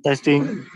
Testing.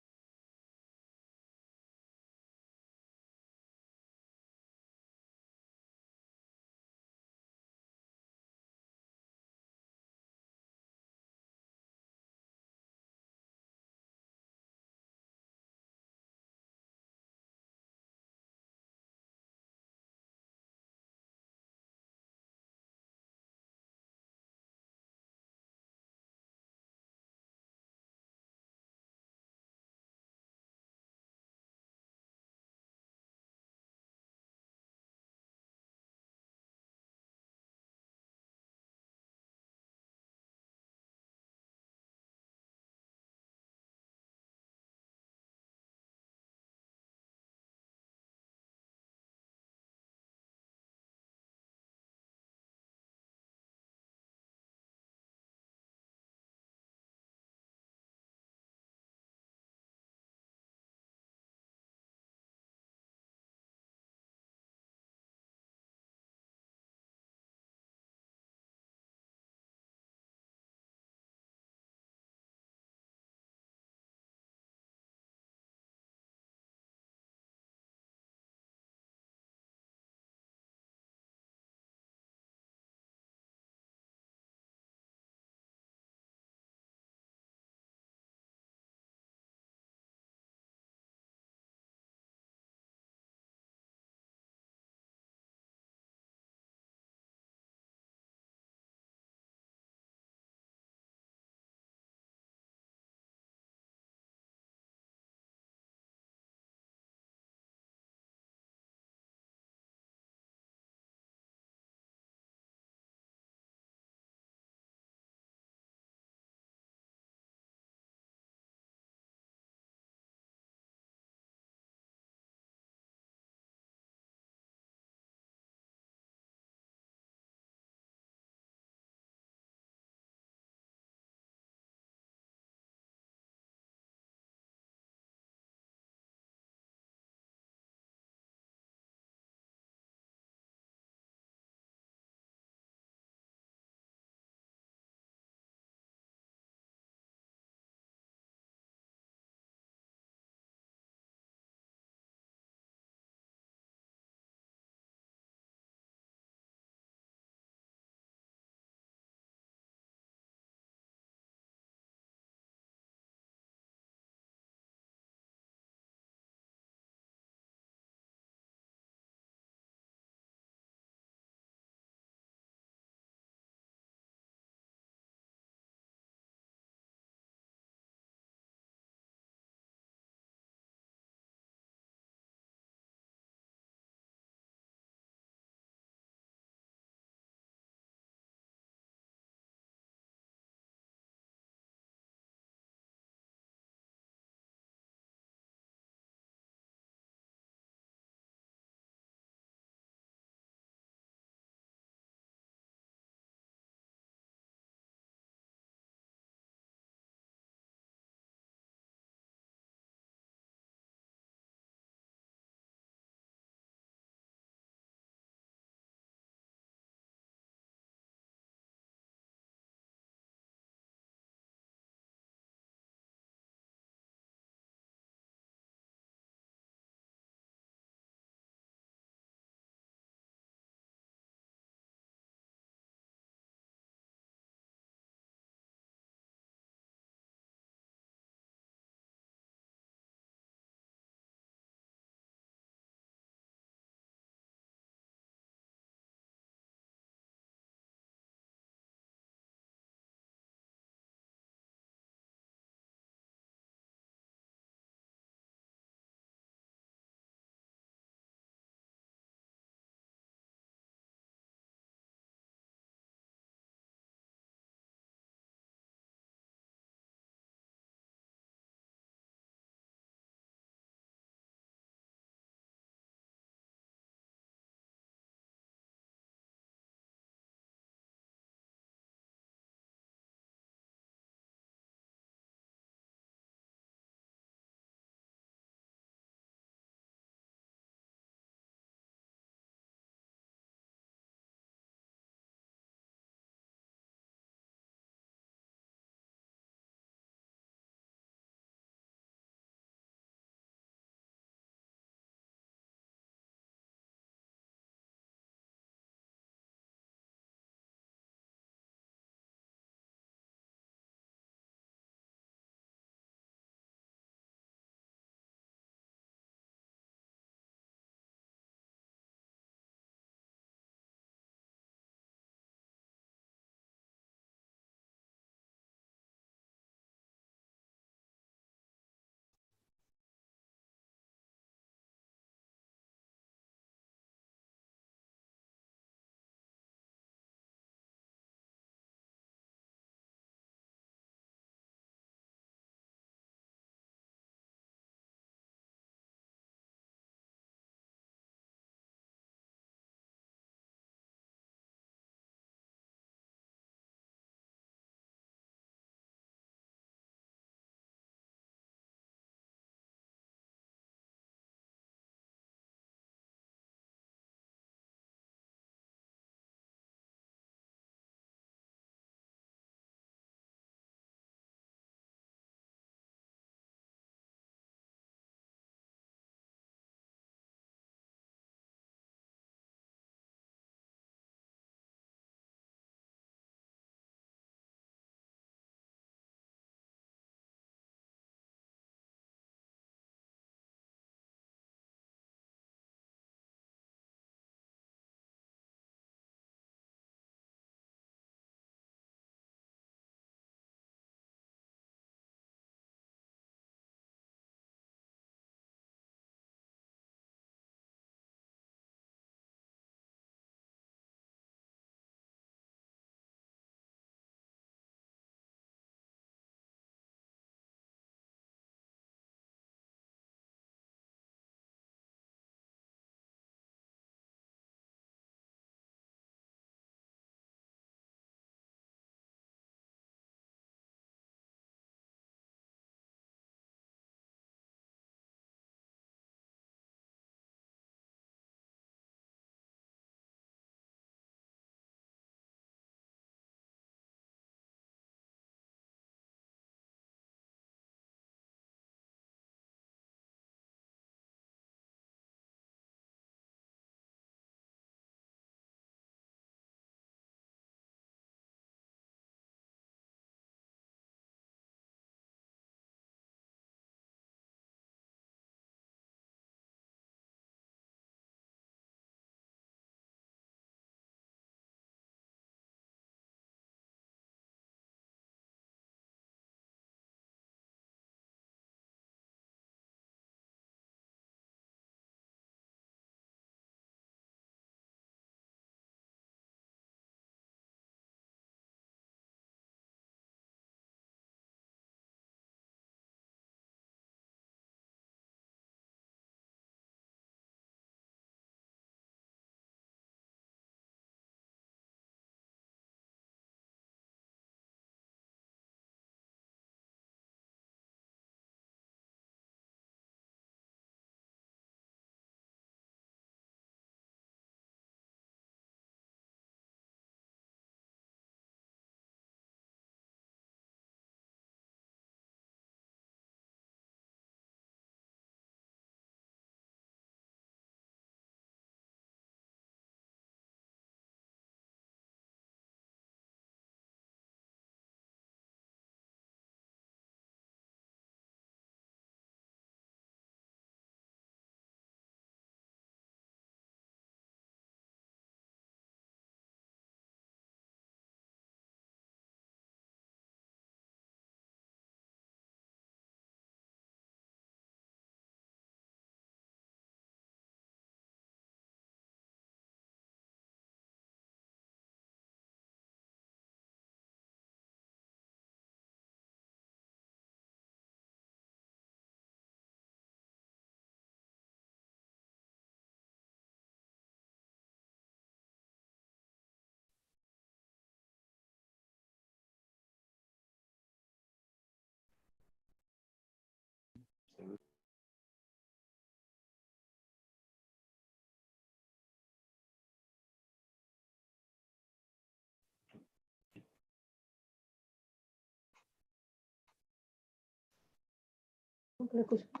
Aku suka.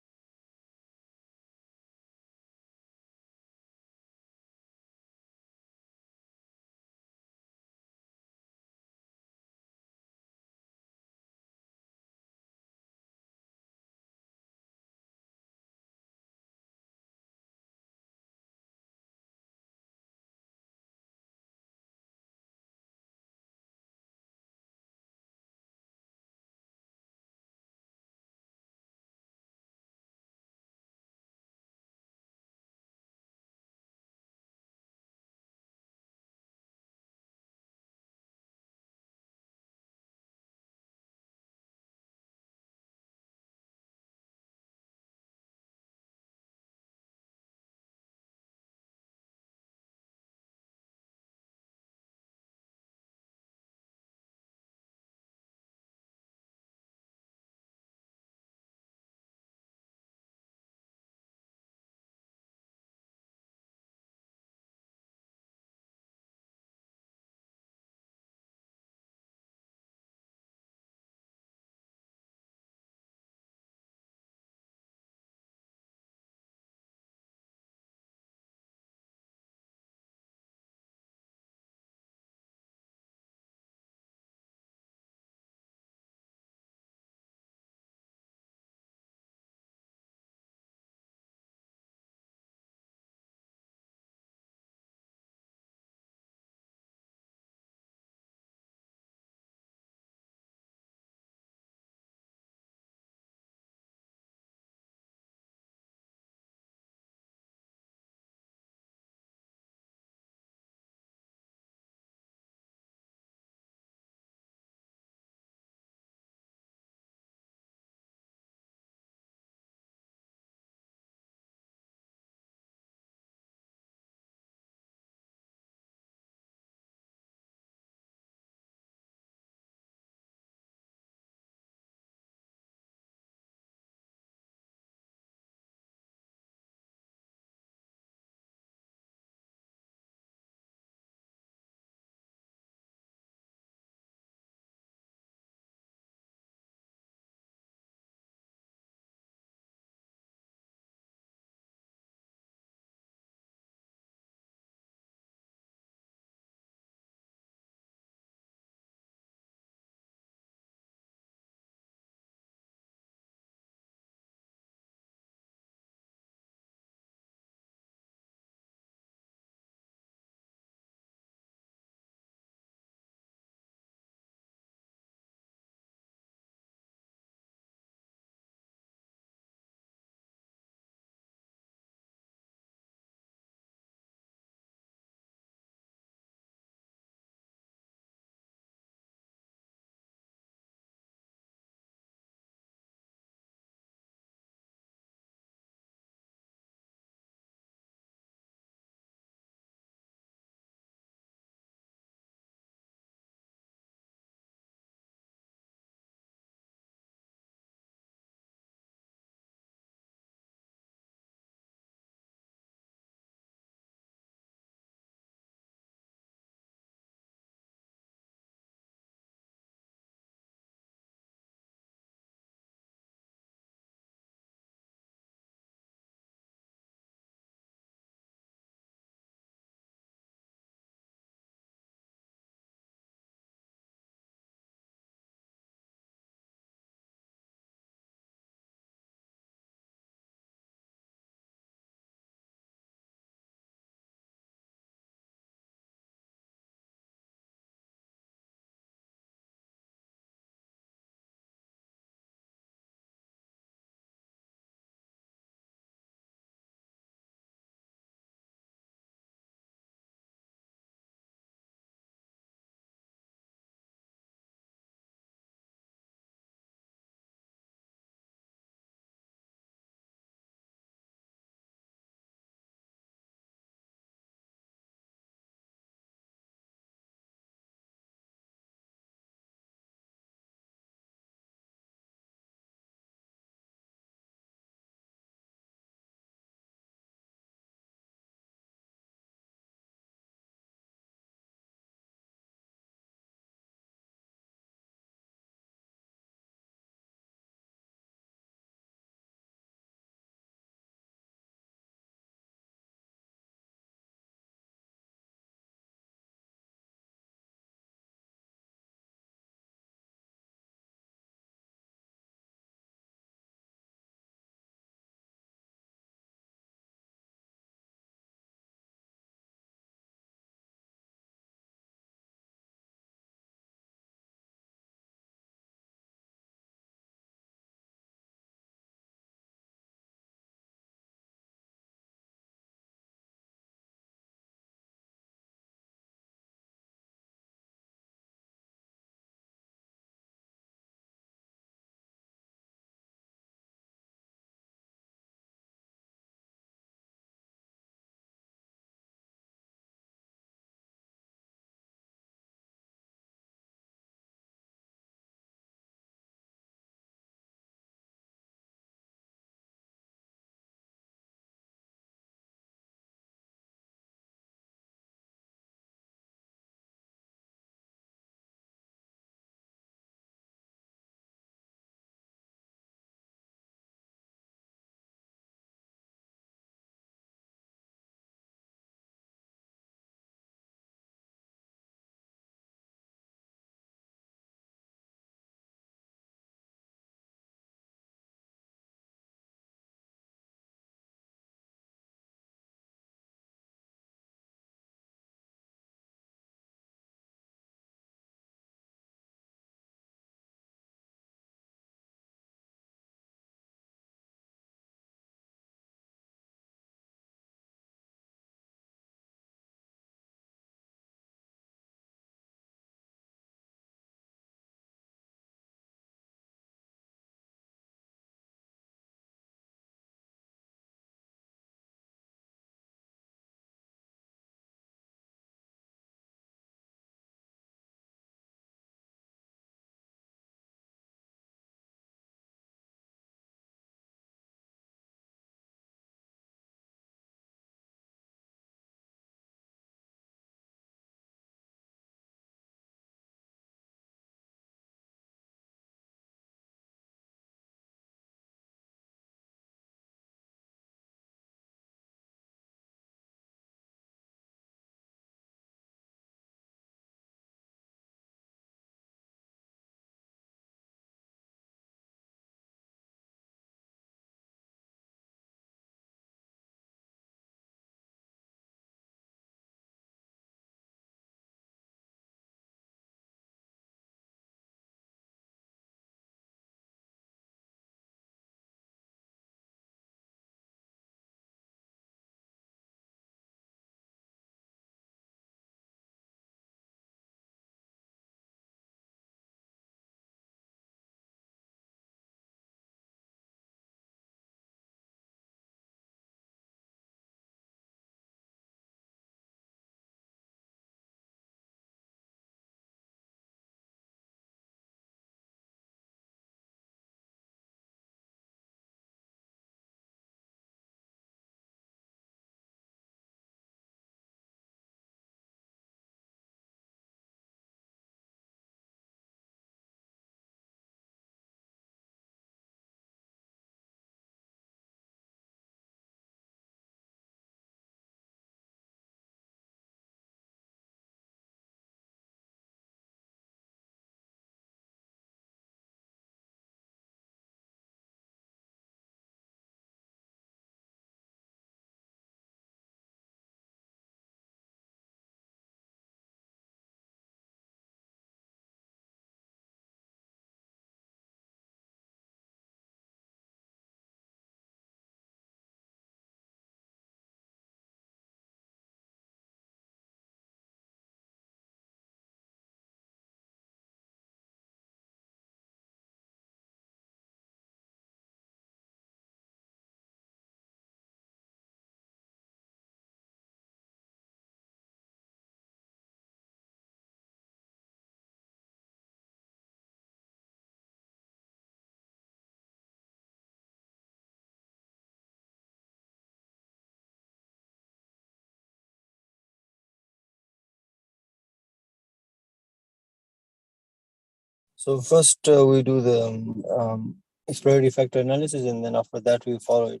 So first we do the exploratory factor analysis, and then after that we follow it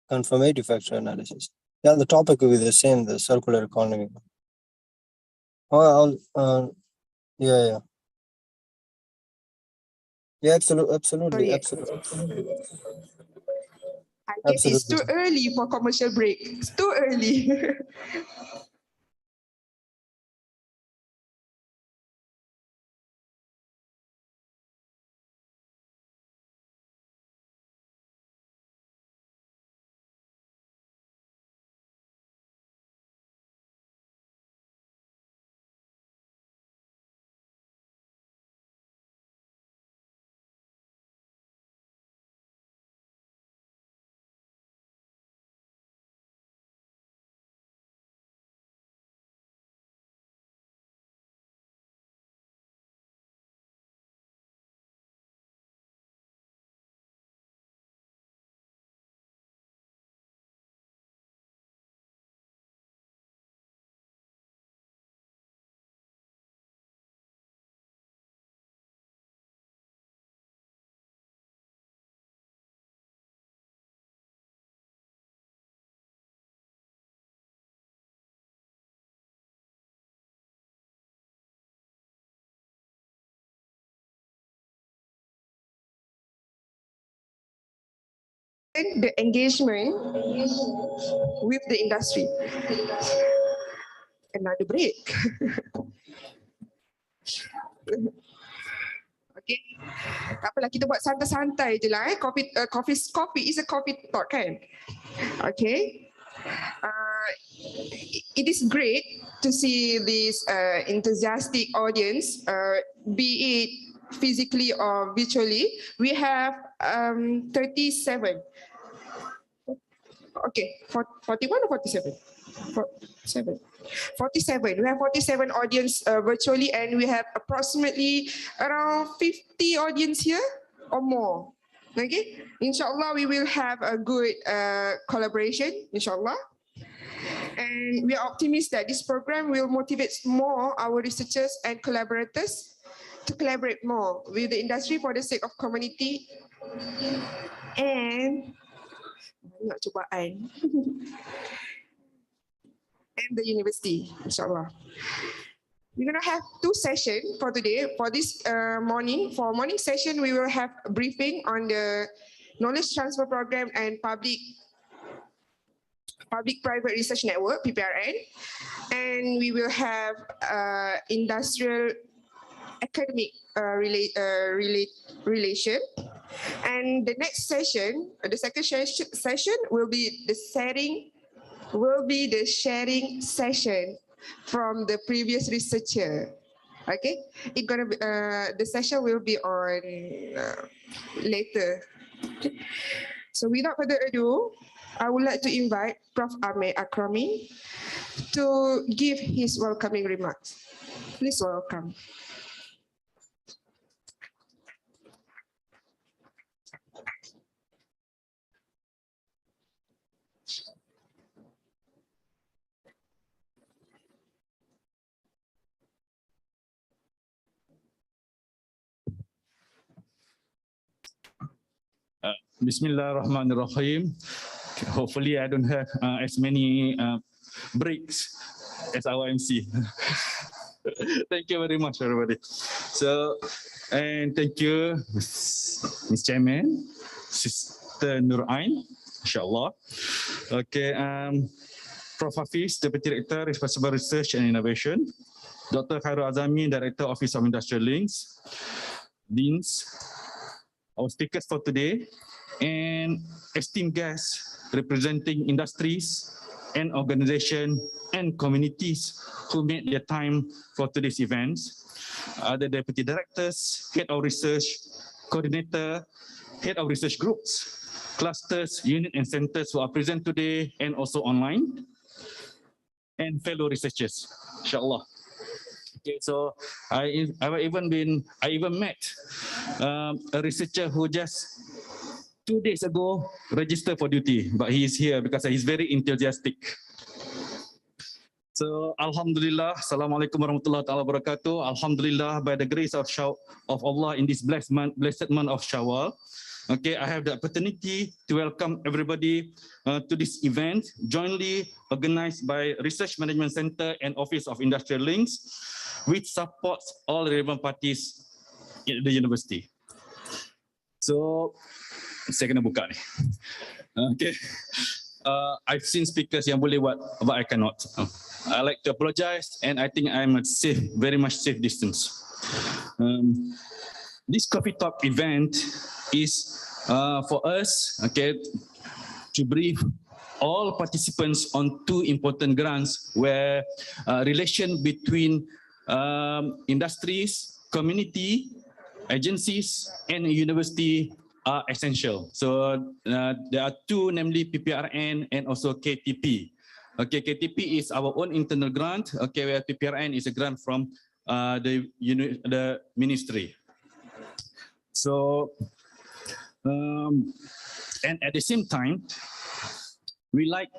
confirmative factor analysis. Yeah, the topic will be the same, the circular economy. Oh, yeah, absolutely. Sorry. Absolutely. I guess it's too early for commercial break. It's too early. The engagement with the industry. Another break. Okay. Tak apalah, kita buat santai-santai je lah. Coffee is a coffee talk kan? Okay. It is great to see this enthusiastic audience, be it physically or virtually. We have 37. Okay, 41 or 47? 47. We have 47 audience virtually, and we have approximately around 50 audience here or more. Okay, inshallah we will have a good collaboration, inshallah. And we are optimistic that this program will motivate more our researchers and collaborators to collaborate more with the industry for the sake of community and and the university, inshallah. We're going to have two sessions for today. For this morning, for morning session, we will have a briefing on the knowledge transfer program and public-private research network, Pprn. And we will have industrial academic relation. And the next session, the second session will be the sharing session from the previous researcher. Okay, it's gonna be the session will be on later. Okay. So without further ado, I would like to invite Prof. Ahmed Akrami to give his welcoming remarks. Please welcome. Bismillahirrahmanirrahim. Hopefully I don't have as many breaks as our MC. Thank you very much, everybody. So, and thank you, Ms. Chairman, Sister Nur Ain, inshallah. Okay, Prof. Hafiz, Deputy Director, Responsible Research and Innovation, Dr. Khairul Azami, Director, Office of Industrial Links, Deans, our speakers for today, and esteemed guests representing industries and organizations and communities who made their time for today's events. Other deputy directors, head of research, coordinator, head of research groups, clusters, unit and centers who are present today and also online, and fellow researchers, inshallah. Okay, so I even met a researcher who just 2 days ago registered for duty, but he is here because he's very enthusiastic. So, Alhamdulillah, Assalamualaikum warahmatullahi wabarakatuh. Alhamdulillah, by the grace of Allah in this blessed month of Shawwal, okay, I have the opportunity to welcome everybody to this event jointly organized by Research Management Center and Office of Industrial Links, which supports all relevant parties in the university. So, saya kena buka ni. Okay. I've seen speakers yang boleh buat, but I cannot. I like to apologize, and I think I'm at very much safe distance. This coffee talk event is for us, okay, to brief all participants on two important grants where relation between industries, community, agencies, and university are essential. So there are two, namely Pprn and also KTP. Okay, KTP is our own internal grant. Okay, where Pprn is a grant from the ministry. So, and at the same time, we like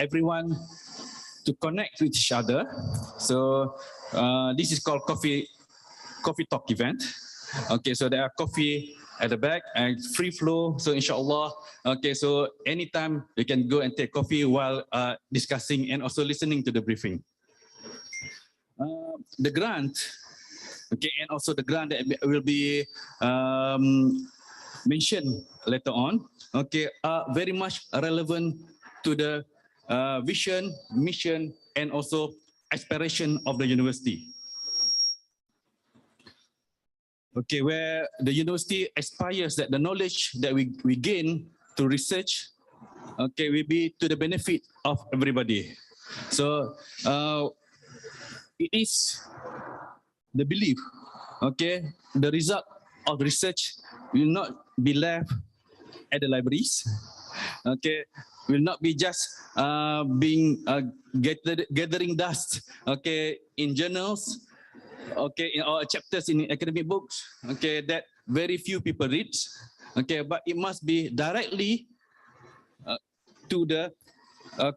everyone to connect with each other. So this is called coffee talk event. Okay, so there are coffee at the back and free flow. So inshallah, okay, so anytime you can go and take coffee while discussing and also listening to the briefing. The grant, okay, and also the grant that will be mentioned later on, okay, are very much relevant to the vision, mission, and also aspiration of the university. Okay, where the university aspires that the knowledge that we gain through research, okay, will be to the benefit of everybody. So it is the belief, okay, the result of research will not be left at the libraries, okay, will not be just being gathering dust, okay, in journals, okay, in our chapters in academic books, okay, that very few people read, okay, but it must be directly to the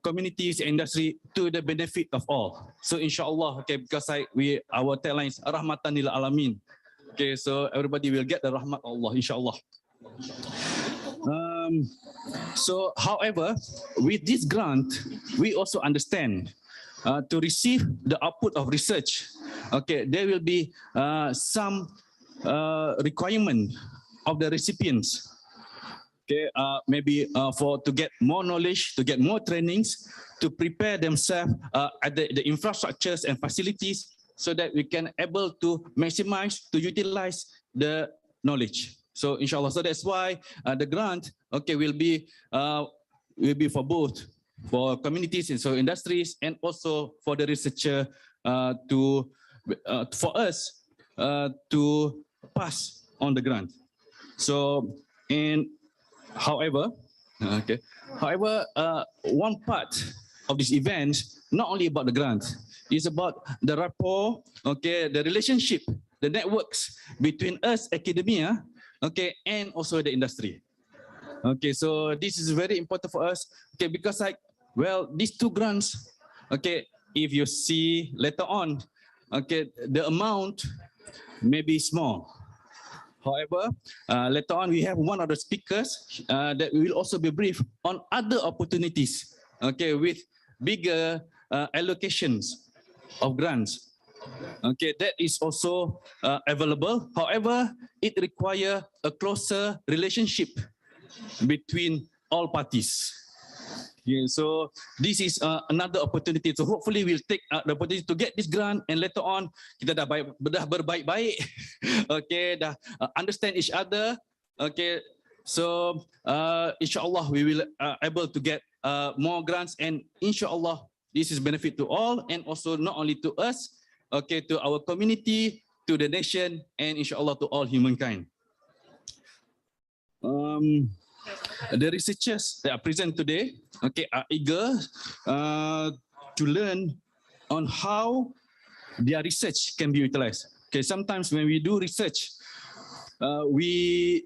communities, industry, to the benefit of all. So inshallah, okay, because our tagline is rahmatan lil alamin, okay, so everybody will get the rahmat Allah, inshallah. So, however, with this grant, we also understand to receive the output of research, okay, there will be some requirement of the recipients, okay, maybe to get more knowledge, to get more trainings, to prepare themselves at the infrastructures and facilities so that we can able to maximize, to utilize the knowledge. So inshallah, so that's why the grant, okay, will be for both, for communities and so industries, and also for the researcher for us to pass on the grant. So, and however, okay, one part of this event, not only about the grant, is about the rapport, okay, the relationship, the networks between us, academia, okay, and also the industry. Okay, so this is very important for us, okay, because these two grants, okay, if you see later on, okay, the amount may be small. However, later on we have one of the speakers that will also be briefed on other opportunities, okay, with bigger allocations of grants. Okay, that is also available. However, it requires a closer relationship between all parties. Yeah, so this is another opportunity. So hopefully we'll take the opportunity to get this grant, and later on kita dah berbaik-baik, okay, dah understand each other, okay. So inshallah we will able to get more grants, and inshallah this is benefit to all, and also not only to us, okay, to our community, to the nation, and inshallah to all humankind. The researchers that are present today, okay, are eager to learn on how their research can be utilized. Okay, sometimes when we do research, we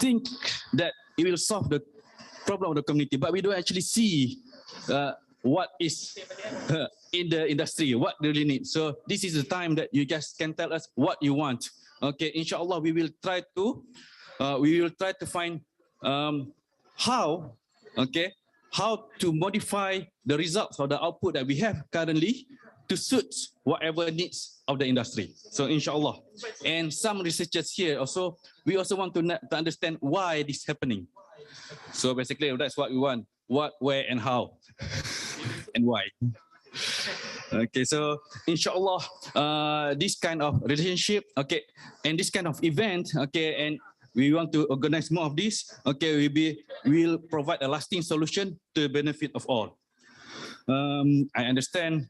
think that it will solve the problem of the community, but we don't actually see what is in the industry, what they really need. So this is the time that you guys can tell us what you want. Okay, inshallah, we will try to find how to modify the results or the output that we have currently to suit whatever needs of the industry. So inshallah, and some researchers here also, we also want to understand why this is happening. So basically, that's what we want: what, where, and how, and why. Okay, so inshallah, this kind of relationship, okay, and this kind of event, okay, and we want to organize more of this. Okay, we'll provide a lasting solution to the benefit of all. I understand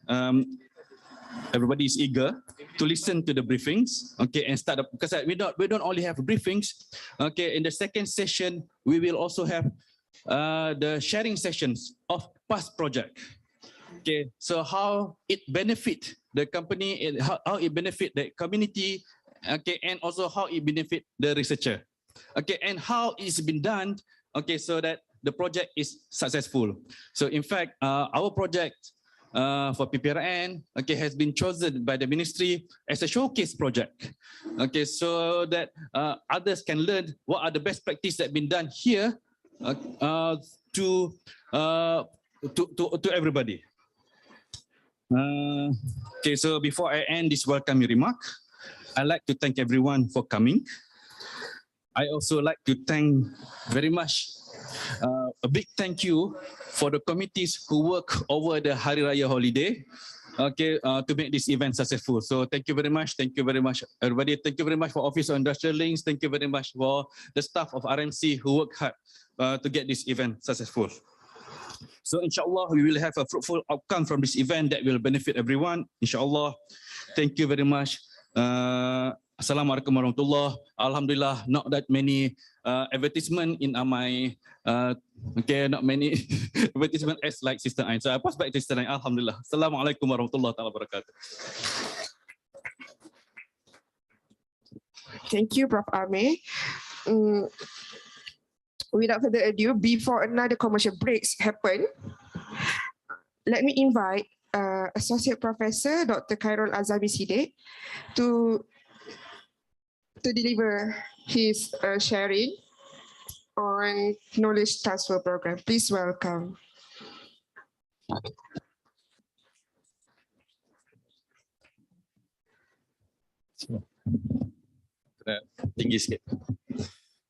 everybody is eager to listen to the briefings, okay, and start up, because we don't only have briefings. Okay, in the second session we will also have the sharing sessions of past project. Okay, so how it benefit the company and how it benefit the community, okay, and also how it benefit the researcher, okay, and how it's been done, okay, so that the project is successful. So in fact, our project for Pprn, okay, has been chosen by the ministry as a showcase project, okay, so that others can learn what are the best practice that been done here to everybody. Okay, so before I end this welcome remark, I'd like to thank everyone for coming. I also like to thank very much, a big thank you for the committees who work over the Hari Raya holiday, okay, to make this event successful. So thank you very much everybody. Thank you very much for Office of Industrial Links. Thank you very much for the staff of RMC who work hard to get this event successful. So inshallah, we will have a fruitful outcome from this event that will benefit everyone, inshallah. Thank you very much. Assalamualaikum warahmatullah. Alhamdulillah, not that many advertisement in my okay, not many advertisement as like Sister Ain. So I pass back to Sister Ain. Alhamdulillah. Assalamualaikum warahmatullahi wabarakatuh. Thank you, Prof. Amir. Without further ado, before another commercial breaks happen, let me invite Associate Professor Dr. Khairul Azami Sidek to deliver his sharing on knowledge transfer program. Please welcome. Tinggi sikit.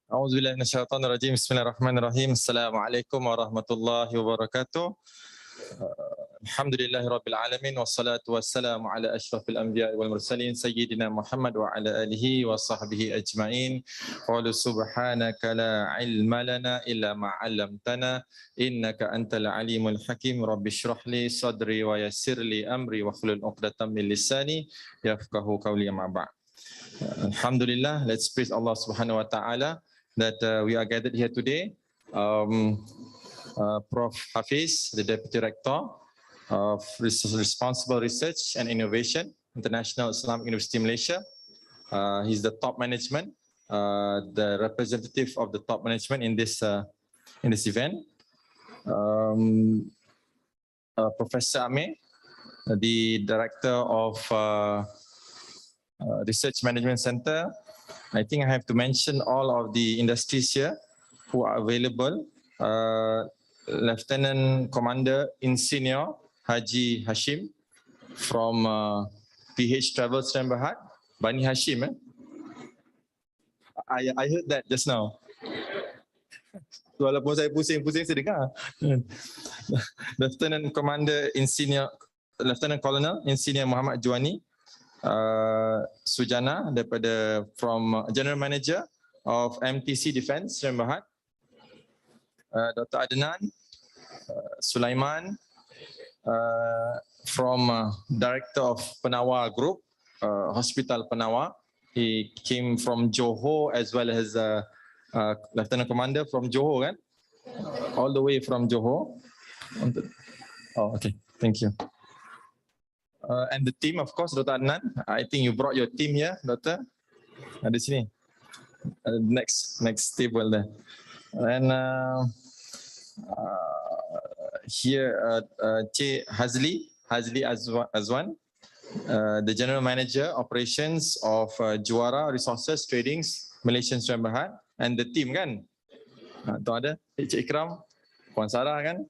A'udzubillahi minasyaitonir rajim. Bismillahirrahmanirrahim. Assalamualaikum warahmatullahi wabarakatuh. Alhamdulillahirabbil alamin wassalatu wassalamu ala asyrafil anbiya'i wal mursalin sayyidina Muhammad wa ala alihi wa sahbihi ajmain. Qala subhanaka la ilma lana illa ma 'allamtana innaka antal alimul hakim. Rabbi shrah li sadri wa yassir li amri wa hlul 'uqdatam min lisani yafqahu qawli ma ba'd. Alhamdulillah, let's praise Allah Subhanahu wa taala that we are gathered here today. Prof. Hafiz, the Deputy Rector of Responsible Research and Innovation, International Islamic University Malaysia. He's the top management, the representative of the top management in this event. Professor Amir, the Director of Research Management Center. I think I have to mention all of the industries here who are available. Lieutenant Commander in Senior Haji Hashim from PH Travel Sdn Bhd, Bani Hashim. I heard that just now. Walaupun saya pusing-pusing saya dengar. Lieutenant Commander in Senior, Lieutenant Colonel in Senior Muhammad Juwani Sujana daripada from General Manager of MTC Defence Sdn Bhd, Dr. Adnan Sulaiman from Director of Penawa Group, Hospital Penawa. He came from Johor as well as Lieutenant Commander from Johor, kan? All the way from Johor. Oh, okay. Thank you. And the team, of course, Dr. Adnan. I think you brought your team here, Doctor. Di sini. Next table there. And here Cik Hazli Azwan, the General Manager Operations of Juara Resources Tradings Malaysian Sdn Bhd, and the team kan. Tu ada Cik Ikram, Puan Sarah kan.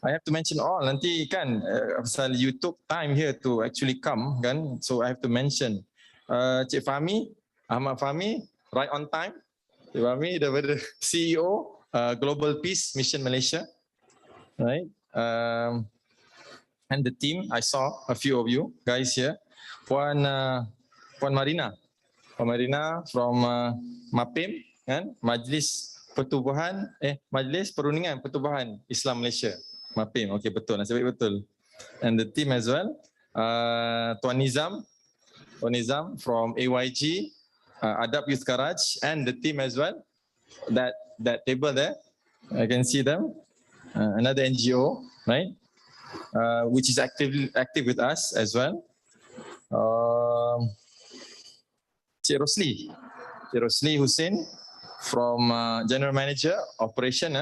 I have to mention all nanti kan pasal you took time here to actually come kan, so I have to mention Cik Fahmi, Ahmad Fahmi, right on time. Cik Fahmi daripada CEO Global Peace Mission Malaysia, right? And the team, I saw a few of you guys here. Puan Marina from MAPIM kan, Majlis Perundingan Pertubuhan Islam Malaysia, MAPIM. Okay, betul, nasib baik betul. And the team as well, Tuan Nizam from AYG, Adab Youth Garage, and the team as well. That table there, I can see them. Another NGO, right? Which is active with us as well. Cik Rosli Hussein from General Manager Operation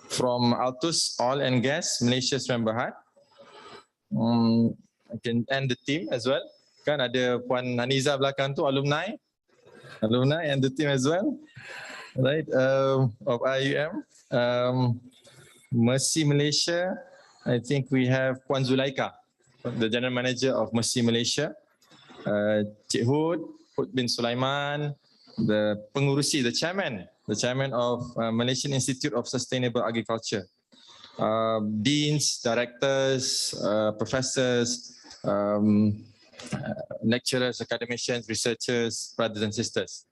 from Altus Oil and Gas Malaysia Sdn Bhd. And the team as well. Kan ada Puan Haniza belakang tu, alumni and the team as well, right? Of IUM. Mercy Malaysia, I think we have Puan Zulaika, the General Manager of Mercy Malaysia. Cik Hud bin Sulaiman, the pengurusi, the chairman of Malaysian Institute of Sustainable Agriculture. Deans, directors, professors, lecturers, academicians, researchers, brothers and sisters.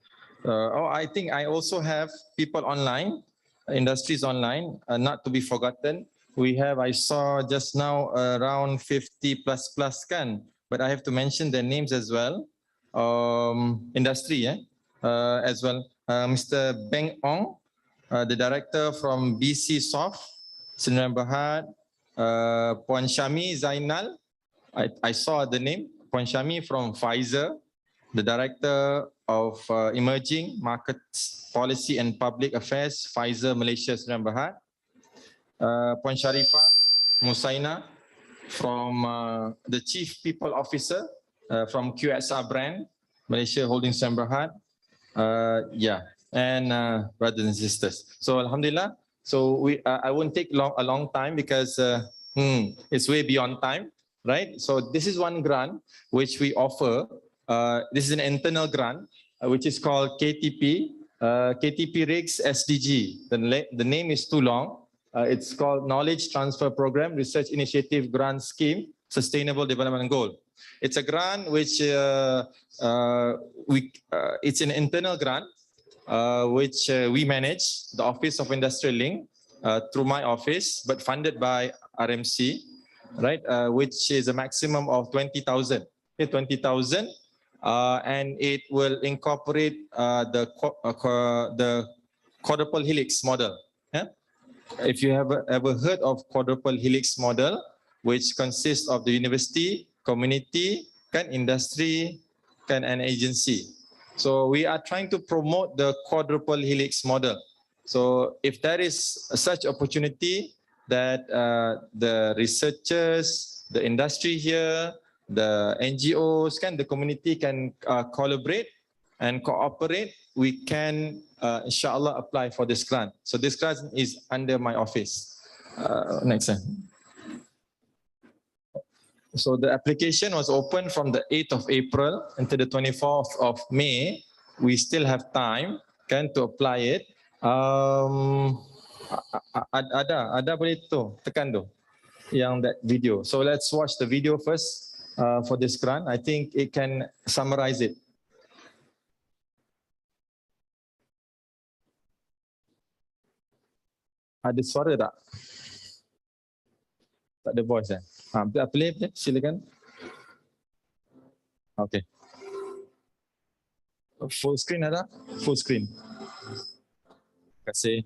I think I also have people online, industries online, not to be forgotten. I saw just now around 50 plus kan, but I have to mention their names as well. Industry as well. Mr. Beng Ong, the director from BC Soft, Sdn Bhd. Puan Syami Zainal, I saw the name, Puan Syami from Pfizer, the director of Emerging Markets Policy and Public Affairs, Pfizer Malaysia Sdn Bhd. Puan Sharifah Musaina from the Chief People Officer from QSR brand, Malaysia Holding Sdn Bhd. And brothers and sisters. So Alhamdulillah. So I won't take a long time because it's way beyond time, right? So this is one grant which we offer. This is an internal grant which is called KTP, KTP RIGS SDG. The name is too long. It's called Knowledge Transfer Program Research Initiative Grant Scheme Sustainable Development Goal. It's a grant which it's an internal grant which we manage, the Office of Industrial Link, through my office, but funded by RMC, right? Which is a maximum of 20,000. 20,000, and it will incorporate the quadruple helix model. If you have ever heard of quadruple helix model, which consists of the university, community, industry, and agency. So we are trying to promote the quadruple helix model. So if there is such opportunity that the researchers, the industry here, the NGOs, the community can collaborate and cooperate, we can inshallah apply for this grant. So this grant is under my office. Next slide. So the application was open from the 8th of April until the 24th of May. We still have time to apply it. Ada boleh tu tekan tu yang that video. So let's watch the video first for this grant. I think it can summarize it. Ada suara tak? Tak ada voice play, silakan. Okay. Full screen ada? Full screen. Terima kasih.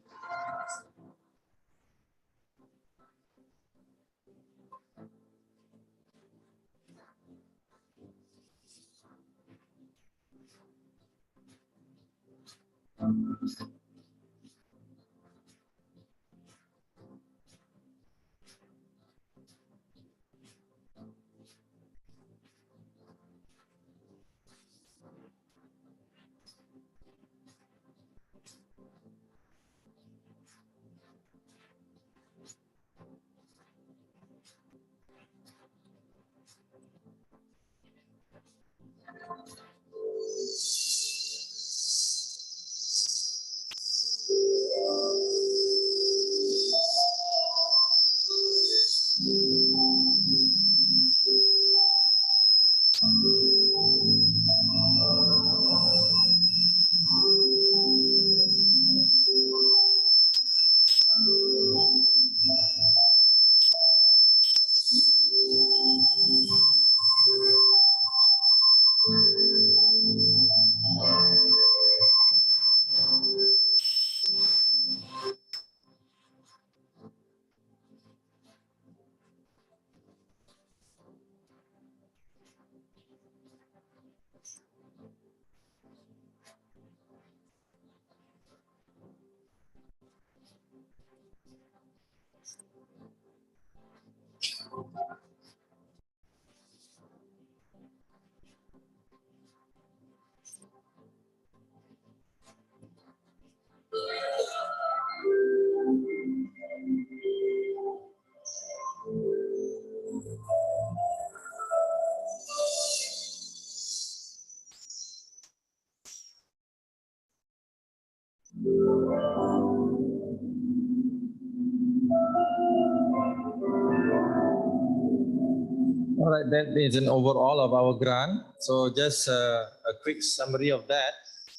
All right, that is an overall of our grant. So just a quick summary of that.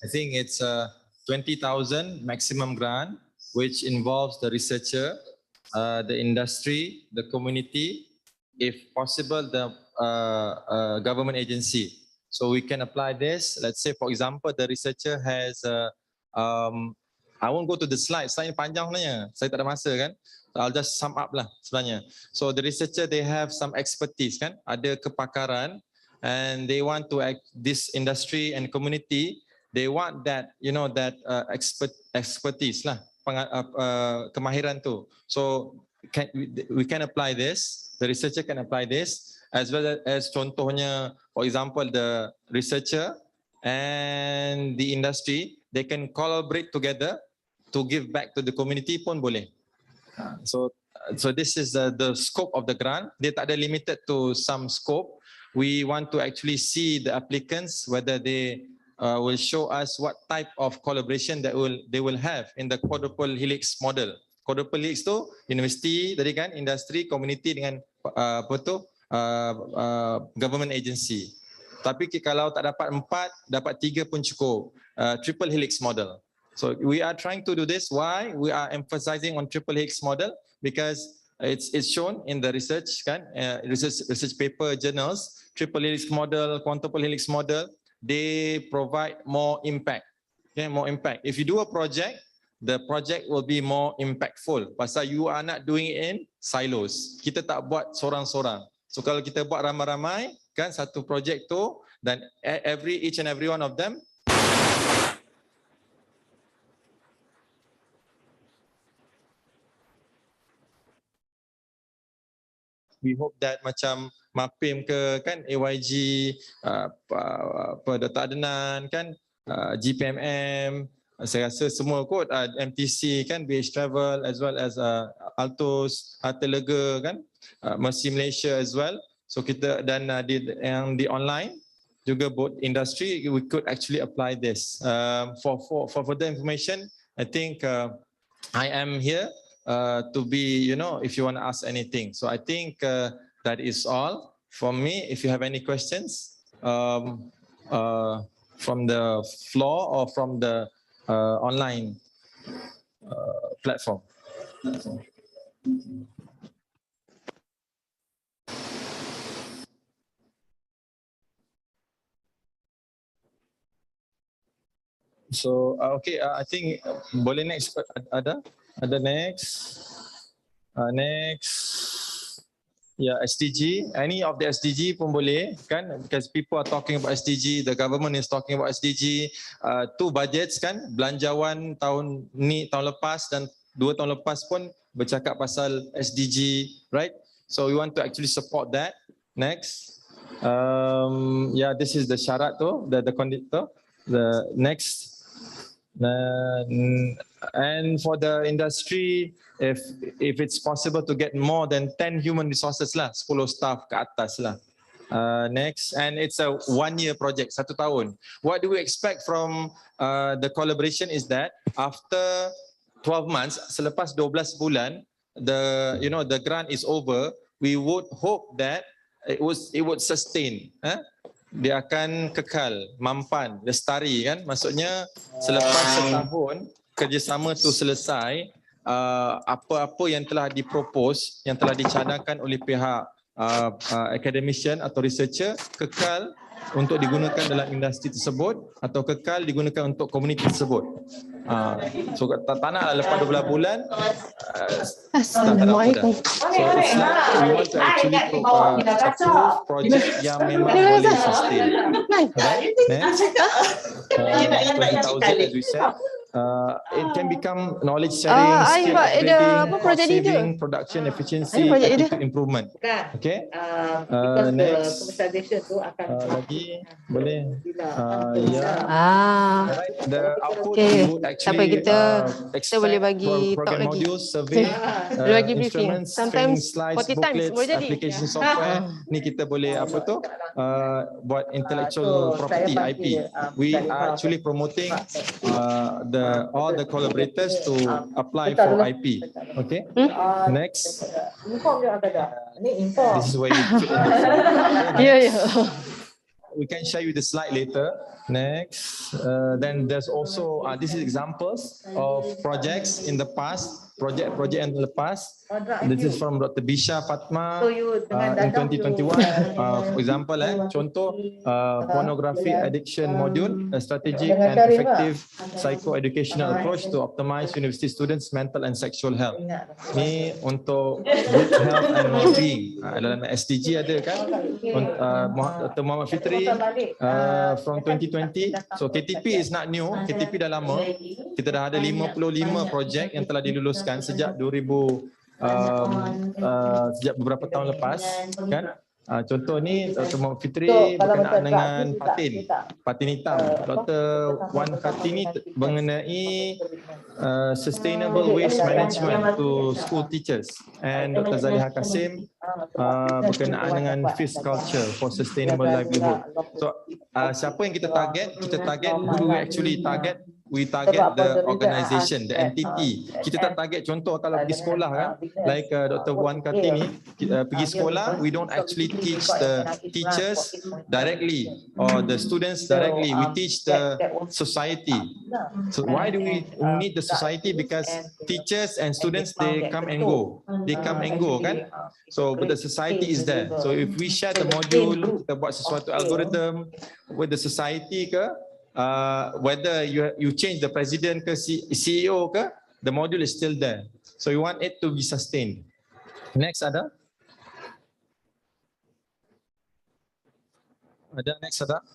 I think it's 20,000 maximum grant, which involves the researcher, the industry, the community, if possible, the government agency. So we can apply this. Let's say, for example, the researcher has, I won't go to the slide ni panjang sebenarnya. Saya tak ada masa kan. I'll just sum up lah sebenarnya. So the researcher, they have some expertise kan, ada kepakaran, and they want to this industry and community, they want that, you know, that expertise lah, kemahiran tu. So we can apply this, the researcher can apply this, as well as contohnya, for example, the researcher and the industry, they can collaborate together to give back to the community pun boleh. So this is the scope of the grant. Dia tak ada limited to some scope. We want to actually see the applicants whether they will show us what type of collaboration that they will have in the quadruple helix model. Quadruple helix tu university tadi kan, industri, community dengan apa tu government agency. Tapi kalau tak dapat 4, dapat 3 pun cukup. Triple helix model. So we are trying to do this. Why? We are emphasizing on triple helix model because it's shown in the research kan, research paper journals. Triple helix model, quintuple helix model, they provide more impact. Okay, more impact. If you do a project, the project will be more impactful. Pasal you are not doing it in silos. Kita tak buat sorang-sorang. So kalau kita buat ramai-ramai kan satu project tu, dan each and every one of them we hope that macam MAPIM ke kan, AYG, Dr. Adnan kan, GPMM, saya rasa semua kot, MTC kan, BH Travel as well as Altos, Telega kan, Mercy Malaysia as well. So kita dan yang di online juga both industry, we could actually apply this. For further information, I think I am here to be, you know, if you want to ask anything. So I think that is all from me. If you have any questions from the floor or from the online platform. So okay, I think boleh next ada next yeah, SDG, any of the SDG pun boleh kan, because people are talking about SDG, the government is talking about SDG, 2 budgets kan, belanjawan tahun ni, tahun lepas dan 2 tahun lepas pun bercakap pasal SDG, right? So we want to actually support that. Next, yeah, this is the syarat tu, the next. And for the industry, if it's possible to get more than 10 human resources lah, 10 staff ke atas lah. Next, and it's a 1-year project, 1 tahun. What do we expect from the collaboration is that after 12 months, selepas 12 bulan, the grant is over, we would hope that it would sustain. Dia akan kekal, mampan, lestari kan. Maksudnya selepas setahun kerjasama tu selesai, apa-apa yang telah dipropose, yang telah dicadangkan oleh pihak academician atau researcher kekal untuk digunakan dalam industri tersebut atau kekal digunakan untuk komuniti tersebut. So tak naklah lepas 12 bulan Assalamualaikum. So it's like we want to actually approve project yang memang boleh sustain. Right? Next, 20,000 as we said. It can become knowledge sharing, skill upgrading, cost saving, production efficiency, attitude improvement. Okay. Next. Lagi boleh. Alright. The output we would actually expect program modules, survey, instruments, training slides, booklets, application software. Ni kita boleh apa tu? Buat intellectual property (IP). We are actually promoting all the collaborators to apply for IP. Okay. Next. This is where you fit in the slide. We can share you the slide later. Next. Then there's also this is examples of projects in the past. Project in the past. This is from Dr. Bisha Fatma in 2021. For example, contoh pornography addiction module, a strategic and effective psycho-educational approach to optimize university students' mental and sexual health. Ni untuk good health and well-being. Dalam SDG ada kan? Dr. Muhammad Fitri from 2020. So KTP is not new. KTP dah lama. Kita dah ada 55 projek yang telah diluluskan sejak sejak beberapa tahun lepas kan. Contoh ni Dr. Muhammad Fitri berkenaan dengan patin hitam. Dr. Wan Kartini mengenai sustainable waste management to school teachers, and Dr. Zaliha Kasim berkenaan dengan feast culture for sustainable livelihood. So siapa yang kita target? Who do we actually target? We target the organisation, the entity. Kita tak target, contoh kalau pergi sekolah kan, like Dr. Wan Kartini pergi sekolah, we don't actually teach the teachers directly or the students directly. We teach the society. So why do we need the society? Because teachers and students, they come and go. Kan? So but the society is there. So if we share the module, kita buat sesuatu algorithm with the society ke, whether you change the president ke CEO ke, the module is still there. So you want it to be sustained. Next ada? Next ada?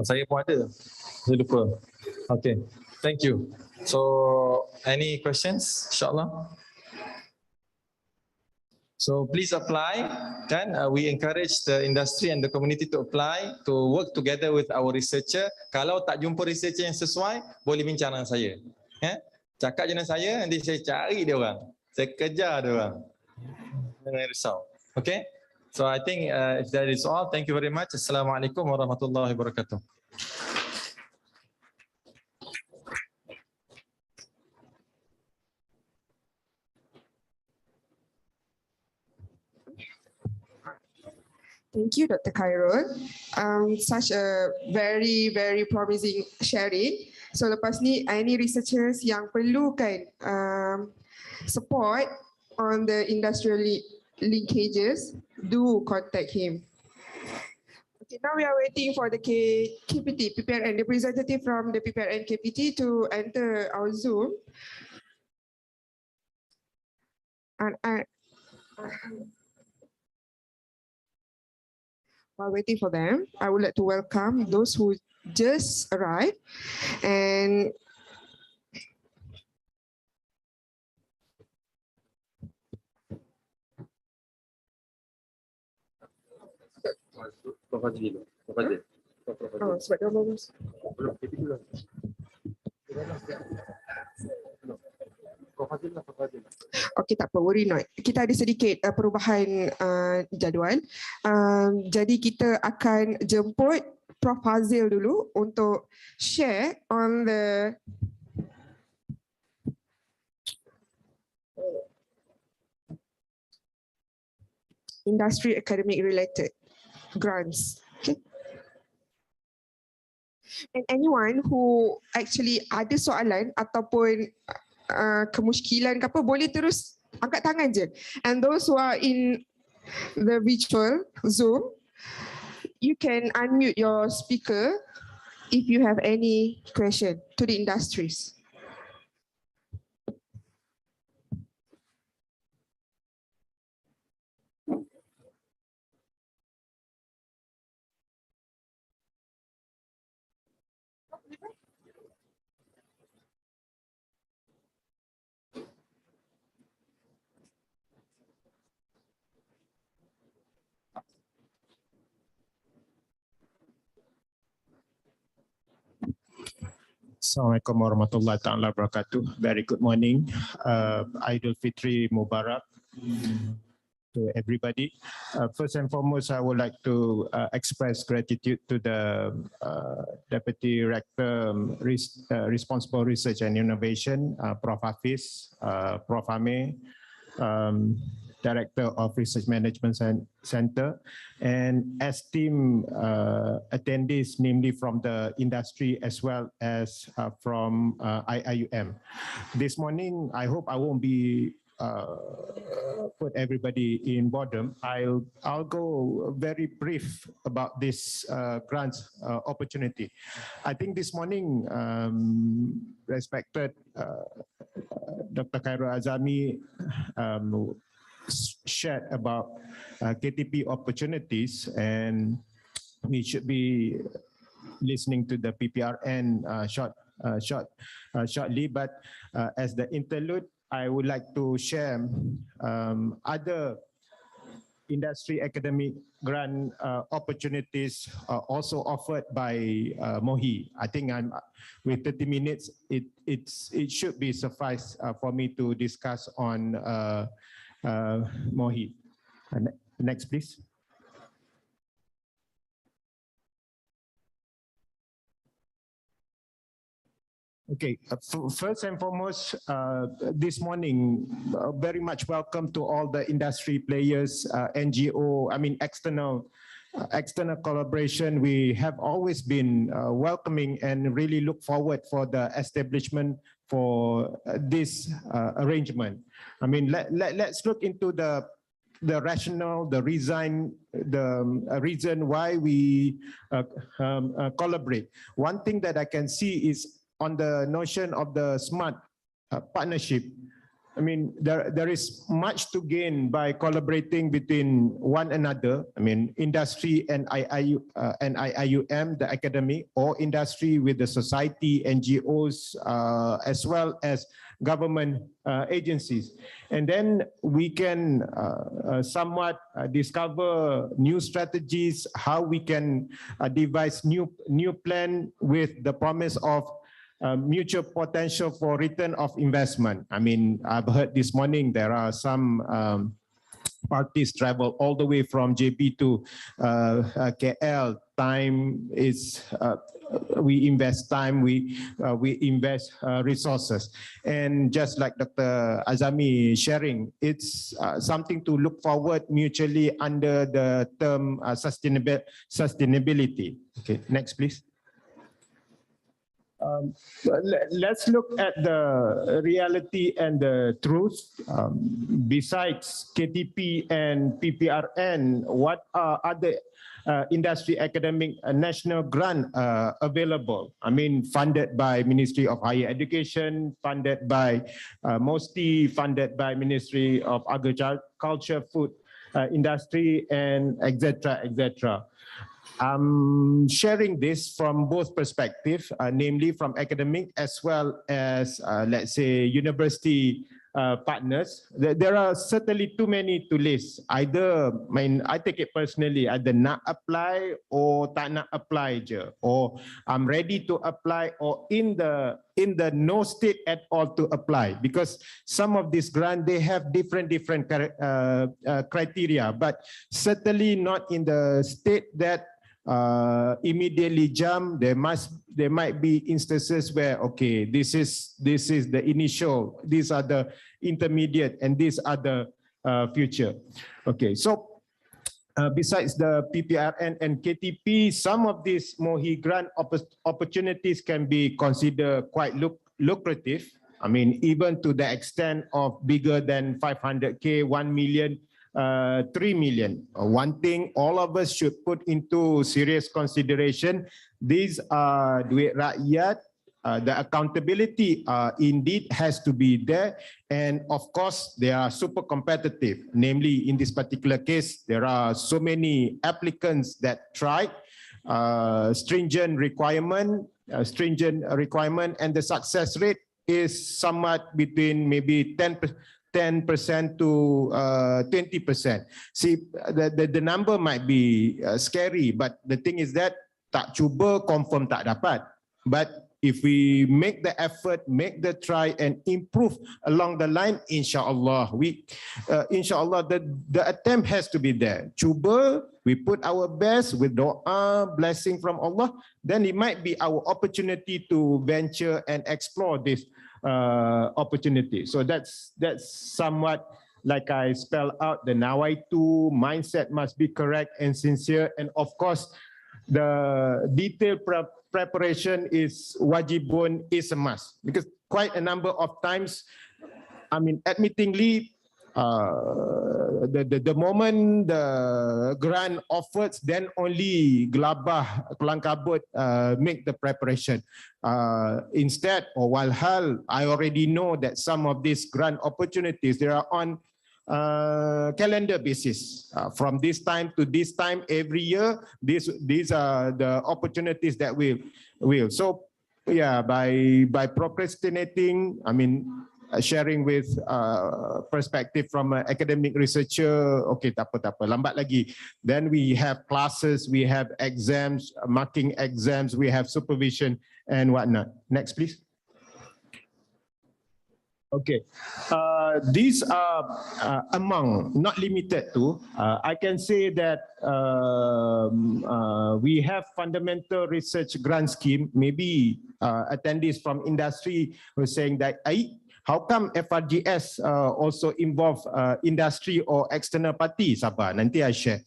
Saya pun ada. Saya lupa. Okay. Thank you. So any questions? InsyaAllah. So please apply, kan? We encourage the industry and the community to apply, to work together with our researcher. Kalau tak jumpa researcher yang sesuai, boleh bincang dengan saya. Cakap je dengan saya, nanti saya cari dia orang. Saya kejar dia orang. Jangan risau. Okay? So I think if that is all, thank you very much. Assalamualaikum warahmatullahi wabarakatuh. Thank you, Dr. Khairul. Such a very, very promising sharing. So lepas ni, any researchers yang perlukan support on the industrial linkages, do contact him. Okay, now we are waiting for the KPT, Pprn, the representative from the Pprn KPT to enter our Zoom. And while waiting for them, I would like to welcome those who just arrived. And sebab dia belum. Okey, tak apa, worry not. Kita ada sedikit perubahan jadual. Jadi kita akan jemput Prof. Fazil dulu untuk share on the industry academic related grants. Okay. And anyone who actually ada soalan ataupun kemusykilan ke apa, boleh terus angkat tangan je. And those who are in the virtual Zoom, you can unmute your speaker if you have any question to the industries. Assalamualaikum warahmatullahi taala wabarakatuh. Very good morning. Idul Fitri Mubarak to everybody. First and foremost, I would like to express gratitude to the Deputy Rector Responsible Research and Innovation, Prof. Hafiz, Prof. Amir, Director of Research Management Center, and esteemed attendees, namely from the industry as well as from IIUM. This morning, I hope I won't be put everybody in boredom. I'll go very brief about this grants opportunity. I think this morning, respected Dr. Khairul Azami shared about KTP opportunities, and we should be listening to the PPRN shortly. But as the interlude, I would like to share other industry academic grant opportunities also offered by MOHI. I think with 30 minutes, it should be suffice for me to discuss on MOHI. Next, please. Okay, first and foremost, this morning, very much welcome to all the industry players, NGO, external collaboration. We have always been welcoming and really look forward for the establishment for this arrangement. Let's look into the rationale, the reason why we collaborate. One thing that I can see is on the notion of the smart partnership. There is much to gain by collaborating between one another. Industry and IIUM, the academy, or industry with the society, NGOs, as well as government agencies. And then we can somewhat discover new strategies, how we can devise new plan with the promise of mutual potential for return of investment. I've heard this morning there are some parties travel all the way from JB to KL. Time is, we invest time, we invest resources. And just like Dr. Azami sharing, it's something to look forward mutually under the term sustainability. Okay, next please. Let's look at the reality and the truth. Besides KTP and PPRN, what are other industry academic national grant available? Funded by Ministry of Higher Education, funded by mostly funded by Ministry of Agriculture, Food Industry, and etc. etc. I'm sharing this from both perspectives, namely from academic as well as, let's say, university partners. There are certainly too many to list. Either, I take it personally, either nak apply or tak nak apply je, or I'm ready to apply, or in the no state at all to apply, because some of these grants, they have different criteria, but certainly not in the state that immediately jump. There might be instances where, okay, this is the initial, these are the intermediate, and these are the future. Okay, so besides the PPRN and KTP, some of these MOHI grant opportunities can be considered quite lucrative. Even to the extent of bigger than 500K, 1 million, 3 million. One thing all of us should put into serious consideration, these are duit rakyat. The accountability indeed has to be there, and of course they are super competitive. Namely, in this particular case, there are so many applicants that tried, stringent requirement, and the success rate is somewhat between maybe 10% to 20%. See, the number might be scary, but the thing is that tak cuba confirm tak dapat. But if we make the effort, make the try and improve along the line, inshallah, inshallah, the attempt has to be there. Cuba, we put our best with doa, blessing from Allah, then it might be our opportunity to venture and explore this opportunity. So that's somewhat like I spell out, the nawaitu mindset must be correct and sincere, and of course the detailed preparation is wajibun, is a must, because quite a number of times, I mean, admittingly, the moment the grant offers, then only gelabah, kelang kabut, make the preparation. Instead, or walhal, I already know that some of these grant opportunities, they are on calendar basis. From this time to this time every year, these are the opportunities that we will. So yeah, by procrastinating, I mean, sharing with perspective from an academic researcher, okay, tak apa, lambat lagi. Then we have classes, we have exams, marking exams, we have supervision and whatnot. Next, please. Okay, these are among, not limited to, I can say that we have fundamental research grant scheme. Maybe attendees from industry were saying that, how come FRGS also involve industry or external party? Sabar, nanti I share.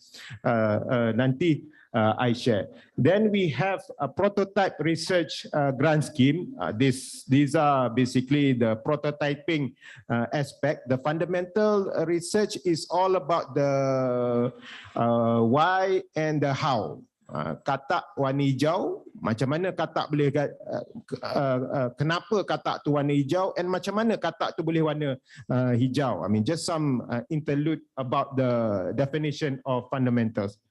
I share. Then we have a prototype research grant scheme. These are basically the prototyping aspect. The fundamental research is all about the why and the how. Katak warna hijau, macam mana katak boleh, kenapa katak tu warna hijau, and macam mana katak tu boleh warna hijau. I mean, just some interlude about the definition of fundamentals.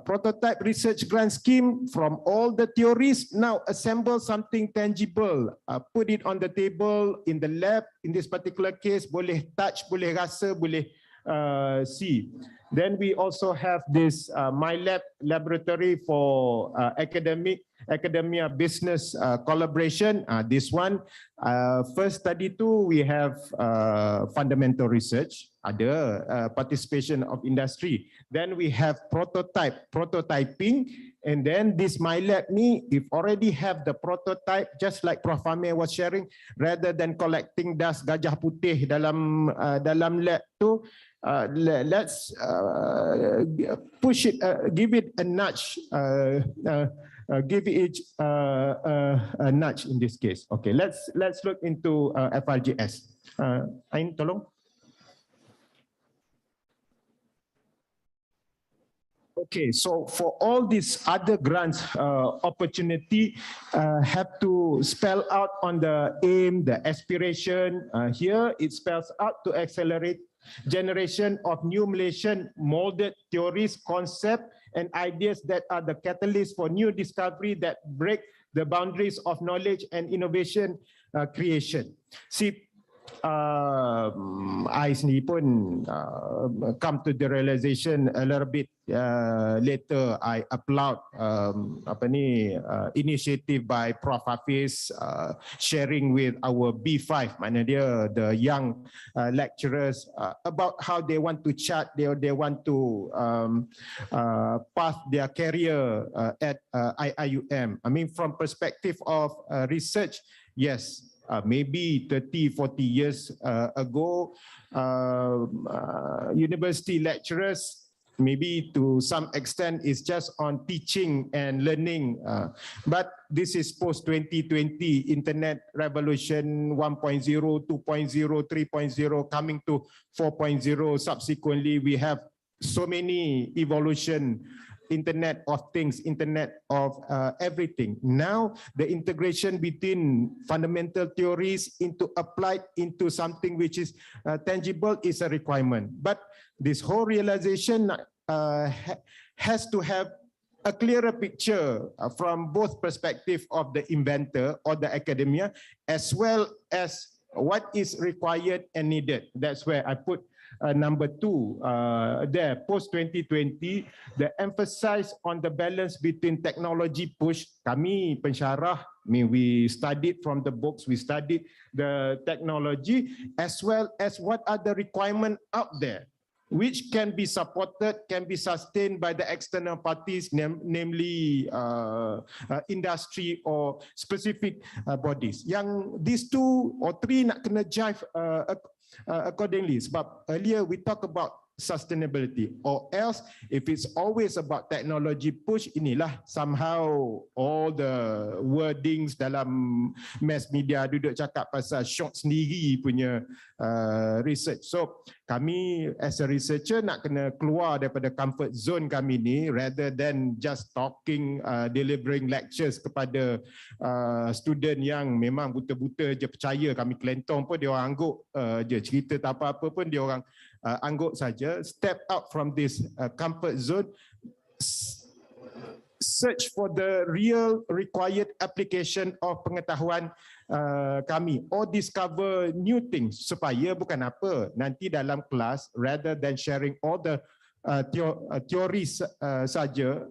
Prototype research grant scheme, from all the theories, now assemble something tangible, put it on the table in the lab. In this particular case, boleh touch, boleh rasa, boleh see. Then we also have this MyLab laboratory for academia business collaboration. This one, first study two, we have fundamental research, ada participation of industry. Then we have prototyping, and then this MyLab ni, if already have the prototype, just like Prof. Amir was sharing, rather than collecting dust gajah putih dalam lab tu, let's push it, give it a nudge, give it a nudge in this case. Okay, let's look into FRGS. Ain, tolong. Okay, so for all these other grants opportunity, have to spell out on the aim, the aspiration. Here it spells out to accelerate generation of new Malaysian molded theories, concept, and ideas that are the catalyst for new discovery that break the boundaries of knowledge and innovation creation. See, I sendiri pun come to the realization a little bit later. I applaud initiative by Prof. Hafiz, sharing with our B5, mana dia, the young lecturers, about how they want to chart, they want to path their career at IIUM. I mean, from perspective of research, yes. Maybe 30, 40 years ago, university lecturers, maybe to some extent, is just on teaching and learning. But this is post-2020, internet revolution 1.0, 2.0, 3.0, coming to 4.0. Subsequently, we have so many evolution, Internet of Things, Internet of everything. Now, the integration between fundamental theories into applied into something which is tangible is a requirement. But this whole realization has to have a clearer picture from both perspective of the inventor or the academia, as well as what is required and needed. That's where I put number 2 there, post-2020, the emphasis on the balance between technology push. Kami pensyarah I mean, we studied from the books, we studied the technology, as well as what are the requirements out there, which can be supported, can be sustained by the external parties, namely industry or specific bodies. Yang these 2 or 3 nak kena jive accordingly. Sebab earlier we talk about sustainability, or else if it's always about technology push, inilah somehow all the wordings dalam mass media duduk cakap pasal short sendiri punya research. So kami as a researcher nak kena keluar daripada comfort zone kami ni, rather than just talking, delivering lectures kepada student yang memang buta-buta je percaya kami kelentong pun dia orang angguk je, cerita tak apa-apa pun dia orang angguk saja. Step out from this comfort zone, search for the real required application of pengetahuan kami, or discover new things, supaya bukan apa, nanti dalam kelas rather than sharing all the theories saja,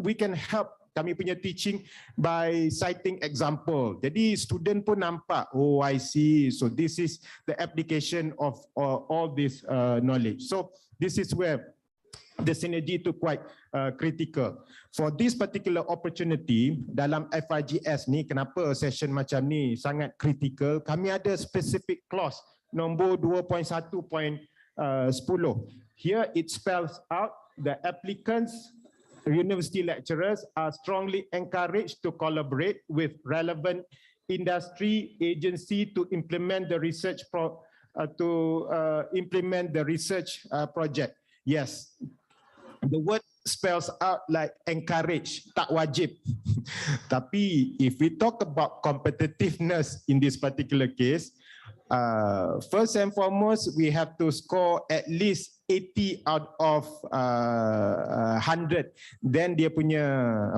we can help kami punya teaching by citing example. Jadi student pun nampak, oh I see, so this is the application of all this knowledge. So this is where the synergy itu quite critical. For this particular opportunity dalam FIGS ni, kenapa session macam ni sangat critical, kami ada specific clause nombor 2.1.10. Here it spells out the applicants, university lecturers are strongly encouraged to collaborate with relevant industry agency to implement the research project. Yes, the word spells out like encourage, tak wajib. Tapi if we talk about competitiveness in this particular case, first and foremost, we have to score at least 80 out of 100. Then dia punya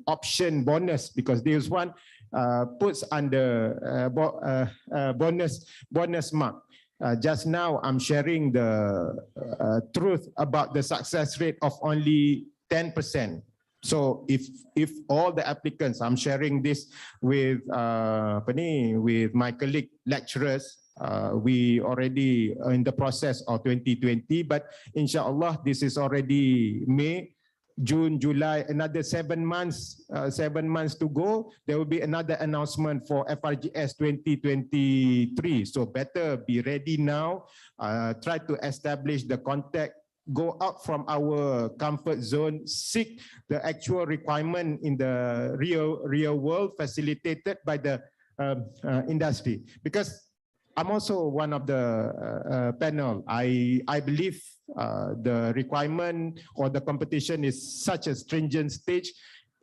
option bonus, because this one puts under bonus mark. Just now I'm sharing the truth about the success rate of only 10%. So if all the applicants, I'm sharing this with with my colleague lecturers, we already in the process of 2020, but inshallah this is already May, June, July, another 7 months to go. There will be another announcement for FRGS 2023. So better be ready now. Try to establish the contact. Go out from our comfort zone, seek the actual requirement in the real world, facilitated by the industry. Because I'm also one of the panel. I believe the requirement or the competition is such a stringent stage.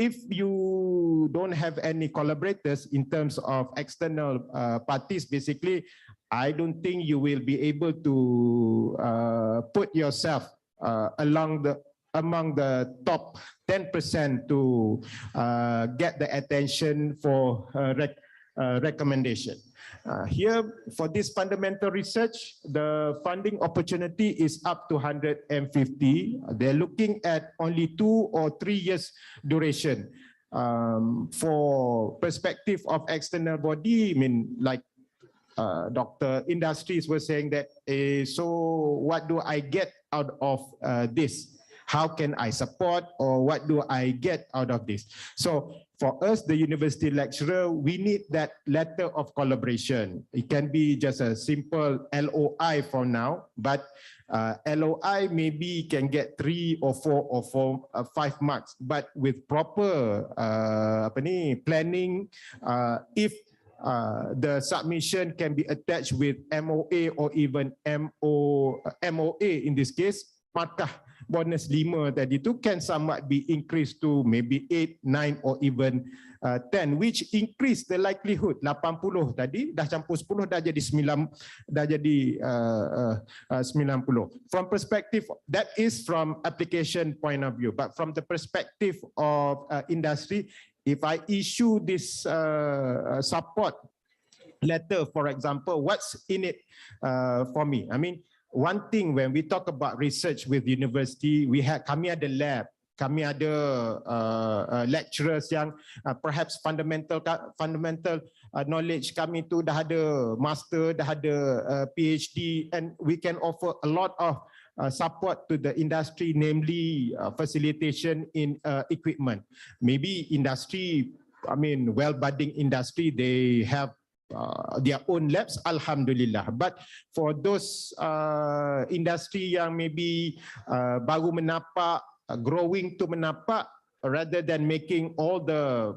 If you don't have any collaborators in terms of external parties, basically, I don't think you will be able to put yourself among the top 10% to get the attention for recommendation. Here, for this fundamental research, the funding opportunity is up to 150. They're looking at only 2 or 3 years duration. For perspective of external body, I mean, like Dr. Industries were saying that, so what do I get out of this? How can I support, or what do I get out of this? So for us, the university lecturer, we need that letter of collaboration. It can be just a simple LOI for now, but LOI maybe can get 3 or 4 or 5 marks, but with proper planning, if the submission can be attached with MOA or even MOA in this case, markah bonus 5 tadi tu can somewhat be increased to maybe 8, 9 or even 10, which increase the likelihood. 80 tadi dah campur 10 dah jadi 90. From perspective, that is from application point of view, but from the perspective of industry, if I issue this support letter, for example, what's in it for me? I mean, one thing when we talk about research with university, kami ada lab. Kami ada lecturers yang perhaps fundamental knowledge kami tu dah ada master, dah ada PhD, and we can offer a lot of support to the industry, namely facilitation in equipment. Maybe industry, I mean, well-budding industry, they have their own labs, alhamdulillah. But for those industry yang maybe baru menapak, growing to menapak, rather than making all the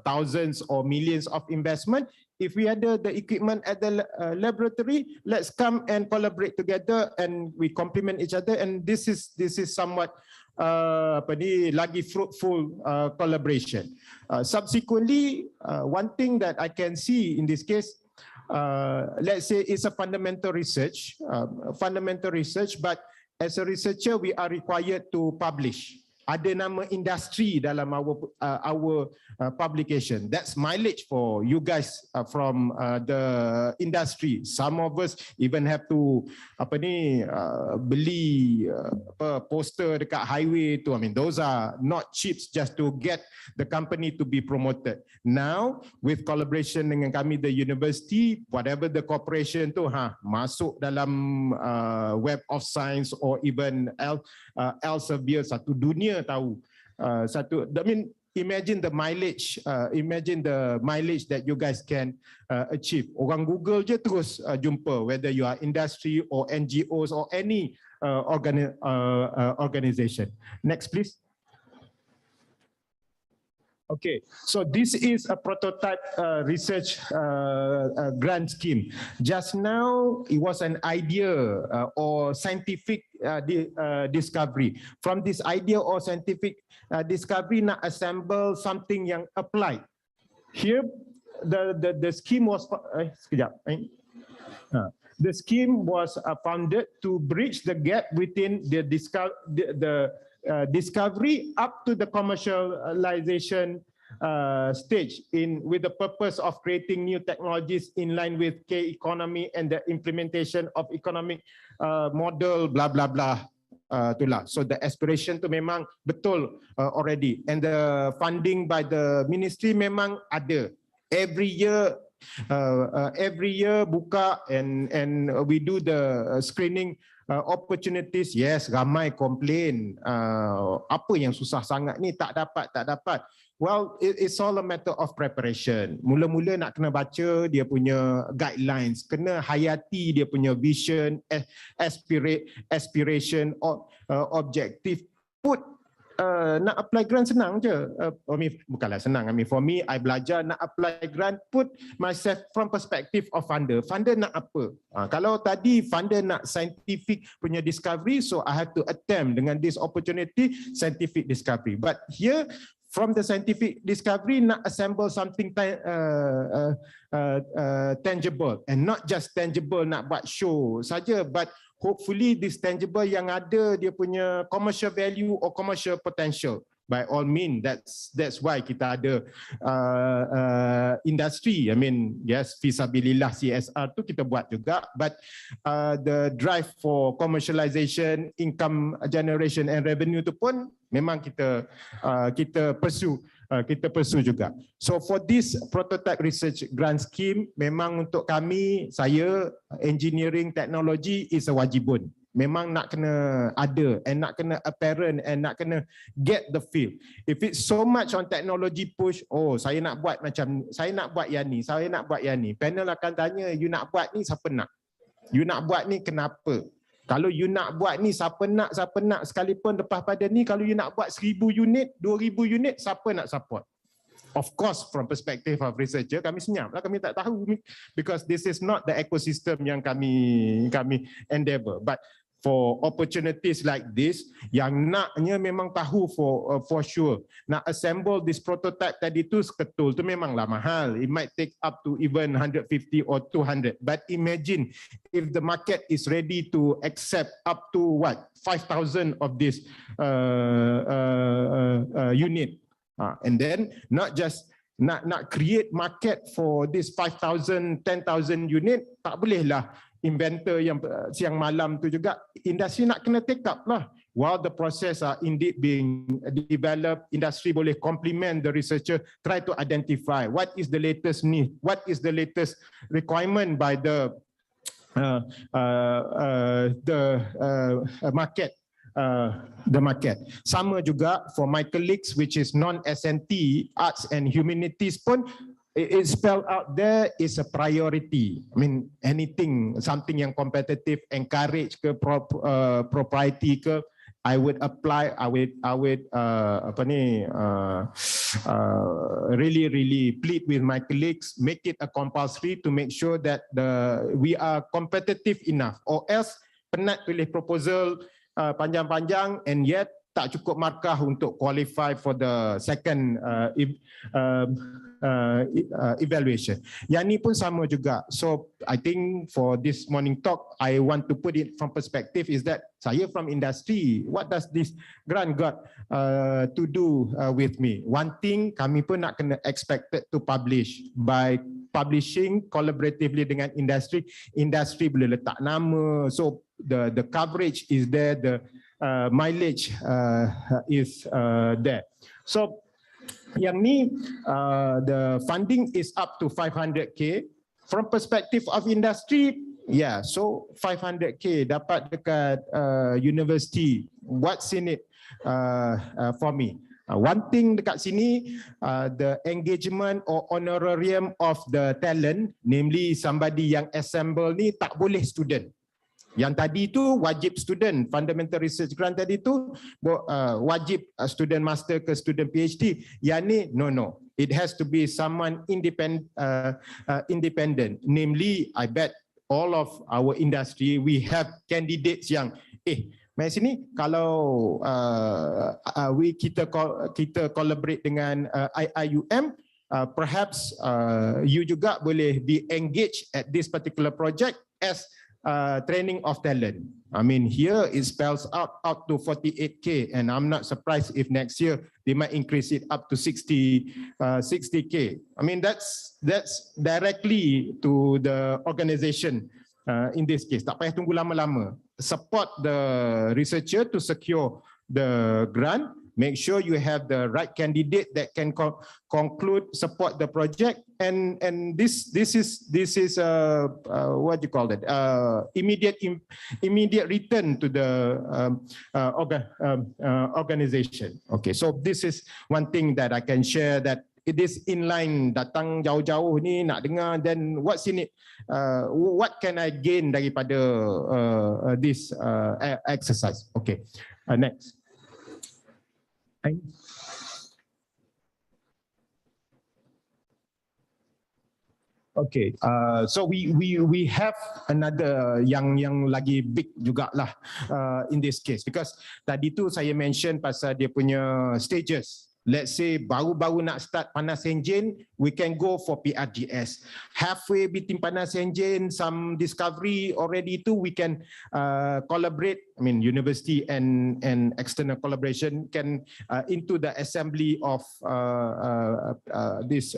thousands or millions of investment, if we had the equipment at the laboratory, let's come and collaborate together and we complement each other, and this is somewhat lagi fruitful collaboration. Subsequently, one thing that I can see in this case, let's say it's a fundamental research, but as a researcher, we are required to publish. Ada nama industri dalam our publication. That's mileage for you guys from the industry. Some of us even have to beli poster dekat highway tu. I mean, those are not cheap just to get the company to be promoted. Now, with collaboration dengan kami, the university, whatever the corporation tu, masuk dalam Web of Science or even Elsevier, satu dunia tahu. I mean, imagine the mileage that you guys can achieve. Orang Google je terus jumpa, whether you are industry or NGOs or any organization. Next, please. Okay, so this is a prototype research grant scheme. Just now, it was an idea or scientific discovery. From this idea or scientific discovery, nak assemble something yang applied. Here, the scheme was the scheme was founded to bridge the gap within the discovery up to the commercialization stage, with the purpose of creating new technologies in line with K economy and the implementation of economic model, blah blah blah. Itulah. So the aspiration tu memang betul already, and the funding by the ministry memang ada. Every year buka and we do the screening opportunities. Yes, ramai komplain, apa yang susah sangat ni, tak dapat. Well, it's all a matter of preparation. Mula-mula nak kena baca dia punya guidelines, kena hayati dia punya vision, aspiration, objective. Nak apply grant senang je. Bukanlah senang. For me, I belajar nak apply grant, put myself from perspective of funder. Funder nak apa? Kalau tadi funder nak scientific punya discovery, so I have to attempt dengan this opportunity, scientific discovery. But here, from the scientific discovery, nak assemble something tangible, and not just tangible nak buat show saja, but hopefully this tangible yang ada dia punya commercial value or commercial potential. By all means, that's why kita ada industry. I mean, yes, fisabilillah CSR tu kita buat juga, but the drive for commercialization, income generation and revenue tu pun memang kita pursue juga. So for this prototype research grant scheme, memang untuk kami, saya, engineering technology is a wajibun. Memang nak kena ada, and nak kena apparent, and nak kena get the feel. If it's so much on technology push, saya nak buat macam, saya nak buat yang ni, saya nak buat yang ni. Panel akan tanya, you nak buat ni, siapa nak? You nak buat ni, kenapa? Kalau you nak buat ni, siapa nak, sekalipun lepas pada ni, kalau you nak buat 1,000 unit, 2,000 unit, siapa nak support? Of course, from perspective of researcher, kami senyap lah, kami tak tahu, because this is not the ecosystem yang kami endeavor. But for opportunities like this, yang naknya memang tahu for sure. Nak assemble this prototype tadi tu seketul tu memanglah mahal. It might take up to even 150 or 200. But imagine if the market is ready to accept up to 5,000 of this unit. And then not just nak create market for this 5,000, 10,000 unit, tak bolehlah inventor yang siang malam tu juga, industri nak kena take up lah. while the process are indeed being developed, industry boleh complement the researcher, try to identify what is the latest need, what is the latest requirement by the market. The market. Sama juga for my colleagues which is non-SNT, arts and humanities pun, it spelled out there is a priority. I mean anything, something yang competitive, encourage ke propriety ke, I would apply, I would really plead with my colleagues, make it a compulsory to make sure that we are competitive enough, or else penat pilih proposal panjang-panjang and yet tak cukup markah untuk qualify for the second evaluation. Yang ni pun sama juga. So I think for this morning talk, I want to put it from perspective is that saya from industry, what does this grant got to do with me? One thing, kami pun nak kena expected to publish. By publishing collaboratively dengan industry, industry boleh letak nama. So the coverage is there, the mileage is there. So yang ni the funding is up to 500k. From perspective of industry, yeah, so 500k dapat dekat university. What's in it for me? One thing dekat sini, the engagement or honorarium of the talent, namely somebody yang assemble ni tak boleh student. Yang tadi tu wajib student, fundamental research grant tadi tu wajib student master ke student PhD. Yang ni no. It has to be someone independent. Namely, I bet all of our industry we have candidates yang mari sini kalau kita collaborate dengan IIUM, perhaps you juga boleh be engaged at this particular project as training of talent. I mean, here it spells out to 48k, and I'm not surprised if next year they might increase it up to 60k. I mean, that's directly to the organization in this case. Tak payah tunggu lama-lama. Support the researcher to secure the grant. Make sure you have the right candidate that can conclude, support the project, and this is what you call it, immediate return to the organization. Okay, so this is one thing that I can share, that it is in line. Datang jauh-jauh ni nak dengar, then what's in it? What can I gain daripada this exercise? Okay, next. Okay, so we have another yang lagi big jugalah in this case, because tadi tu saya mention pasal dia punya stages. Let's say baru-baru nak start panas enjin, we can go for PRGS. Halfway between panas enjin, some discovery already too, we can collaborate. I mean, university and external collaboration can into the assembly of this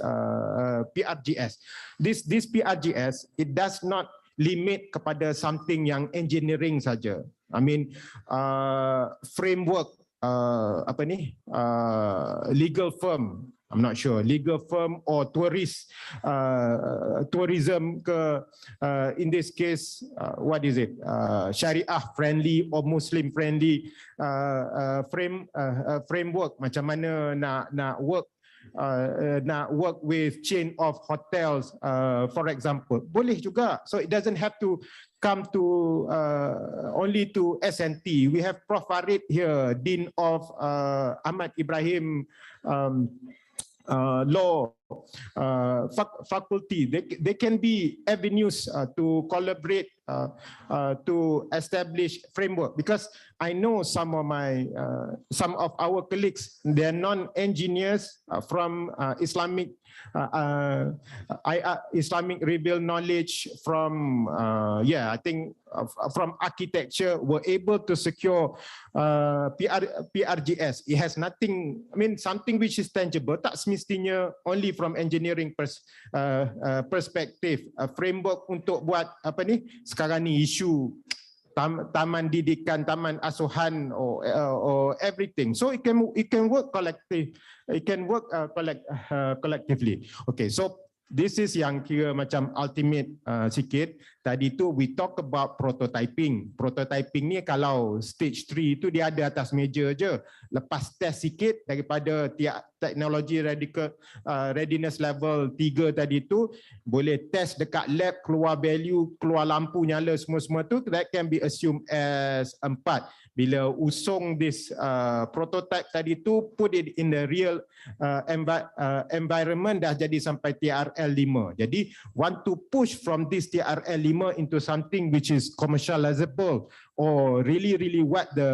PRGS. This PRGS, it does not limit kepada something yang engineering saja. I mean, framework. Legal firm, I'm not sure, legal firm or tourism ke, in this case, what is it, Syariah friendly or Muslim friendly framework, macam mana nak work with chain of hotels, for example, boleh juga. So it doesn't have to come to only to SNT. We have Prof. Farid here, Dean of Ahmad Ibrahim Law Faculty. They can be avenues to collaborate to establish framework, because I know some of our colleagues, they're non-engineers from Islamic revealed knowledge from I think from architecture, were able to secure PRGS. It has nothing, I mean, something which is tangible, tak semestinya only from engineering perspective. Framework untuk buat apa ni sekarang ni, isu taman didikan, taman asuhan, or everything. So it can work collective. It can work collectively. Okay, so this is yang kira macam ultimate sikit. Tadi tu we talk about prototyping. Prototyping ni kalau stage 3 tu dia ada atas meja je. Lepas test sikit daripada teknologi readiness level 3 tadi tu, boleh test dekat lab, keluar value, keluar lampu nyala semua-semua tu, that can be assumed as 4. Bila usung this prototype tadi tu, put it in the real environment, dah jadi sampai TRL 5. Jadi want to push from this TRL 5 into something which is commercializable or really what the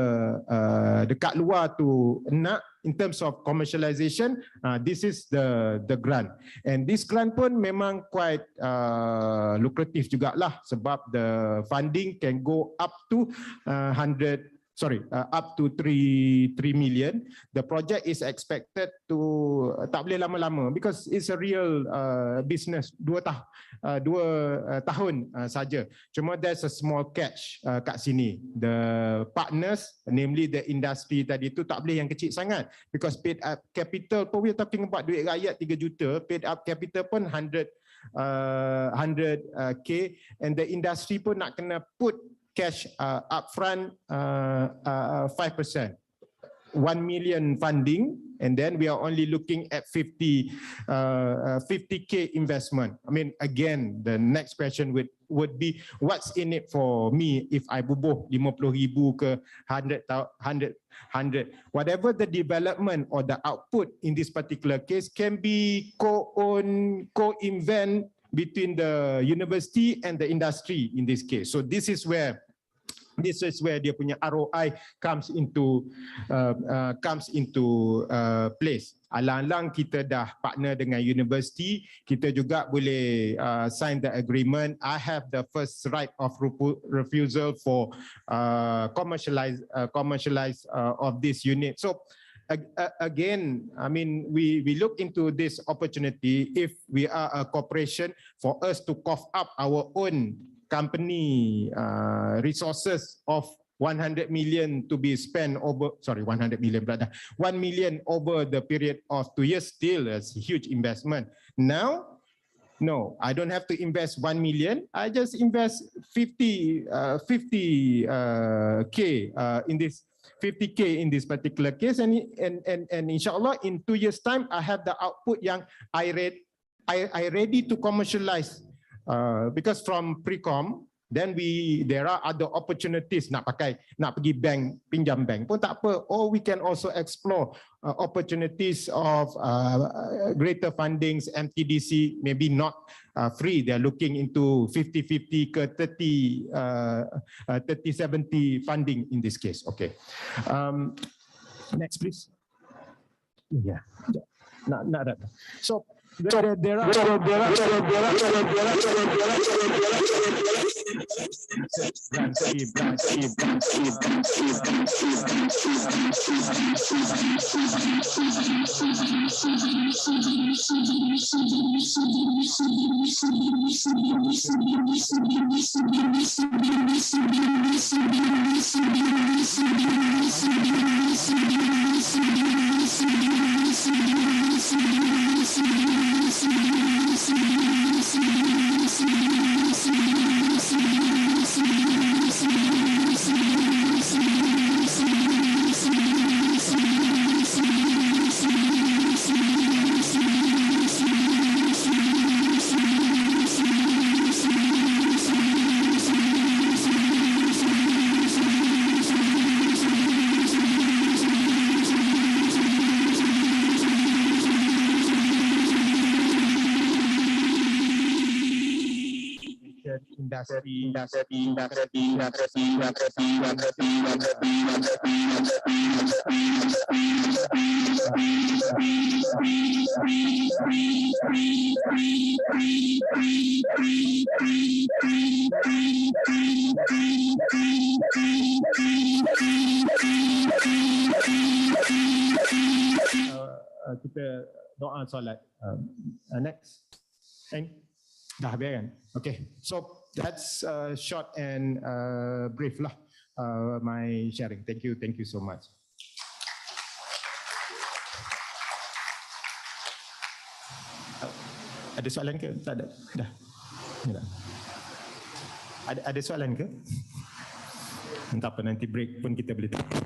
dekat luar tu nak in terms of commercialization. This is the grant, and this grant pun memang quite lucrative jugalah sebab the funding can go up to up to 3 million. The project is expected to tak boleh lama-lama because it's a real business. 2 tahun saja. Cuma there's a small catch kat sini. The partners, namely the industry tadi tu, tak boleh yang kecil sangat because paid up capital pun we're talking about duit rakyat 3 juta, paid up capital pun 100k, and the industry pun nak kena put cash upfront 5%, 1 million funding, and then we are only looking at 50k investment. I mean, again, the next question would be what's in it for me if I bubuh 50,000 ke 100, whatever the development or the output in this particular case can be co-own, co-invent between the university and the industry in this case. So this is where dia punya ROI comes into place. Alang-alang kita dah partner dengan university, kita juga boleh sign the agreement. I have the first right of refusal for commercialize of this unit. So again, I mean, we look into this opportunity. If we are a corporation, for us to cough up our own company resources of 100 million to be spent over, 100 million, brother, 1 million over the period of 2 years, still a huge investment. Now, no, I don't have to invest 1 million. I just invest 50k in this 50k in this particular case, and inshallah in 2 years time I have the output yang I ready to commercialize, because from pre-com then there are other opportunities. Nak pergi bank, pinjam bank pun tak apa, or we can also explore opportunities of greater fundings, MTDC, maybe not free, they're looking into 50-50 ke 30-70 funding in this case. Okay, next please. Yeah, not that. So there are kita doa solat. Next. Dah habis kan? Okay. So That's short and brief lah. My sharing. Thank you so much. Ada soalan ke? Tak ada. Dah. Ada soalan ke? Entah apa, nanti break pun kita boleh tanya.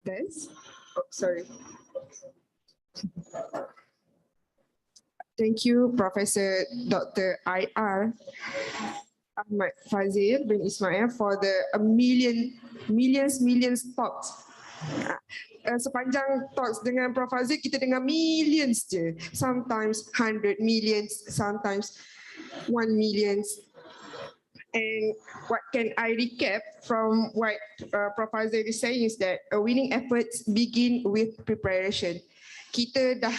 This? Oh, sorry. Thank you, Professor Dr. I.R. Ahmad Fazil bin Ismail for the millions talks. Sepanjang talks dengan Prof. Fazil, kita dengar millions je. Sometimes 100 millions, sometimes 1 millions. And what can I recap from what Prof. Fazil is saying is that winning efforts begin with preparation. Kita dah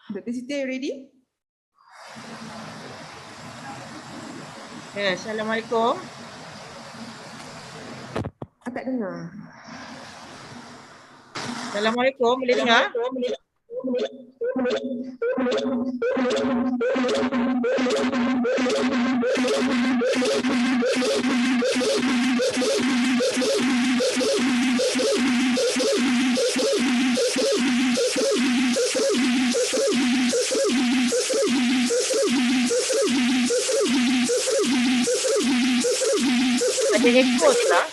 Dr. Siti, are you ready? Ya, Assalamualaikum. Tak dengar. Assalamualaikum, boleh dengar? Ada echo tak?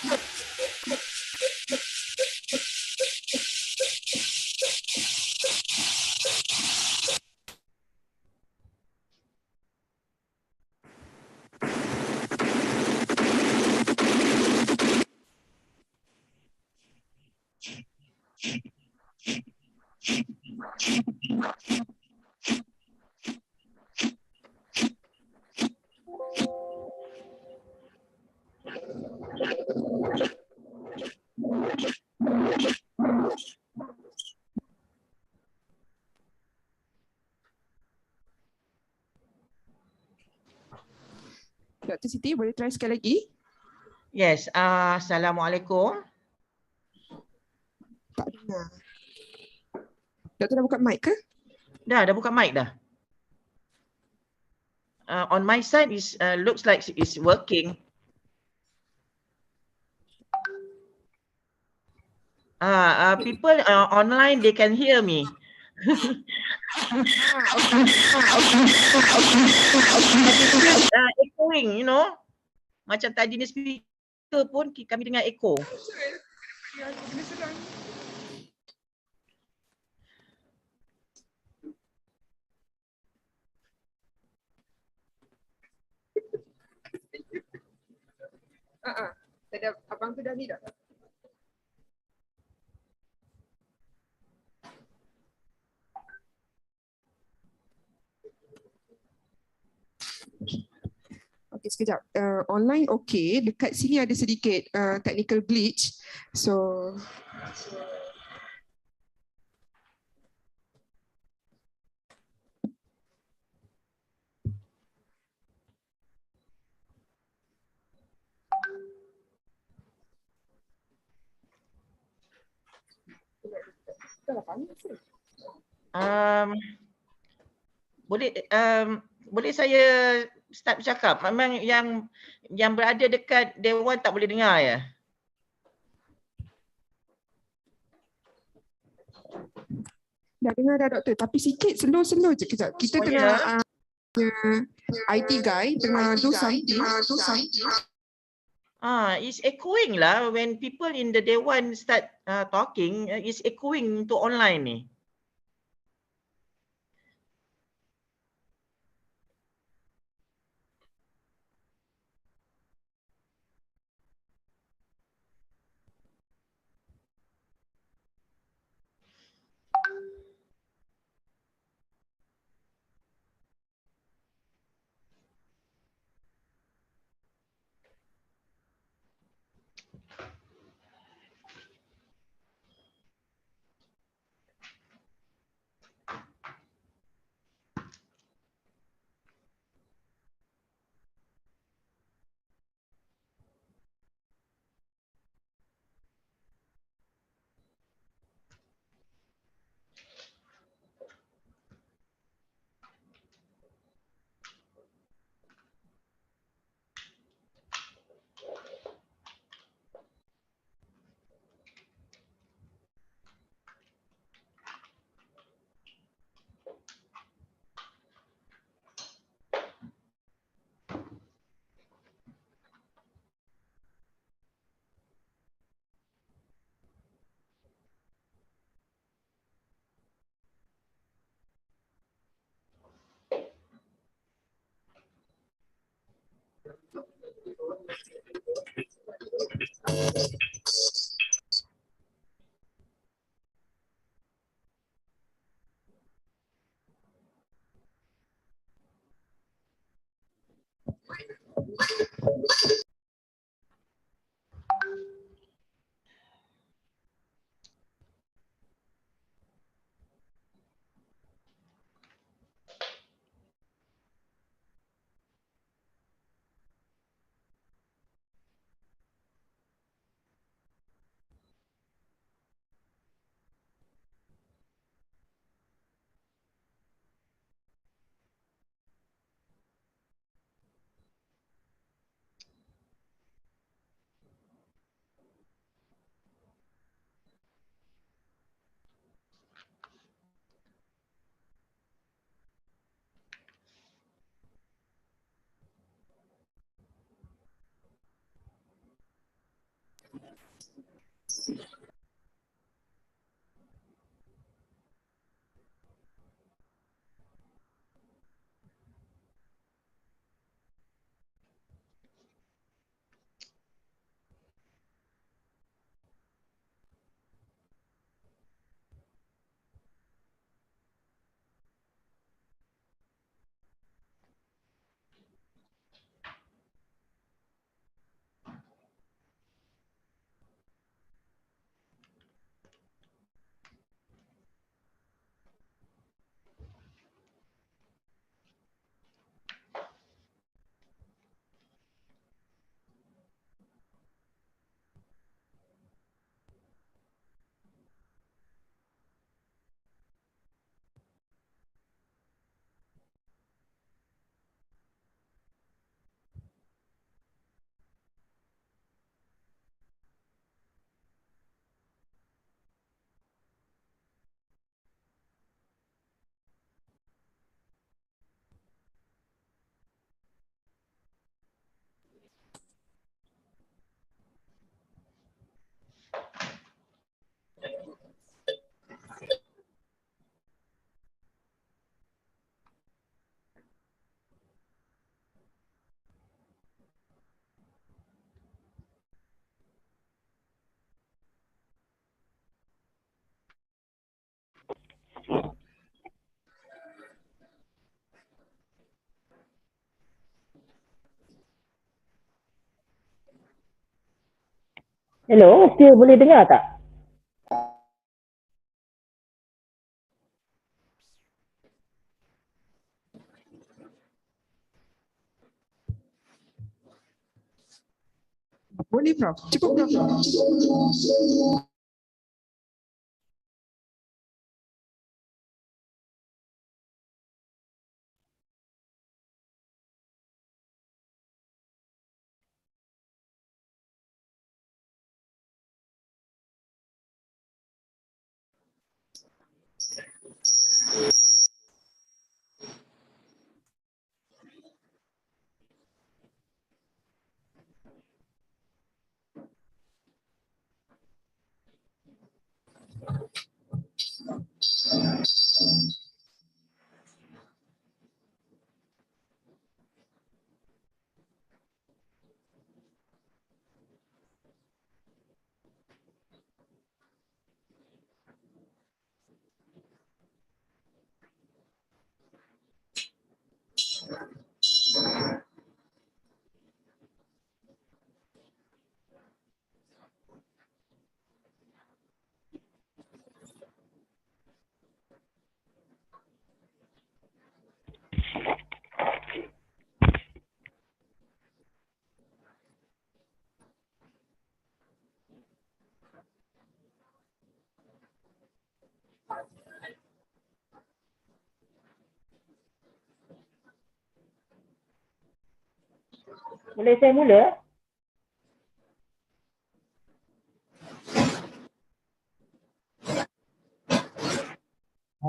Dr. Siti, boleh try sekali lagi? Yes, Assalamualaikum. Tak dengar. Doktor dah buka mic ke? Dah buka mic dah. On my side is looks like it's working. People online they can hear me. Echoing, you know. Macam tadi ni speaker pun kami dengar echo. Abang tu dah ni dah. Okay, sekejap. Online okay. Dekat sini ada sedikit technical glitch. So boleh saya start bercakap? Memang yang berada dekat dewan tak boleh dengar ya? dah dengar dah doktor, tapi sikit slow je kejap. Kita tengah IT guy tengah do something. It's echoing lah when people in the Dewan start talking, it's echoing to online ni. Hello, still boleh dengar tak? Boleh Prof. Cukup Prof. Boleh saya mula?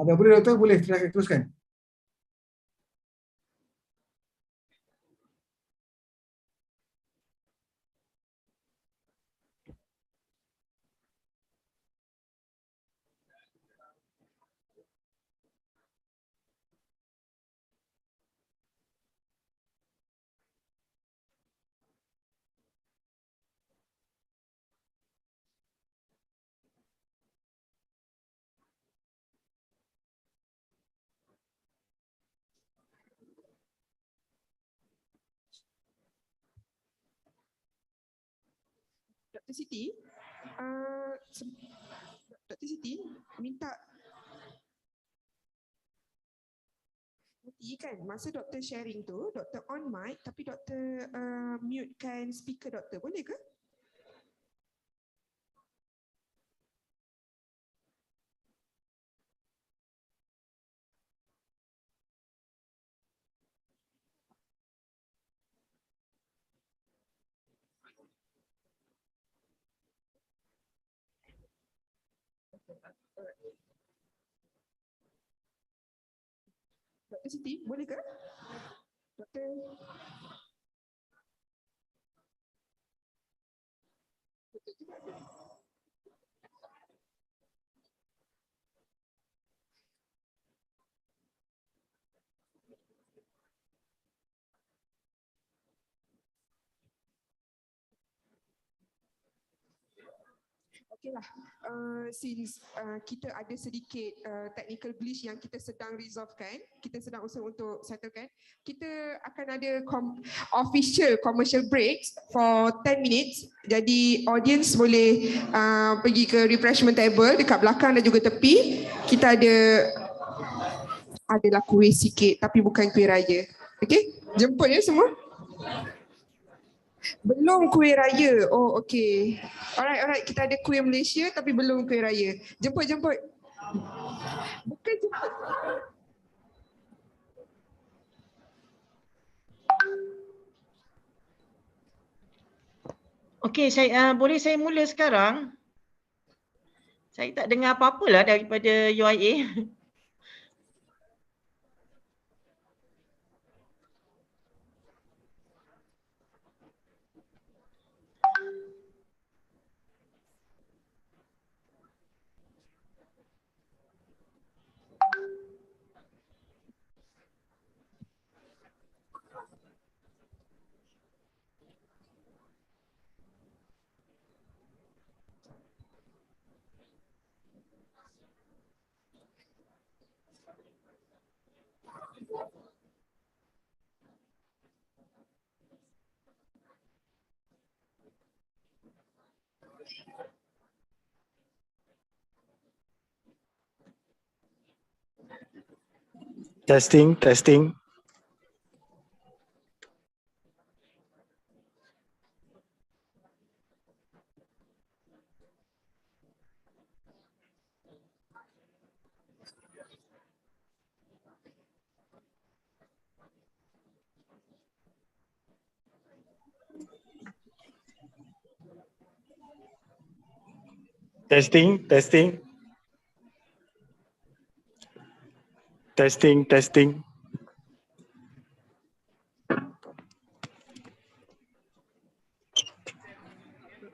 Dah boleh doktor, boleh teruskan. Dr. Siti, Dr. Siti minta kan masa doktor sharing tu, doktor on mic tapi doktor mutekan speaker doktor, boleh ke? Dr. Siti, boleh ke? Doktor. Okeylah, since kita ada sedikit technical glitch yang kita sedang resolvekan, kita sedang usaha untuk settlekan, kita akan ada official commercial breaks for 10 minutes. Jadi audience boleh pergi ke refreshment table dekat belakang dan juga tepi. Kita adalah kuih sikit tapi bukan kuih raya. Okey, jemput ya semua. Belum kuih raya. Oh, okey. Alright. Kita ada kuih Malaysia tapi belum kuih raya. Jemput. Bukan jemput. Okey, boleh saya mula sekarang? Saya tak dengar apa-apa lah daripada UIA. Testing. Testing.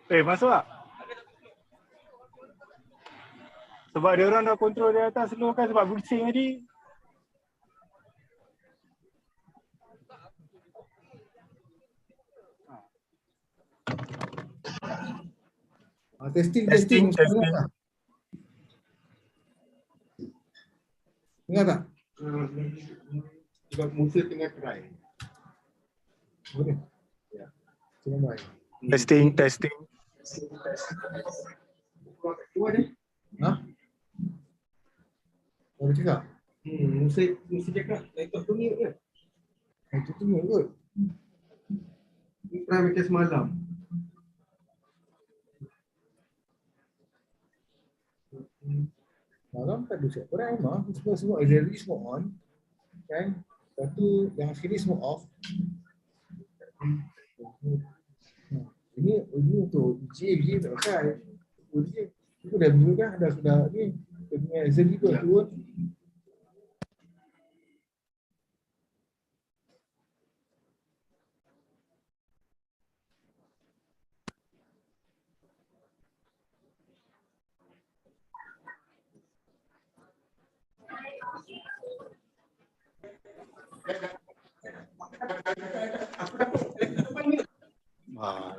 Masuk tak? Sebab dia orang dah kontrol di atas dulu kan sebab bising tadi. Testing. Dengar tak? Sebab Musa tengah try. Boleh? Ya. Tengah try. Testing. Keluar dia. Ha? Boleh cakap? Musa cakap laptop tu mute ke? Laptop tu mute kot. Ini try macam semalam. Malam tak ada siapa orang mah, semua auxiliary semua on, kan? Lepas tu yang sini semua off. Ini untuk J tak pakai. Itu dah ni dah sudah ni. Dia punya exam itu turun.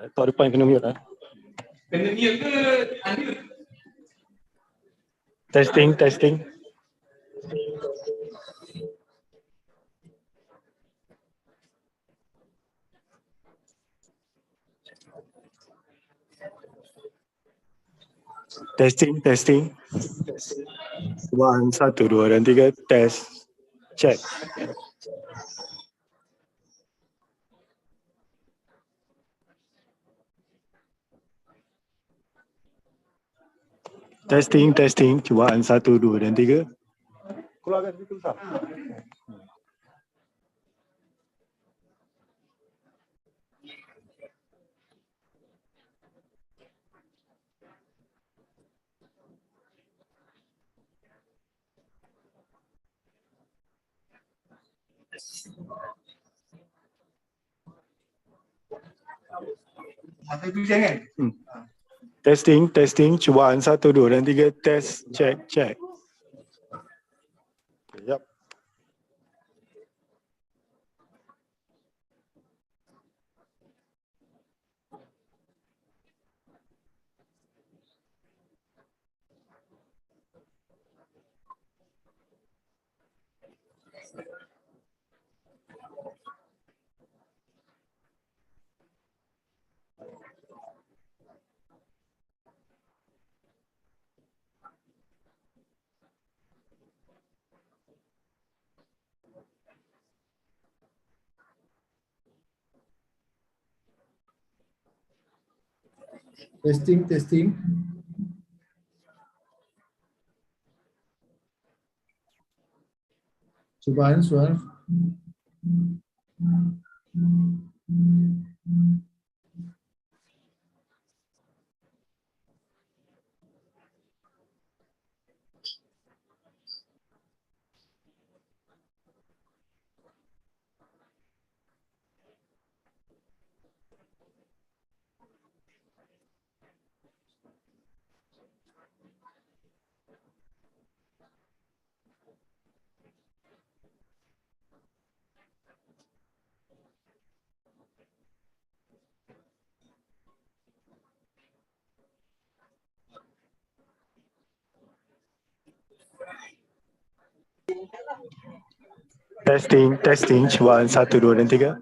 Laptop depan kena mute lah. Kena mute ke unmute? Testing. Testing. 1, 1, 2 dan 3. Test. Check. Testing. Cubaan 1, 2 dan 3. Keluarkan itu sah. Testing. Cubaan 1, 2 dan 3. Test. Check. Yep. Testing. Cubaan suara. Testing. Cubaan 1, 2 dan 3.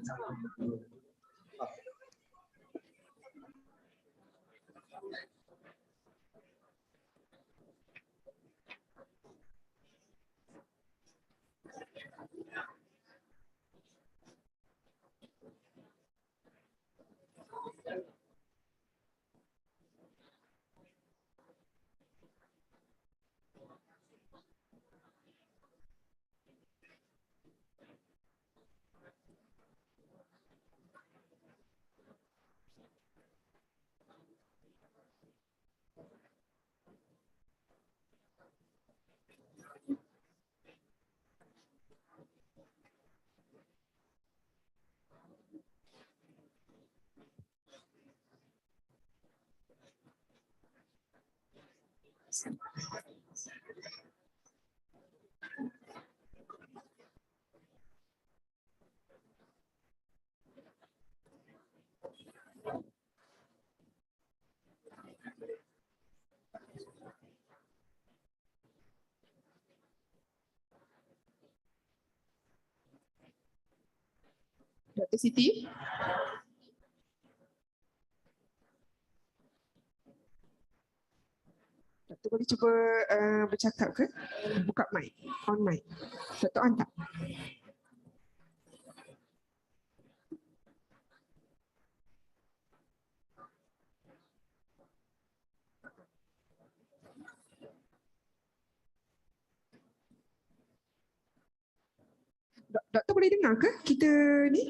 Dr. Siti. Doktor boleh cuba bercakap ke? Buka mic, on mic. Doktor on tak? Doktor boleh dengar ke kita ni?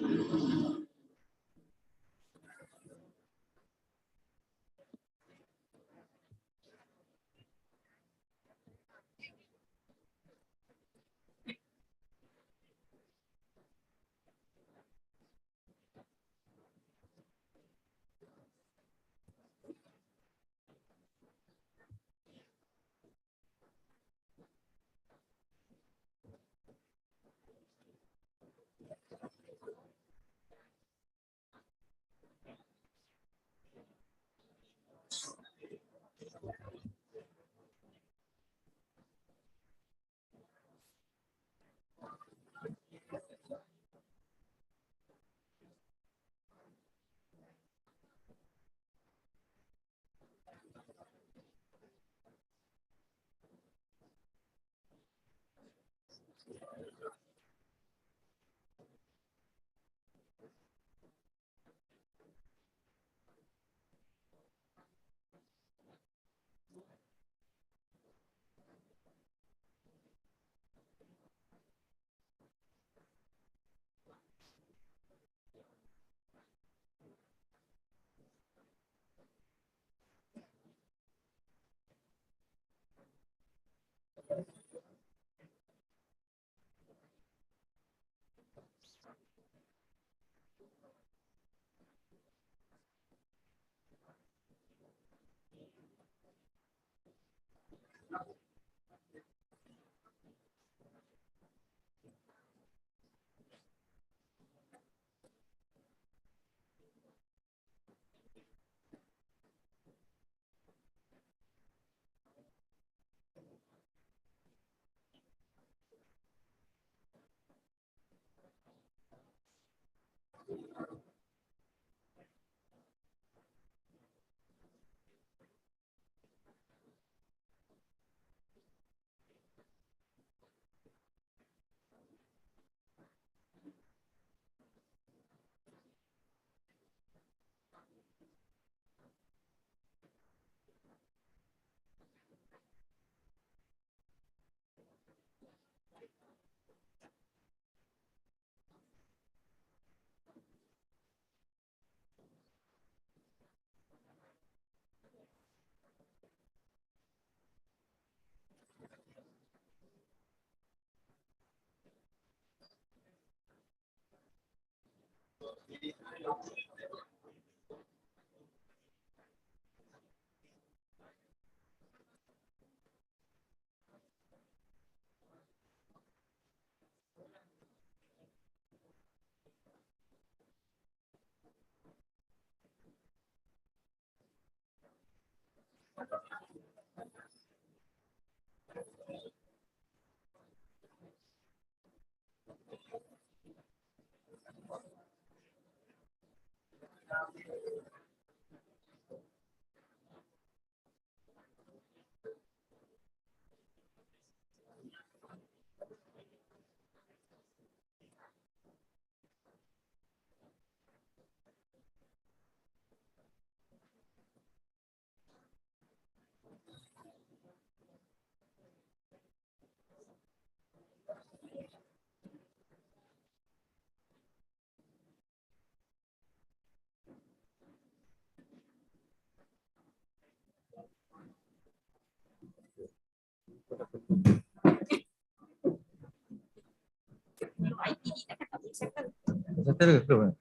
Settle ke?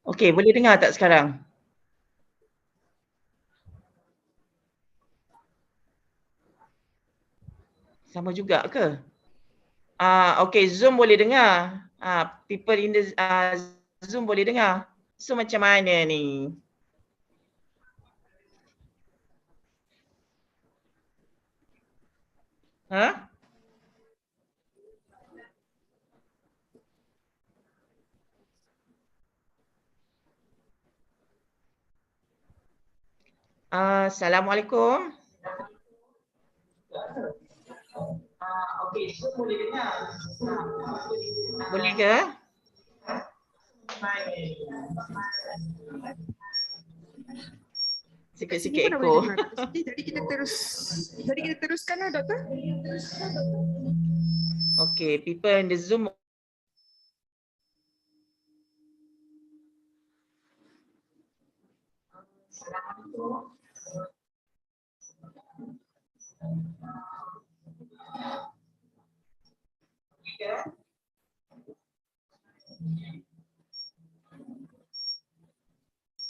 Okey, boleh dengar tak sekarang? Sama juga ke? Okey, Zoom boleh dengar. People in the Zoom boleh dengar. So macam mana ni? Ha? Assalamualaikum. Okey, Zoom boleh dengar. Boleh ke? Sikit-sikit Ni pun dah boleh echo. dengar kat sini. Jadi kita teruskan lah, Doktor. Okey, people in the Zoom.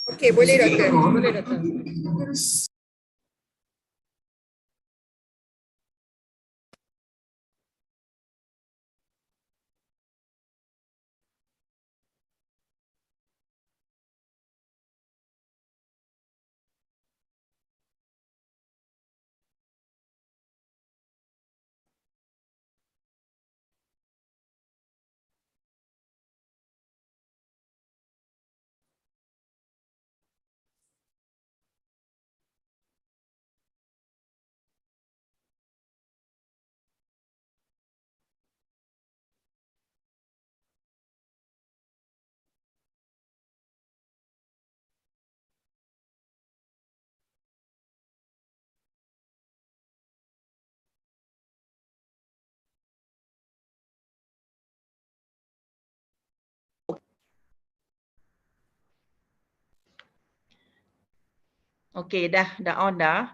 Okey, boleh Doktor. Boleh Doktor. Okey, dah on dah.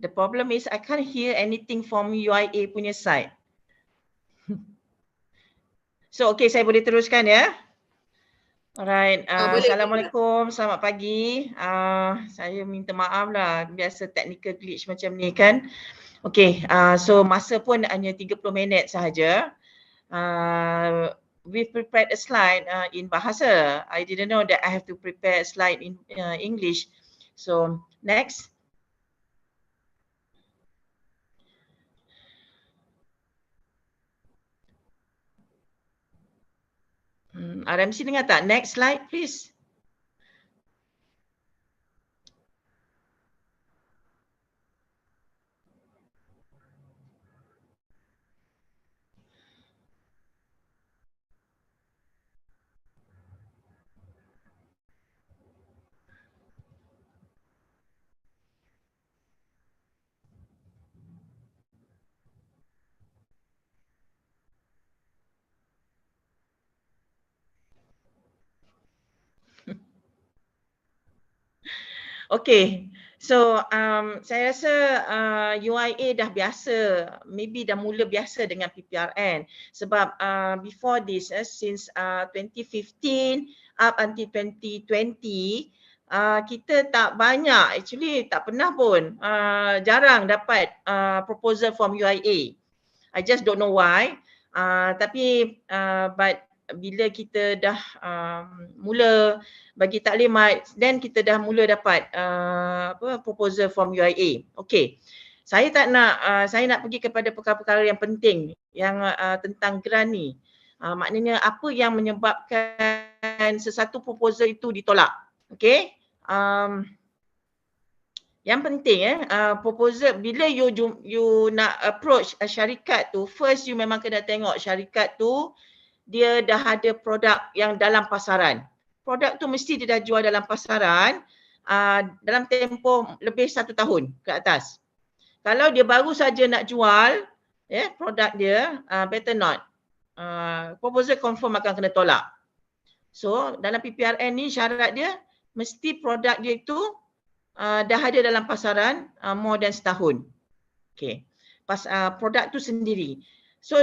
The problem is I can't hear anything from UIA punya side. So okay, saya boleh teruskan ya. Alright, Boleh. Assalamualaikum, selamat pagi. Saya minta maaf lah, biasa technical glitch macam ni kan. Okay, so masa pun hanya 30 minit sahaja. We prepared a slide in bahasa. I didn't know that I have to prepare a slide in English. So next. RMC dengar tak? Next slide please. Okay, so saya rasa UIA dah biasa, maybe dah mula biasa dengan PPRN sebab before this, since 2015 up until 2020, kita tak banyak, actually tak pernah pun, jarang dapat proposal from UIA. I just don't know why, tapi but bila kita dah mula bagi taklimat, then kita dah mula dapat proposal from UIA. Okay, saya nak pergi kepada perkara-perkara yang penting yang tentang grant ni. Maknanya apa yang menyebabkan sesuatu proposal itu ditolak. Okay, yang penting proposal bila you nak approach syarikat tu, first you memang kena tengok syarikat tu dia dah ada produk yang dalam pasaran. Produk tu mesti dia dah jual dalam pasaran dalam tempoh lebih 1 tahun ke atas. Kalau dia baru saja nak jual produk dia, better not. Proposal confirm akan kena tolak. So dalam PPRN ni syarat dia mesti produk dia itu dah ada dalam pasaran more than setahun. Okay. Produk tu sendiri. So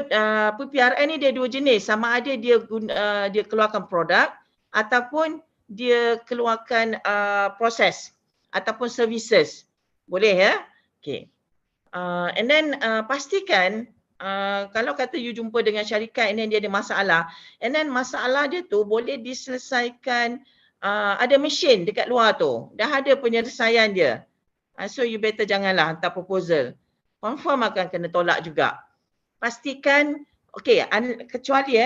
PPRN ni dia dua jenis, sama ada dia keluarkan produk ataupun dia keluarkan proses ataupun services. Boleh ya? Okay. And then pastikan kalau kata you jumpa dengan syarikat and then dia ada masalah, and then masalah dia tu boleh diselesaikan, ada mesin dekat luar tu, dah ada penyelesaian dia. So you better janganlah hantar proposal. Confirm akan kena tolak juga. Pastikan, okay, kecuali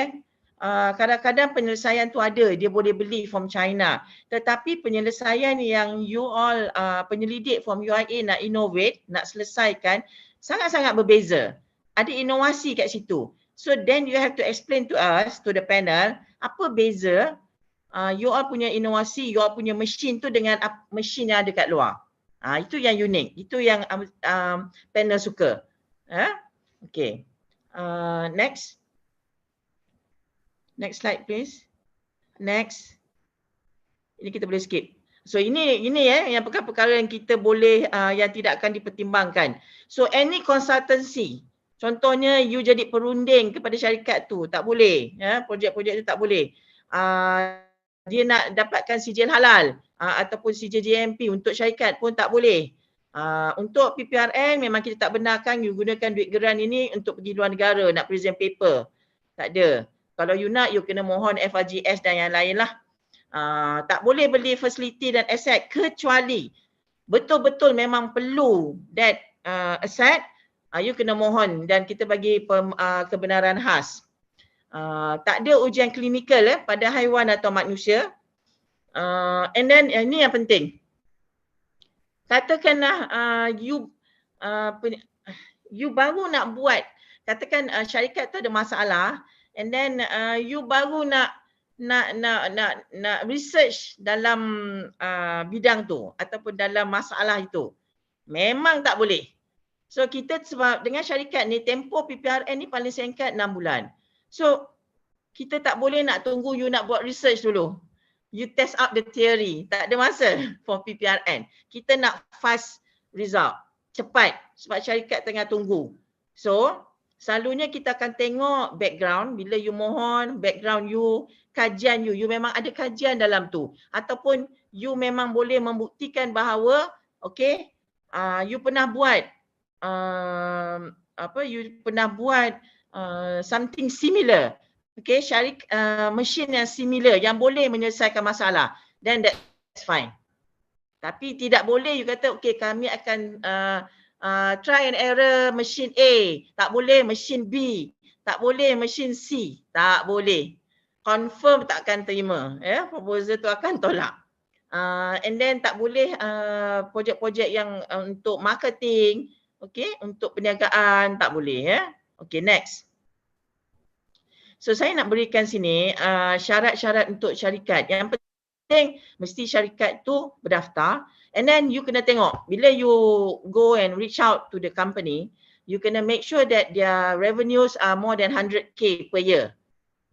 kadang-kadang penyelesaian tu ada, dia boleh beli from China. Tetapi penyelesaian yang you all penyelidik from UIA nak innovate, nak selesaikan, sangat-sangat berbeza. Ada inovasi kat situ. So then you have to explain to us, to the panel, apa beza you all punya inovasi, you all punya mesin tu dengan mesin yang ada kat luar. Itu yang unik, itu yang panel suka. Okay. Next slide please. Next. Ini kita boleh skip. So ini yang perkara-perkara yang kita boleh yang tidak akan dipertimbangkan. So any consultancy, contohnya you jadi perunding kepada syarikat tu, tak boleh. Projek-projek tu tak boleh. Dia nak dapatkan sijil halal ataupun sijil GMP untuk syarikat pun tak boleh. Untuk PPRN memang kita tak benarkan you gunakan duit geran ini untuk pergi luar negara nak present paper. Tak ada. Kalau you nak, you kena mohon FRGS dan yang lain lah. Tak boleh beli facility dan aset kecuali betul-betul memang perlu that aset, you kena mohon dan kita bagi kebenaran khas. Tak ada ujian klinikal pada haiwan atau manusia. And then ini yang penting. Katakanlah you baru nak buat, katakan syarikat tu ada masalah and then you baru nak research dalam bidang tu ataupun dalam masalah itu. Memang tak boleh. So kita sebab dengan syarikat ni tempoh PPRN ni paling singkat 6 bulan. So kita tak boleh nak tunggu you nak buat research dulu. You test out the theory. Tak ada masa for PPRN. Kita nak fast result. cepat sebab syarikat tengah tunggu. So, selalunya kita akan tengok background bila you mohon, background you, kajian you memang ada kajian dalam tu. Ataupun you memang boleh membuktikan bahawa you pernah buat something similar. Mesin yang similar yang boleh menyelesaikan masalah. Then that's fine. Tapi tidak boleh you kata kami akan try and error mesin A, tak boleh mesin B, tak boleh mesin C, tak boleh. Confirm takkan terima, proposal tu akan tolak. And then tak boleh projek-projek yang untuk marketing, untuk perniagaan tak boleh, next. So saya nak berikan sini syarat-syarat untuk syarikat. Yang penting mesti syarikat tu berdaftar. And then you kena tengok, bila you go and reach out to the company, you kena make sure that their revenues are more than 100k per year.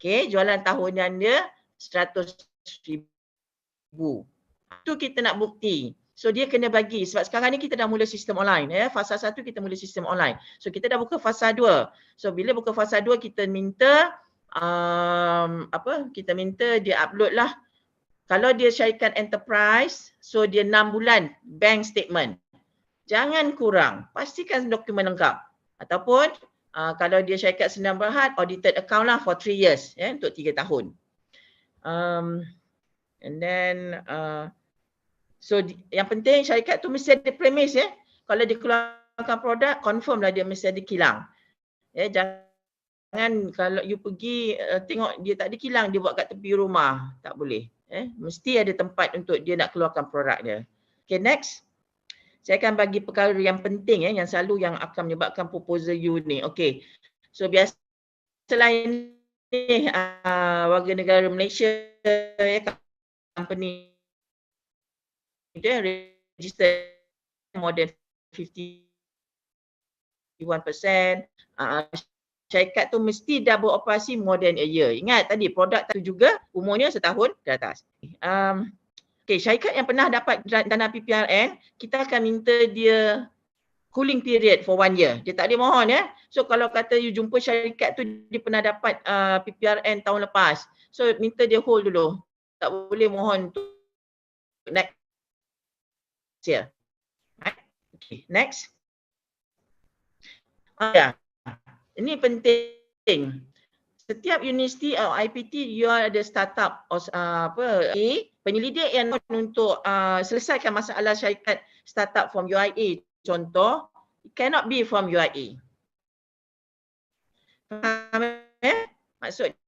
Jualan tahunan dia 100,000. Itu kita nak bukti. So dia kena bagi, sebab sekarang ni kita dah mula sistem online. Fasa 1 kita mula sistem online. So kita dah buka fasa 2. So bila buka fasa 2 kita minta, kita minta dia upload lah. Kalau dia syarikat enterprise, so dia 6 bulan bank statement. Jangan kurang, pastikan dokumen lengkap. Ataupun kalau dia syarikat senam berhad, audited account lah for 3 years, untuk 3 tahun. And then, so yang penting syarikat tu mesti ada premise. Kalau dia keluarkan produk, confirm lah dia mesti ada kilang. Jangan kalau you pergi tengok dia tak ada kilang, dia buat kat tepi rumah, tak boleh. Mesti ada tempat untuk dia nak keluarkan produk dia. Next. Saya akan bagi perkara yang penting yang selalu yang akan menyebabkan proposal you ni. So biasalah ini warga negara Malaysia, company dia register more than 51%. Syarikat tu mesti dah beroperasi more than a year. Ingat tadi produk tu juga umurnya setahun ke atas. Syarikat yang pernah dapat dana Pprn, kita akan minta dia cooling period for 1 year. Dia tak boleh mohon So kalau kata you jumpa syarikat tu dia pernah dapat Pprn tahun lepas. So minta dia hold dulu. Tak boleh mohon untuk next year. Next. Ini penting. Setiap universiti atau IPT you ada startup penyelidik yang untuk selesaikan masalah syarikat startup from UIA. Contoh, it cannot be from UIA. Faham maksudnya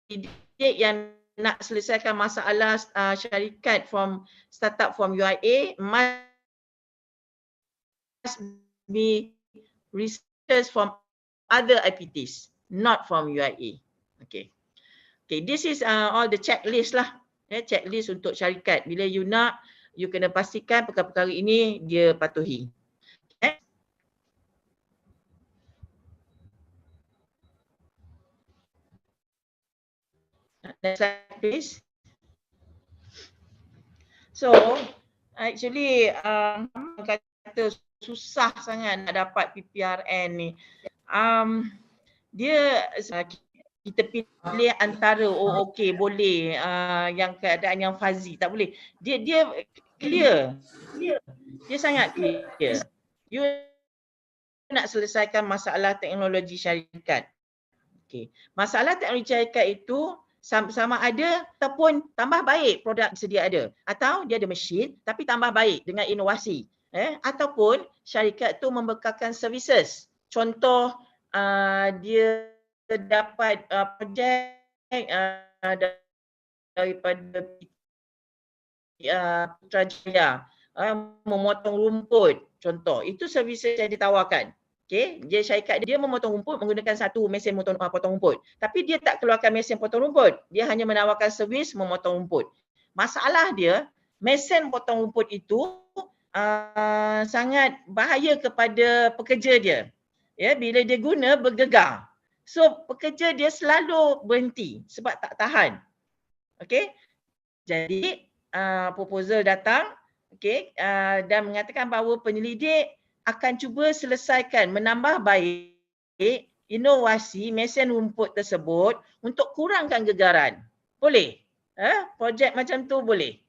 penyelidik yang nak selesaikan masalah syarikat from startup from UIA must be research from other IPTs, not from UIA. This is all the checklist lah. Checklist untuk syarikat. Bila you nak, you kena pastikan perkara-perkara ini dia patuhi. Next slide please. So, actually kata susah sangat nak dapat Pprn ni. Dia kita pilih antara boleh yang keadaan yang fuzzy, tak boleh. Dia clear. Dia sangat clear. You nak selesaikan masalah teknologi syarikat. Masalah teknologi syarikat itu sama ada ataupun tambah baik produk sedia ada, atau dia ada mesin tapi tambah baik dengan inovasi. Ataupun syarikat tu membekalkan services. Contoh dia dapat projek daripada Putrajaya, memotong rumput. Contoh, itu services yang ditawarkan. Dia syarikat dia memotong rumput menggunakan satu mesin potong rumput. Tapi dia tak keluarkan mesin potong rumput. Dia hanya menawarkan servis memotong rumput. Masalah dia, mesin potong rumput itu sangat bahaya kepada pekerja dia. Bila dia guna bergegar. So pekerja dia selalu berhenti sebab tak tahan. Jadi proposal datang, okey, dan mengatakan bahawa penyelidik akan cuba selesaikan menambah baik inovasi mesin rumput tersebut untuk kurangkan gegaran. Boleh? Projek macam tu boleh.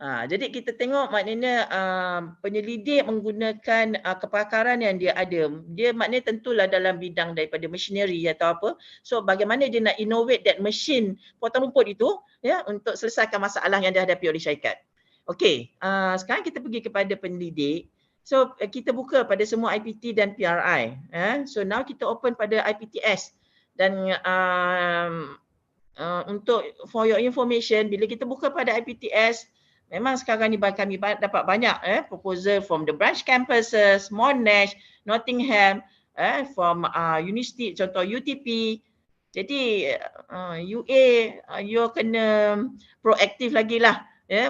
Jadi kita tengok maknanya penyelidik menggunakan kepakaran yang dia ada. Dia maknanya tentulah dalam bidang daripada machinery atau apa. So bagaimana dia nak innovate that machine potong rumput itu ya untuk selesaikan masalah yang dihadapi oleh syarikat. Okey, sekarang kita pergi kepada penyelidik. So kita buka pada semua IPT dan PRI. So now kita open pada IPTS dan untuk for your information, bila kita buka pada IPTS, memang sekarang ni kami dapat banyak proposal from the branch campuses, Monash, Nottingham, from university, contoh UTP. Jadi UA, you kena proaktif lagi lah.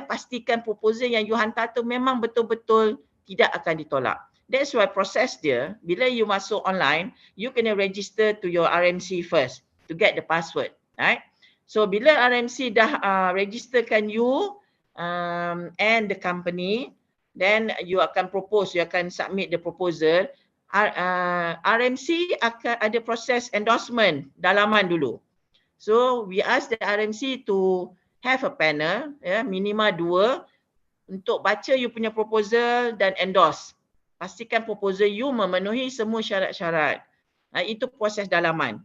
Pastikan proposal yang you hantar tu memang betul-betul tidak akan ditolak. That's why proses dia, bila you masuk online, you kena register to your RMC first to get the password. Right? So bila RMC dah registerkan you and the company, then you akan propose, you akan submit the proposal. RMC akan ada proses endorsement dalaman dulu. So we ask the RMC to have a panel, minimal 2 untuk baca you punya proposal dan endorse. Pastikan proposal you memenuhi semua syarat-syarat. Itu proses dalaman.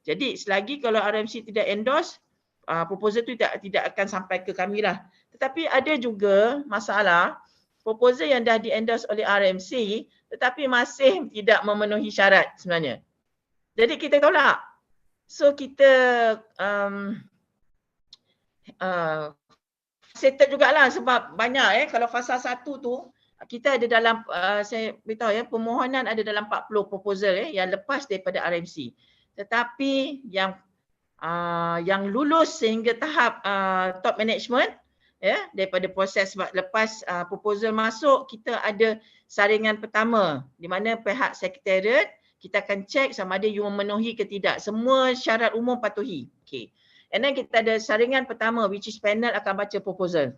Jadi selagi kalau RMC tidak endorse, proposal tu tidak akan sampai ke kami lah. Tetapi ada juga masalah proposal yang dah di-endorse oleh RMC tetapi masih tidak memenuhi syarat sebenarnya. Jadi kita tolak. So kita settle jugalah sebab banyak kalau fasa 1 tu kita ada dalam saya beritahu permohonan ada dalam 40 proposal yang lepas daripada RMC. Tetapi yang lulus sehingga tahap top management daripada proses lepas proposal masuk, kita ada saringan pertama di mana pihak sekretariat kita akan cek sama ada you memenuhi ke tidak. Semua syarat umum patuhi. Okay. And then kita ada saringan pertama which is panel akan baca proposal.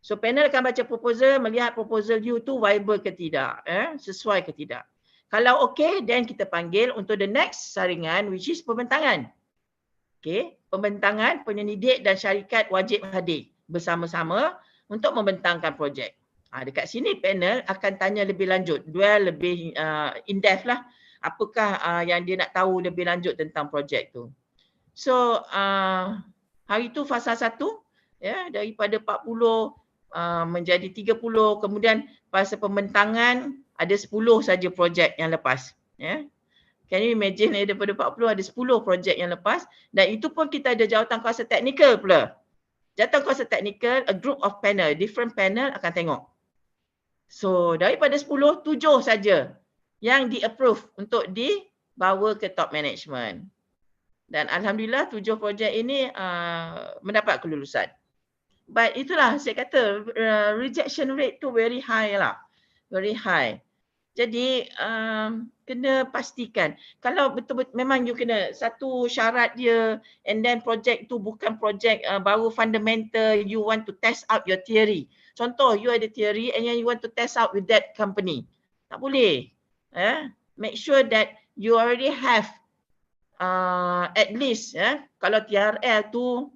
So panel akan baca proposal, melihat proposal you tu viable ke tidak, sesuai ke tidak. Kalau okey, then kita panggil untuk the next saringan which is pembentangan. Okey, pembentangan, penyelidik dan syarikat wajib hadir bersama-sama untuk membentangkan projek. Dekat sini panel akan tanya lebih lanjut, lebih in-depth lah. Apakah yang dia nak tahu lebih lanjut tentang projek tu. So, hari tu fasa 1, daripada 40 menjadi 30, kemudian fasa pembentangan ada 10 saja projek yang lepas. Can you imagine daripada 40 ada 10 projek yang lepas dan itu pun kita ada jawatan kuasa teknikal pula. Jawatan kuasa teknikal, a group of panel, different panel akan tengok. So daripada 10, 7 saja yang di-approve untuk dibawa ke top management. Dan alhamdulillah 7 projek ini mendapat kelulusan. But itulah saya kata rejection rate tu very high lah. Very high. Jadi kena pastikan kalau betul-betul memang you kena satu syarat dia and then projek tu bukan projek baru fundamental, you want to test out your theory. Contoh you ada theory and you want to test out with that company. Tak boleh. Make sure that you already have at least kalau TRL tu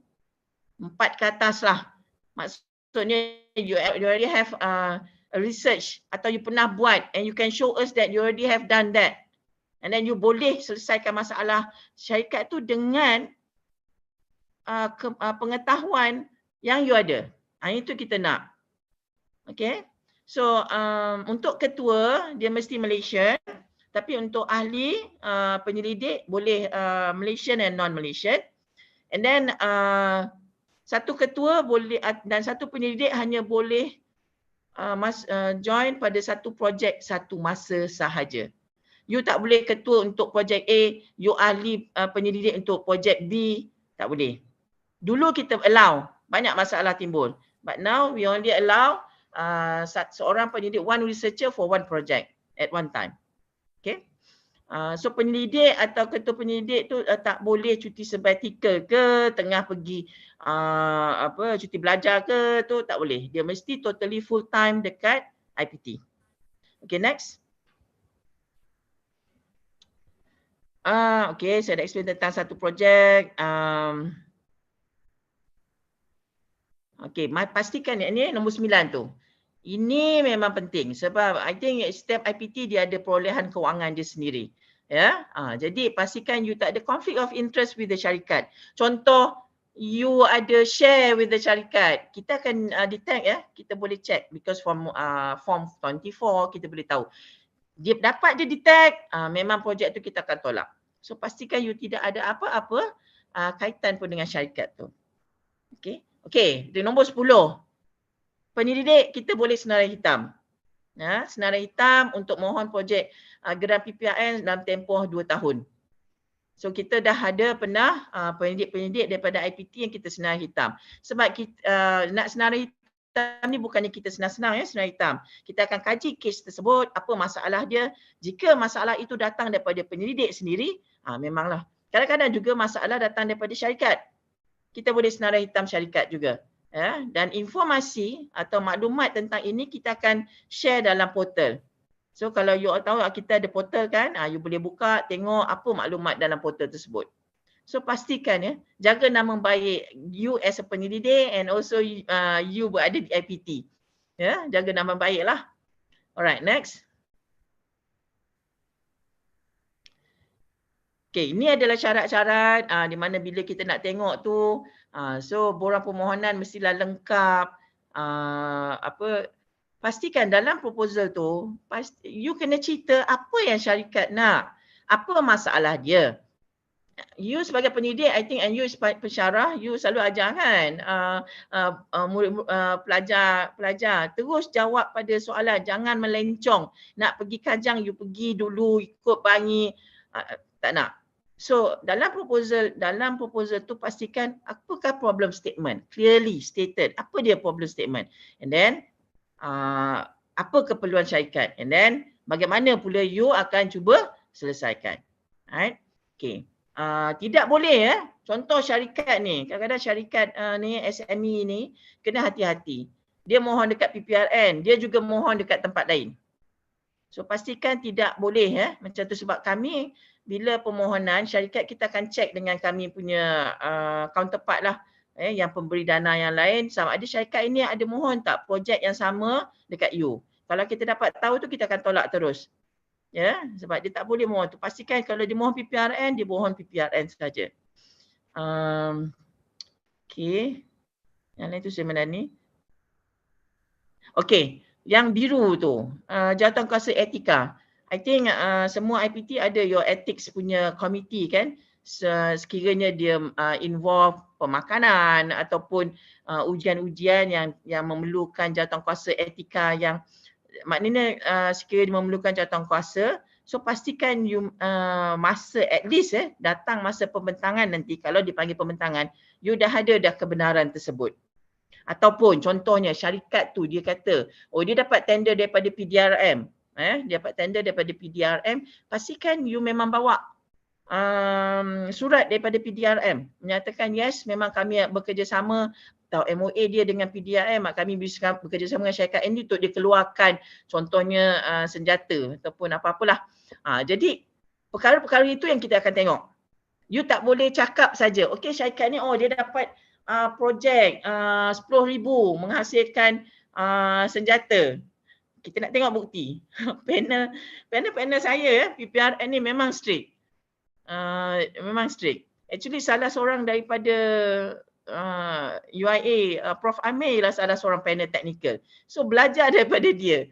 4 ke atas lah. Maksudnya you already have a research atau you pernah buat and you can show us that you already have done that. And then you boleh selesaikan masalah syarikat tu dengan pengetahuan yang you ada. Itu kita nak. Okay. So untuk ketua dia mesti Malaysian. Tapi untuk ahli penyelidik boleh Malaysian and non-Malaysian. And then satu ketua boleh dan satu penyelidik hanya boleh join pada satu projek satu masa sahaja. You tak boleh ketua untuk projek A, you ahli penyelidik untuk projek B, tak boleh. Dulu kita allow, banyak masalah timbul. But now we only allow seorang penyelidik, one researcher for one project at one time. Okay. So penyelidik atau ketua penyelidik tu tak boleh cuti sabbatical ke, tengah pergi cuti belajar ke, tu tak boleh. Dia mesti totally full time dekat IPT. Okay, next. Okay, saya dah explain tentang satu projek. Okay, pastikan yang ni nombor 9 tu. Ini memang penting sebab I think setiap IPT dia ada perolehan kewangan dia sendiri. Ya, jadi pastikan you tak ada conflict of interest with the syarikat. Contoh, you ada share with the syarikat. Kita akan detect ya, kita boleh check because from form 24 kita boleh tahu. Dia dapat je detect, memang projek tu kita akan tolak. So pastikan you tidak ada apa-apa kaitan pun dengan syarikat tu. Okay, di nombor 10. Penyelidik kita boleh senarai hitam. Senarai hitam untuk mohon projek geran Pprn dalam tempoh 2 tahun. So kita dah ada pernah penyelidik-penyelidik daripada IPT yang kita senarai hitam. Sebab kita nak senarai hitam ni bukannya kita senang-senang ya senarai hitam. Kita akan kaji kes tersebut, apa masalah dia. Jika masalah itu datang daripada penyelidik sendiri, memanglah. Kadang-kadang juga masalah datang daripada syarikat. Kita boleh senarai hitam syarikat juga. Ya, dan informasi atau maklumat tentang ini kita akan share dalam portal. So kalau you all tahu kita ada portal kan, you boleh buka tengok apa maklumat dalam portal tersebut. So pastikan ya, jaga nama baik you as a penyelidik and also you berada di IPT. Ya, jaga nama baiklah. Alright, next. Okay, ini adalah syarat-syarat di mana bila kita nak tengok tu, so borang permohonan mestilah lengkap. Pastikan dalam proposal tu, you kena cerita apa yang syarikat nak, apa masalah dia. You sebagai penyidik, I think, and you sebagai pensyarah, you selalu ajar kan pelajar terus jawab pada soalan, jangan melencong. Nak pergi kajang, you pergi dulu ikut bangi, tak nak. So dalam proposal tu pastikan apakah problem statement, clearly stated apa dia problem statement, and then apa keperluan syarikat, and then bagaimana pula you akan cuba selesaikan. Alright, okay. Tidak boleh ya. Contoh syarikat ni, kadang-kadang syarikat ni SME ni kena hati-hati. Dia mohon dekat Pprn, dia juga mohon dekat tempat lain. So pastikan tidak boleh ya macam tu, sebab kami bila permohonan syarikat kita akan check dengan kami punya counterpart lah yang pemberi dana yang lain, sama ada syarikat ini ada mohon tak projek yang sama dekat you. Kalau kita dapat tahu tu kita akan tolak terus. Ya, sebab dia tak boleh mohon tu. Pastikan kalau dia mohon Pprn, dia mohon Pprn saja. Okey. Yang lain tu sebenarnya ni. Okey, yang biru tu jawatankuasa etika. I think semua IPT ada your ethics punya committee kan. Sekiranya dia involve pemakanan ataupun ujian-ujian yang memerlukan jawatankuasa etika, yang maknanya sekiranya memerlukan jawatankuasa, so pastikan you masa at least datang masa pembentangan nanti, kalau dipanggil pembentangan, you dah ada kebenaran tersebut. Ataupun contohnya syarikat tu dia kata, oh dia dapat tender daripada PDRM, dia dapat tender daripada PDRM, pastikan you memang bawa surat daripada PDRM menyatakan yes memang kami bekerjasama atau MOA dia dengan PDRM, kami bisa bekerjasama dengan syarikat ini untuk dikeluarkan contohnya senjata ataupun apa-apalah. Jadi perkara-perkara itu yang kita akan tengok. You tak boleh cakap saja, okey syarikat ni oh dia dapat projek 10,000 menghasilkan senjata. Kita nak tengok bukti. Panel saya Pprn ni memang strict. Memang strict. Actually salah seorang daripada UIA, Prof Amir lah salah seorang panel technical. So belajar daripada dia.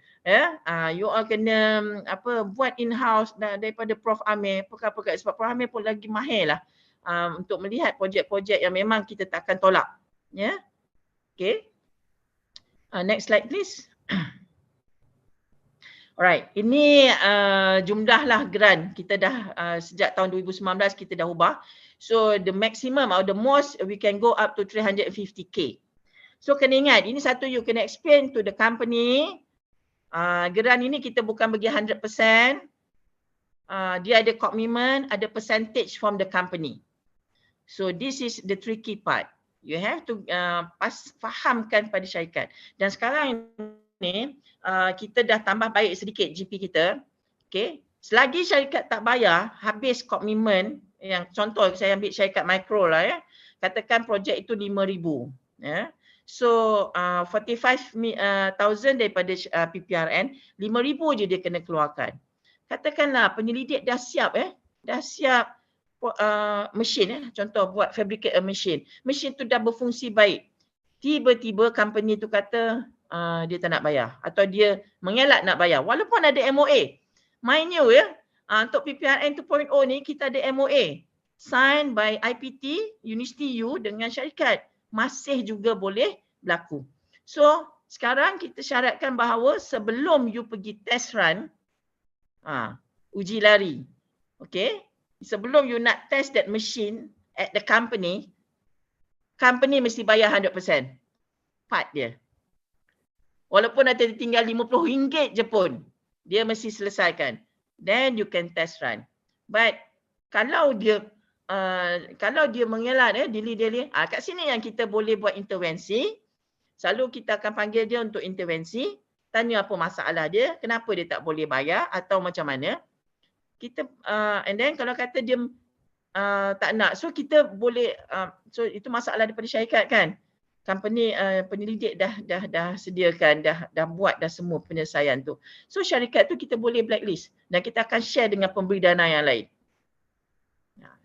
You all kena buat in-house daripada Prof Amir. Perkara-perkara sebab Prof Amir pun lagi mahir lah untuk melihat projek-projek yang memang kita takkan tolak. Ya. Okay. Next slide please. Alright, ini jumlahlah grant kita dah sejak tahun 2019 kita dah ubah. So the maximum or the most we can go up to 350k. So kena ingat, ini satu you kena explain to the company. Grant ini kita bukan bagi 100%. dia ada commitment, ada percentage from the company. So this is the tricky part. You have to fahamkan pada syarikat. Dan sekarang ni kita dah tambah baik sedikit GP kita. Okay. Selagi syarikat tak bayar, habis komitmen, yang contoh saya ambil syarikat mikro lah ya. Katakan projek itu 5,000. Ya. So 45,000 daripada PPRN, 5,000 je dia kena keluarkan. Katakanlah penyelidik dah siap dah siap mesin contoh buat fabricate a machine. Mesin tu dah berfungsi baik. Tiba-tiba company tu kata dia tak nak bayar atau dia mengelak nak bayar walaupun ada MOA. Mind you untuk PPRN 2.0 ni kita ada MOA signed by IPT, University U dengan syarikat. Masih juga boleh berlaku. So sekarang kita syaratkan bahawa sebelum you pergi test run, uji lari, okay, sebelum you nak test that machine at the company mesti bayar 100% part dia. Walaupun ada tinggal RM50 je pun, dia mesti selesaikan. Then you can test run. But kalau dia mengelak dilly-dally, kat sini yang kita boleh buat intervensi. Selalu kita akan panggil dia untuk intervensi, tanya apa masalah dia, kenapa dia tak boleh bayar atau macam mana. Kita and then kalau kata dia tak nak, so kita boleh so itu masalah daripada syarikat kan. Company penyelidik dah sediakan, dah buat dah semua penyelesaian tu. So syarikat tu kita boleh blacklist dan kita akan share dengan pemberi dana yang lain.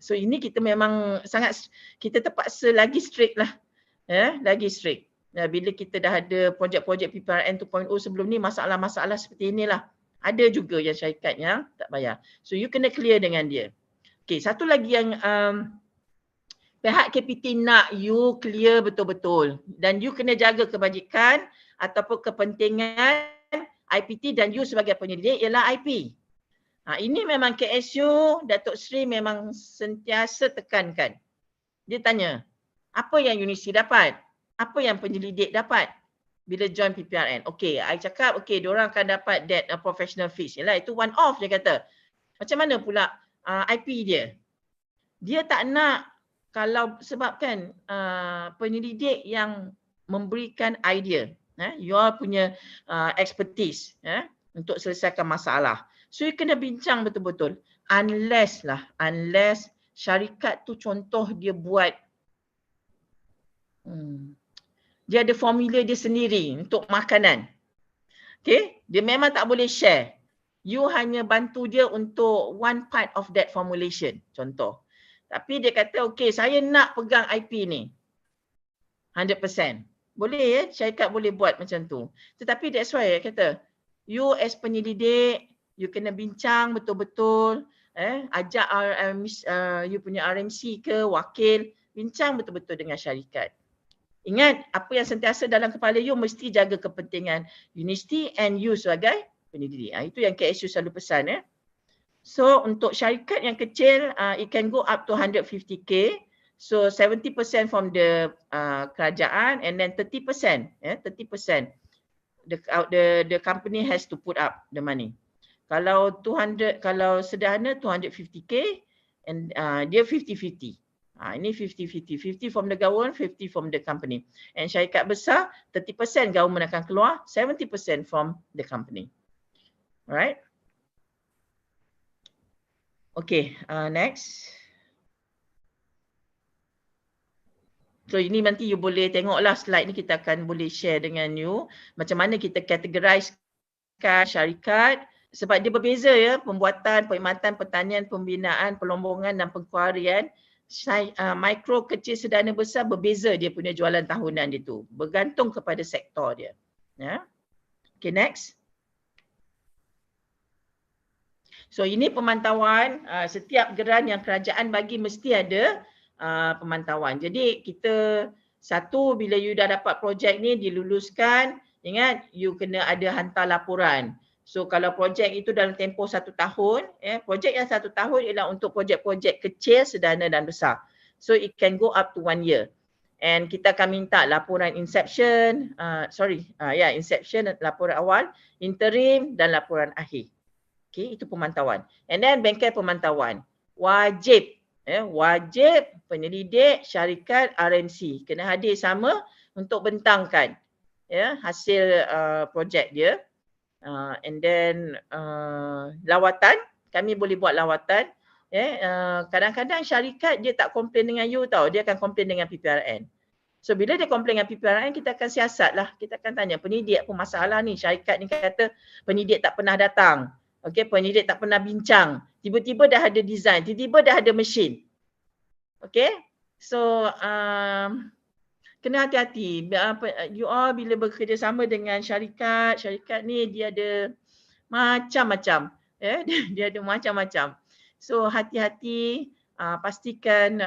So ini kita memang sangat, kita terpaksa lagi strict lah. Lagi strict. Bila kita dah ada projek-projek PPRN 2.0 sebelum ni, masalah-masalah seperti inilah. Ada juga yang syarikat yang tak bayar. So you kena clear dengan dia. Okay, satu lagi yang pihak KPT nak you clear betul-betul. Dan you kena jaga kebajikan ataupun kepentingan IPT dan you sebagai penyelidik ialah IP. Ini memang KSU, Datuk Seri memang sentiasa tekankan. Dia tanya, apa yang Universiti dapat? Apa yang penyelidik dapat bila join PPRN? Okay, I cakap, okay, diorang akan dapat that professional fees. Yalah, itu one off dia kata. Macam mana pula IP dia? Dia tak nak, kalau sebabkan penyelidik yang memberikan idea, you all punya expertise untuk selesaikan masalah. So you kena bincang betul-betul. Unless syarikat tu contoh dia buat, dia ada formula dia sendiri untuk makanan. Okay, dia memang tak boleh share. You hanya bantu dia untuk one part of that formulation, contoh. Tapi dia kata, okay, saya nak pegang IP ni 100%. Boleh syarikat boleh buat macam tu. Tetapi that's why kata, you as penyelidik, you kena bincang betul-betul, ajak you punya RMC ke, wakil, bincang betul-betul dengan syarikat. Ingat, apa yang sentiasa dalam kepala you mesti jaga kepentingan universiti and you sebagai penyelidik. Itu yang KSU selalu pesan. So untuk syarikat yang kecil, it can go up to 150k. So 70% from the kerajaan and then 30%, 30% the company has to put up the money. Kalau sederhana 250k and dia 50-50. Ini 50-50. 50 from the government, 50 from the company. And syarikat besar, 30% government akan keluar, 70% from the company. Alright. Okay, next. So ini nanti you boleh tengoklah slide ni, kita akan boleh share dengan you macam mana kita categorizekan syarikat sebab dia berbeza pembuatan, perkhidmatan, pertanian, pembinaan, pelombongan dan pengkuarian. Mikro, kecil, sederhana, besar berbeza dia punya jualan tahunan dia tu, bergantung kepada sektor dia. Okay, next. So ini pemantauan, setiap geran yang kerajaan bagi mesti ada pemantauan. Jadi kita satu, bila you dah dapat projek ni diluluskan, ingat you kena ada hantar laporan. So kalau projek itu dalam tempoh 1 tahun, projek yang 1 tahun ialah untuk projek-projek kecil, sederhana dan besar. So it can go up to 1 year. And kita akan minta laporan inception, inception, laporan awal, interim dan laporan akhir. Okey, itu pemantauan. And then bengkel pemantauan. Wajib wajib penyelidik syarikat RNC kena hadir sama untuk bentangkan hasil projek dia. And then lawatan, kami boleh buat lawatan. Kadang-kadang syarikat dia tak komplain dengan you tau, dia akan komplain dengan Pprn. So bila dia komplain dengan Pprn, kita akan siasat lah. Kita akan tanya penyidik apa masalah ni. Syarikat ni kata penyidik tak pernah datang. Okey, penyidik tak pernah bincang. Tiba-tiba dah ada design, tiba-tiba dah ada mesin. Okey. So kena hati-hati. You all bila bekerjasama dengan syarikat, syarikat ni dia ada macam-macam. Dia ada macam-macam. So hati-hati, pastikan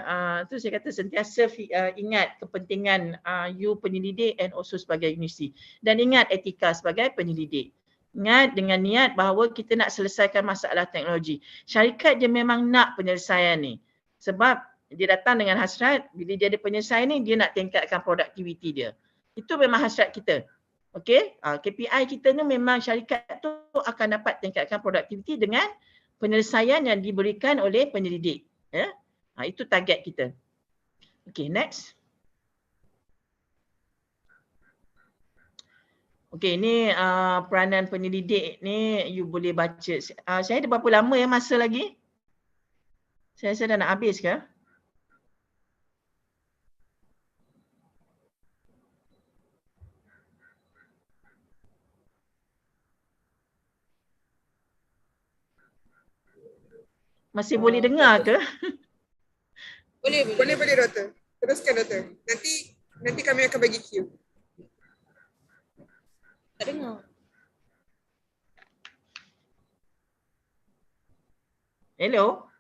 tu saya kata sentiasa ingat kepentingan you penyelidik and also sebagai universiti. Dan ingat etika sebagai penyelidik. Ingat dengan niat bahawa kita nak selesaikan masalah teknologi. Syarikat dia memang nak penyelesaian ni. Sebab dia datang dengan hasrat, bila dia ada penyelesaian ni, dia nak tingkatkan produktiviti dia. Itu memang hasrat kita. Okey, KPI kita ni memang syarikat tu akan dapat tingkatkan produktiviti dengan penyelesaian yang diberikan oleh penyelidik. Itu target kita. Okey, next. Okey, ni peranan penyelidik ni you boleh baca. Saya ada berapa lama masa lagi? Saya rasa dah nak habis ke? Masih boleh dengar ke? Boleh doktor. Teruskan doktor. Nanti kami akan bagi cue. Tak dengar. Hello?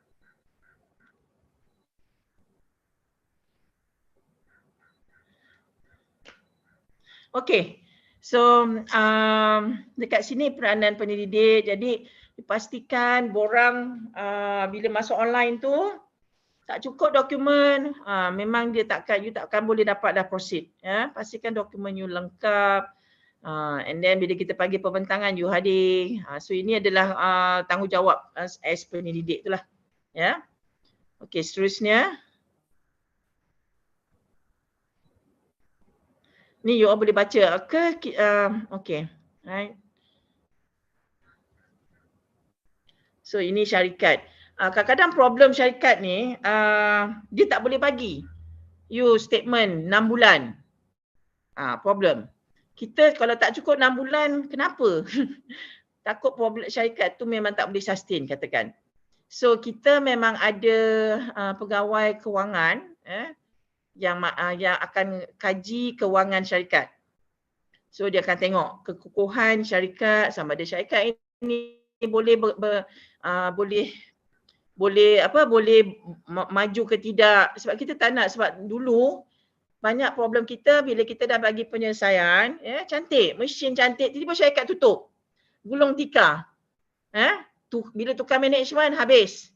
Okey. So dekat sini peranan penyelidik. Jadi dipastikan borang bila masuk online tu tak cukup dokumen, memang you takkan boleh dapat dah proceed. Pastikan dokumen you lengkap. And then bila kita panggil pembentangan you hadir. So ini adalah tanggungjawab as penyelidik itulah. Ya. Okey, seterusnya. Ni you all boleh baca ke? Okey. Right. So ini syarikat. Kadang-kadang problem syarikat ni dia tak boleh bagi you statement 6 bulan. Problem. Kita kalau tak cukup 6 bulan, kenapa? Takut problem syarikat tu memang tak boleh sustain katakan. So kita memang ada pegawai kewangan yang akan kaji kewangan syarikat. So dia akan tengok kekukuhan syarikat, sama ada syarikat ini boleh maju ke tidak. Sebab kita tak nak, sebab dulu banyak problem kita bila kita dah bagi penyelesaian, cantik, mesin cantik, tiba-tiba syarikat tutup. Gulung tikar. Bila tukar management habis.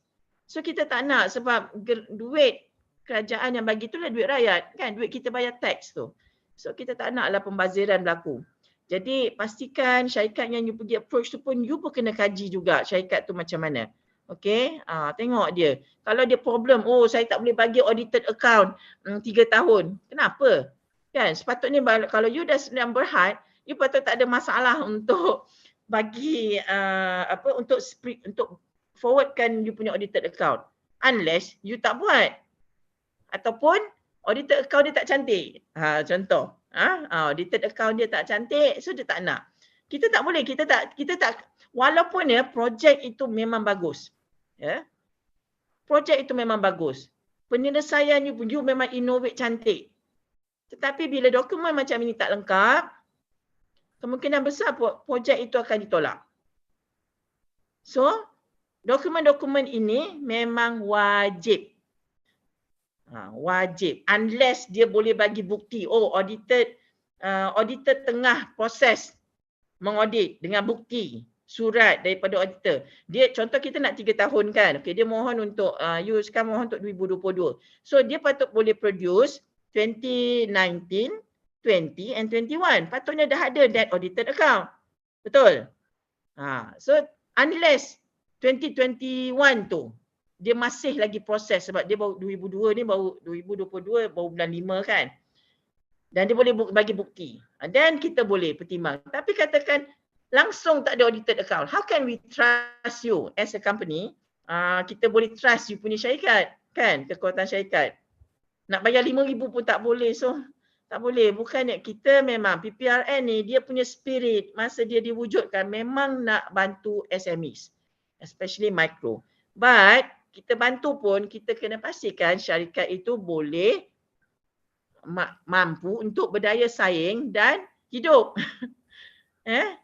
So kita tak nak, sebab duit kerajaan yang bagi itulah duit rakyat, kan, duit kita bayar tax tu. So kita tak naklah pembaziran berlaku. Jadi pastikan syarikat yang you pergi approach tu pun you pun kena kaji juga syarikat tu macam mana. Okey, tengok dia. Kalau dia problem, saya tak boleh bagi audited account 3 tahun. Kenapa? Kan sepatutnya kalau you dah sedang berhad, you patut tak ada masalah untuk bagi untuk forwardkan you punya audited account. Unless you tak buat. Ataupun audited account dia tak cantik. Contoh, audited account dia tak cantik, so dia tak nak. Kita tak boleh, kita tak walaupun projek itu memang bagus. Projek itu memang bagus. Penyelesaian you memang innovate cantik. Tetapi bila dokumen macam ini tak lengkap, kemungkinan besar projek itu akan ditolak. So, dokumen-dokumen ini memang wajib. Wajib. Unless dia boleh bagi bukti, auditor tengah proses mengaudit dengan bukti surat daripada auditor. Dia contoh kita nak 3 tahun kan. Okey, dia mohon untuk you sekarang mohon untuk 2022. So dia patut boleh produce 2019, 20 and 21. Patutnya dah ada that audited account. Betul? So unless 2021 tu dia masih lagi proses sebab dia baru 2002 ni baru 2022 baru bulan 5 kan. Dan dia boleh bagi bukti. Dan kita boleh pertimbang. Tapi katakan langsung tak ada audited account. How can we trust you as a company? Kita boleh trust you punya syarikat kan, kekuatan syarikat. Nak bayar 5,000 pun tak boleh. So tak boleh. Bukannya kita memang Pprn ni dia punya spirit masa dia diwujudkan memang nak bantu SMEs. Especially micro. But kita bantu pun kita kena pastikan syarikat itu boleh mampu untuk berdaya saing dan hidup.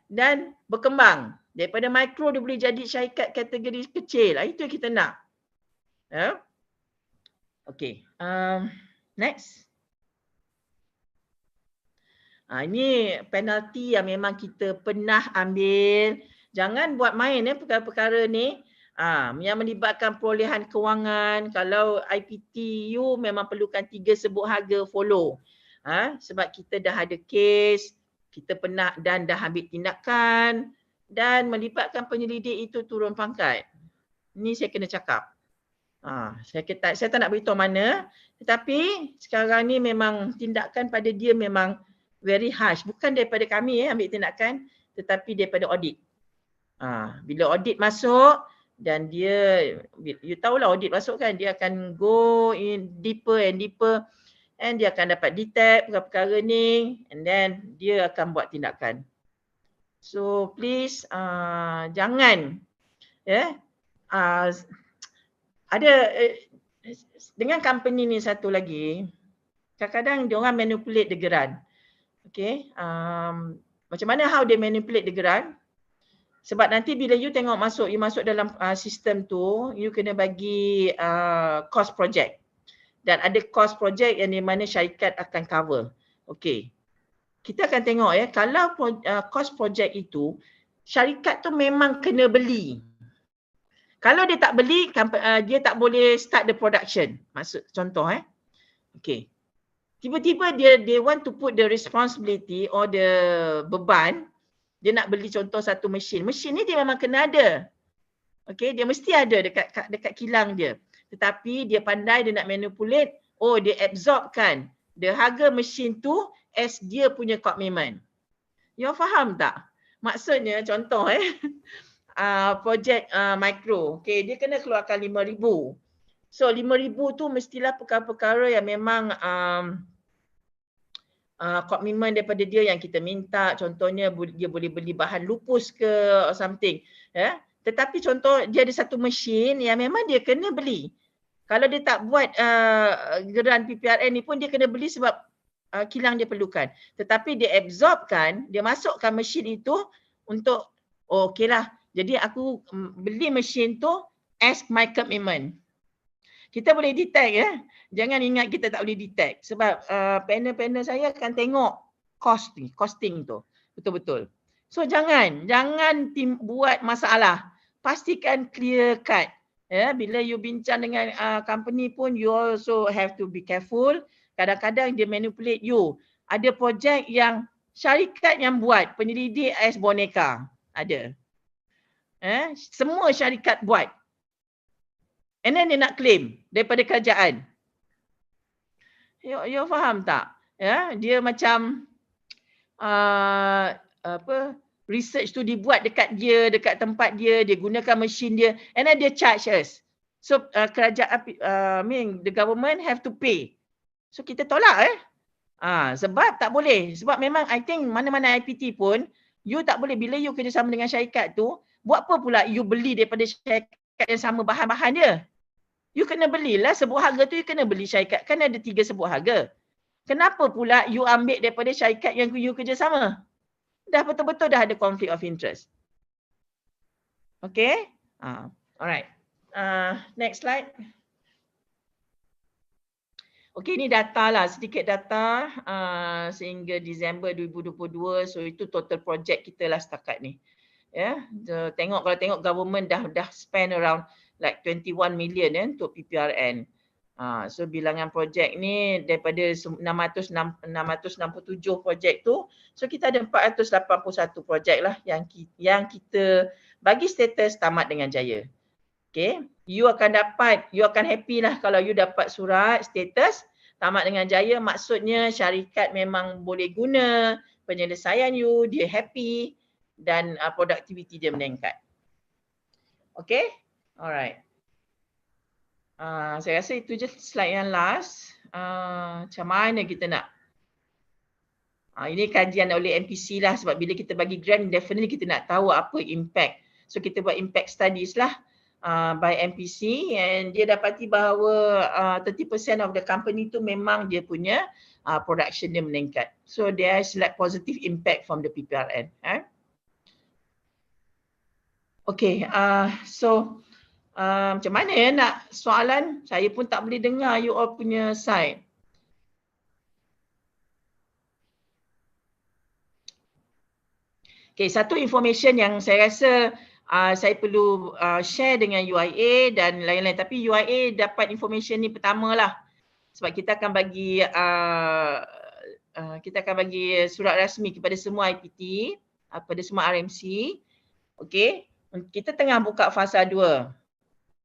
Dan berkembang. Daripada mikro dia boleh jadi syarikat kategori kecil. Itu yang kita nak. Okay. Next. Ini penalti yang memang kita pernah ambil. Jangan buat main perkara-perkara ni. Yang melibatkan perolehan kewangan. Kalau IPTU memang perlukan 3 sebut harga follow. Sebab kita dah ada kes, kita pernah dan dah ambil tindakan dan melibatkan penyelidik itu turun pangkat. Ni saya kena cakap. Saya tak nak beritahu mana, tetapi sekarang ni memang tindakan pada dia memang very harsh. Bukan daripada kami ambil tindakan, tetapi daripada audit. Bila audit masuk dan dia, you tahulah audit masuk kan, dia akan go in deeper and deeper and dia akan dapat detect perkara-perkara ni and then dia akan buat tindakan. So please jangan ada dengan company ni satu lagi, kadang-kadang dia orang manipulate the geran. Okay, macam mana how they manipulate the geran? Sebab nanti bila you tengok you masuk dalam sistem tu, you kena bagi cost project. Dan ada cost project yang di mana syarikat akan cover. Okay. Kita akan tengok kalau cost project itu, syarikat tu memang kena beli. Kalau dia tak beli, dia tak boleh start the production. Maksud contoh Okay. Tiba-tiba they want to put the responsibility or the beban. Dia nak beli contoh satu mesin. Mesin ni dia memang kena ada. Okay, dia mesti ada dekat kilang dia. Tetapi dia pandai dia nak manipulate. Dia absorbkan the harga mesin tu as dia punya commitment. You faham tak? Maksudnya contoh projek mikro. Okay, dia kena keluarkan 5,000. So 5,000 tu mestilah perkara-perkara yang memang komitmen daripada dia yang kita minta. Contohnya dia boleh beli bahan lupus ke or something. Tetapi contoh dia ada satu mesin yang memang dia kena beli. Kalau dia tak buat geran Pprn ni pun dia kena beli sebab kilang dia perlukan. Tetapi dia absorbkan, dia masukkan mesin itu untuk okeylah. Jadi aku beli mesin tu as my commitment. Kita boleh detect Jangan ingat kita tak boleh detect. Sebab panel-panel saya akan tengok costing tu. Betul-betul. So jangan buat masalah. Pastikan clear cut. Bila you bincang dengan company pun, you also have to be careful. Kadang-kadang dia manipulate you. Ada projek yang syarikat yang buat, penyelidik as boneka. Ada. Semua syarikat buat. And then dia nak claim daripada kerajaan. You faham tak? Dia macam research tu dibuat dekat dia, dekat tempat dia gunakan mesin dia, and then dia charge us. So kerajaan the government have to pay. So kita tolak sebab tak boleh. Sebab memang I think mana-mana IPT pun you tak boleh bila you kerjasama dengan syarikat tu, buat apa pula you beli daripada syarikat yang sama bahan-bahan dia. You kena belilah sebut harga tu, you kena beli syarikat. Kan ada 3 sebut harga. Kenapa pula you ambil daripada syarikat yang you kerjasama? Dah betul-betul dah ada conflict of interest. Okay? Alright. Next slide. Okay, ini data lah. Sedikit data sehingga Disember 2022. So itu total project kita lah setakat ni. Kalau tengok government dah spend around like 21 million untuk PPRN. So bilangan projek ni daripada 667 projek tu, so kita ada 481 projek lah yang kita bagi status tamat dengan jaya. Okay, you akan happy lah kalau you dapat surat status tamat dengan jaya, maksudnya syarikat memang boleh guna penyelesaian you, dia happy dan produktiviti dia meningkat. Okay, alright. Saya rasa itu je slide yang last. Macam mana kita nak ini kajian oleh MPC lah, sebab bila kita bagi grant definitely kita nak tahu apa impact. So kita buat impact studies lah by MPC, and dia dapati bahawa 30% of the company tu memang dia punya production dia meningkat. So there is like positive impact from the Pprn. Okay, so macam mana ya nak soalan? Saya pun tak boleh dengar you all punya side. Okay, satu information yang saya rasa saya perlu share dengan UIA dan lain-lain. Tapi UIA dapat information ni pertama lah. Sebab kita akan bagi surat rasmi kepada semua IPT, kepada semua RMC. Okay, kita tengah buka fasa 2.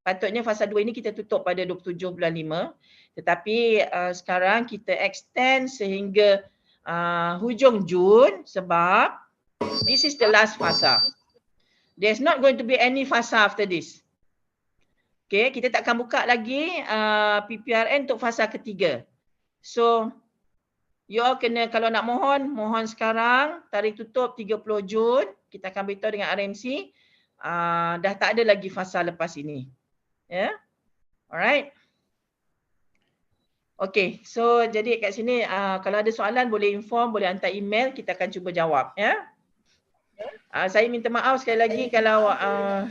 Patutnya fasa 2 ini kita tutup pada 27 bulan 5. Tetapi sekarang kita extend sehingga hujung Jun sebab this is the last fasa. There's not going to be any fasa after this. Okay, kita tak akan buka lagi Pprn untuk fasa ketiga. So, you all kena, kalau nak mohon sekarang, tarikh tutup 30 Jun. Kita akan beritahu dengan RMC, dah tak ada lagi fasa lepas ini. Ya, yeah? Alright. Okay, so jadi kat sini kalau ada soalan boleh inform, boleh hantar email, kita akan cuba jawab. Ya. Yeah? Saya minta maaf sekali lagi kalau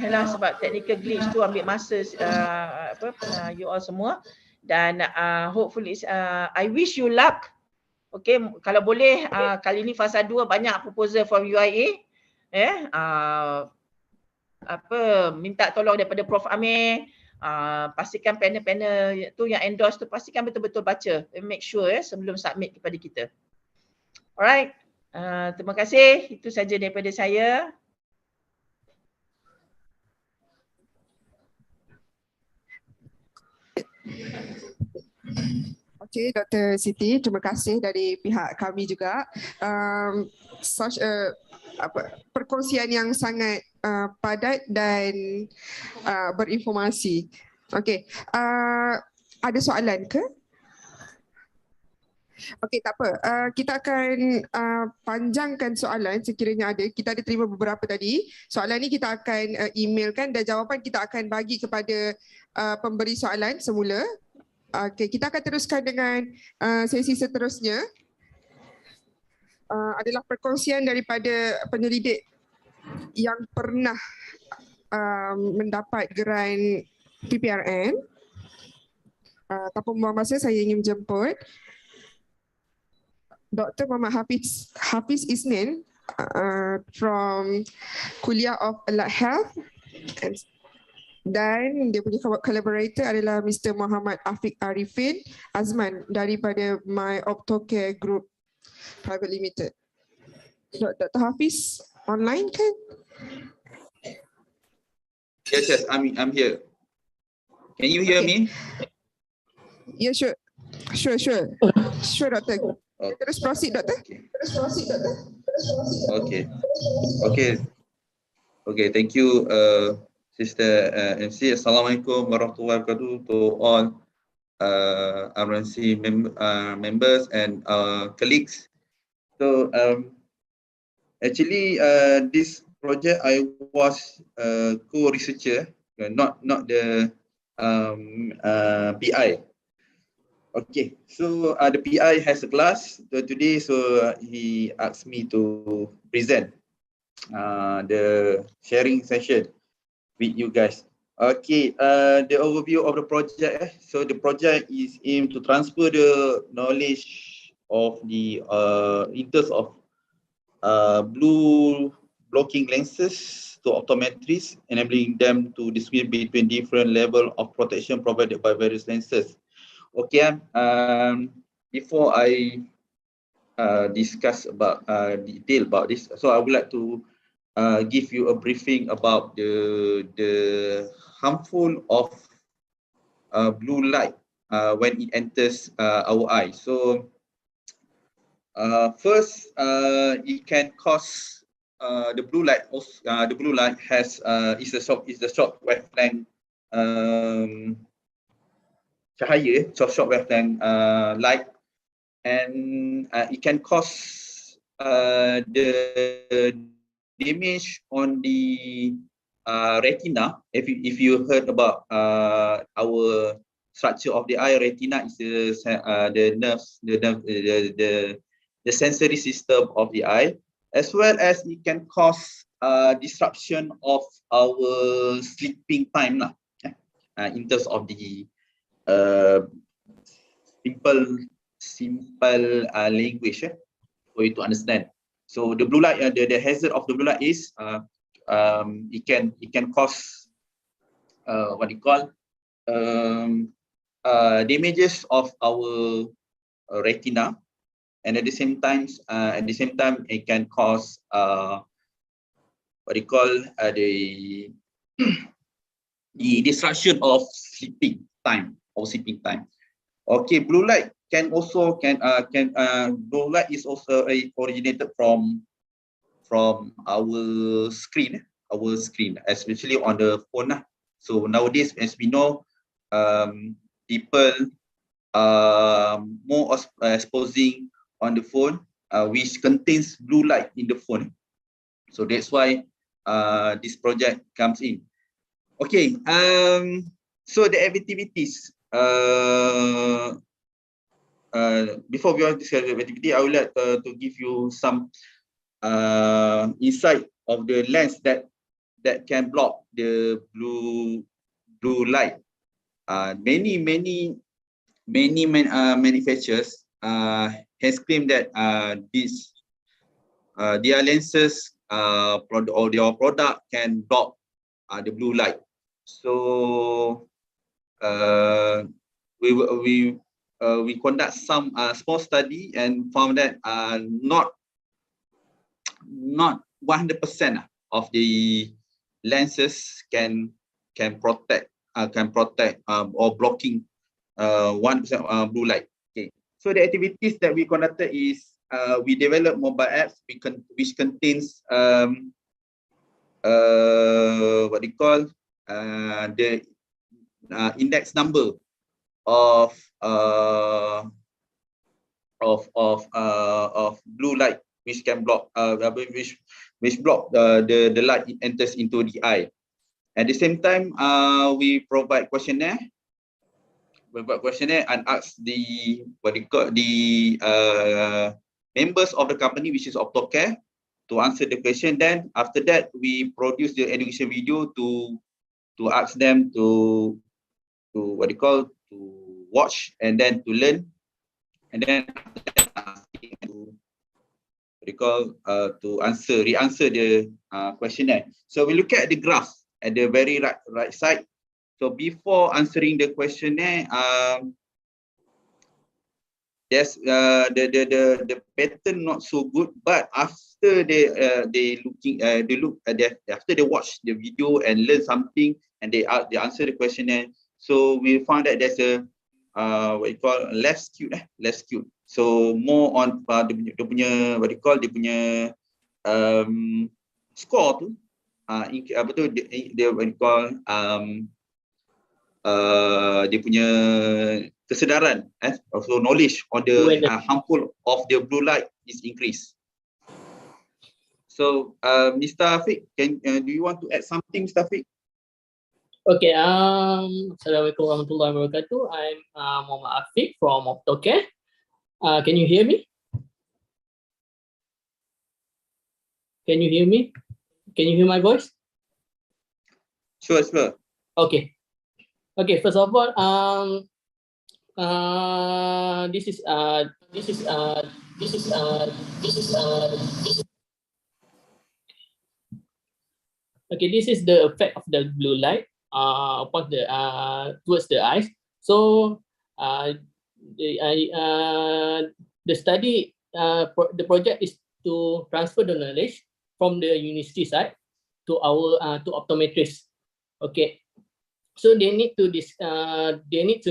sebab technical glitch tu ambil masa you all semua, dan hopefully I wish you luck. Okay, kalau boleh kali ni fasa 2 banyak proposal from UIA. Minta tolong daripada Prof Amir, pastikan panel-panel tu yang endorse tu pastikan betul-betul baca, make sure sebelum submit kepada kita. Alright. Terima kasih. Itu saja daripada saya. Okey, Dr. Siti, terima kasih dari pihak kami juga. Perkongsian yang sangat padat dan berinformasi. Okey, ada soalan ke? Okey, tak apa. Kita akan panjangkan soalan sekiranya ada. Kita ada terima beberapa tadi. Soalan ni kita akan emailkan dan jawapan kita akan bagi kepada pemberi soalan semula. Okey, kita akan teruskan dengan sesi seterusnya. Adalah perkongsian daripada penyelidik yang pernah mendapat grant Pprn. Tanpa membuang masa, saya ingin menjemput Dr. Muhammad Hafiz Isnin from Kuliah of Allied Health, dan dia punya collaborator adalah Mr. Muhammad Afiq Arifin Azman daripada My Optocare Group Private Limited. Dr. Hafiz online kan? Yes, I'm here. Can you hear me? Yeah, sure, Doctor. Okay. Terus proceed, Doktor. Okay, thank you, Sister MC. Assalamualaikum warahmatullahi wabarakatuh to all RMC members and colleagues. So actually this project I was co-researcher, not the PI. Okay, so the PI has a class today, so he asked me to present the sharing session with you guys. Okay, the overview of the project. So the project is aimed to transfer the knowledge of the in terms of blue blocking lenses to optometrists, enabling them to distinguish between different level of protection provided by various lenses. Okay, before I discuss about detail about this, so I would like to give you a briefing about the harmful of blue light when it enters our eye. So first, it can cause the blue light. The blue light has is the short wavelength cahaya, short wavelength light, and it can cause the damage on the retina. If you heard about our structure of the eye, retina is the nerves, the sensory system of the eye, as well as it can cause disruption of our sleeping time lah. In terms of the simple language for you to understand. So the blue light, the hazard of the blue light is it can cause what you call damages of our retina, and at the same time it can cause what you call the disruption of sleeping time. Okay, blue light blue light is also originated from our screen, especially on the phone. So nowadays, as we know, people are more exposing on the phone, which contains blue light in the phone. So that's why this project comes in. Okay, so the activities. Before we discuss the activity, I would like to give you some insight of the lens that can block the blue light. Many manufacturers has claimed that their lenses or their product can block the blue light. So we conduct some small study and found that not 100% of the lenses can protect or blocking 1% blue light. Okay, so the activities that we conducted is we developed mobile apps which contains what they call the index number of blue light which can block which block the light it enters into the eye. At the same time, we provide questionnaire. And ask the members of the company, which is Optocare, to answer the question. Then after that, we produce the education video to ask them to watch and then to learn, and then to re-answer the questionnaire. So we look at the graph at the very right side. So before answering the questionnaire, there's the pattern not so good, but after they watch the video and learn something and they answer the questionnaire, so we found that there's a what you call less skewed. So more on dia punya score tu dia punya kesedaran also knowledge on the harmful of the blue light is increased. So Mr. Afiq, do you want to add something, Mr. Afiq? Okay, Assalamualaikum warahmatullahi wabarakatuh. I'm Muhammad Afiq from Optocare. Can you hear me? Can you hear me? Can you hear my voice? Sure. Okay. Okay, first of all, this is the effect of the blue light upon the towards the eyes. So the study the project is to transfer the knowledge from the university side to our to optometrists. Okay, so they need to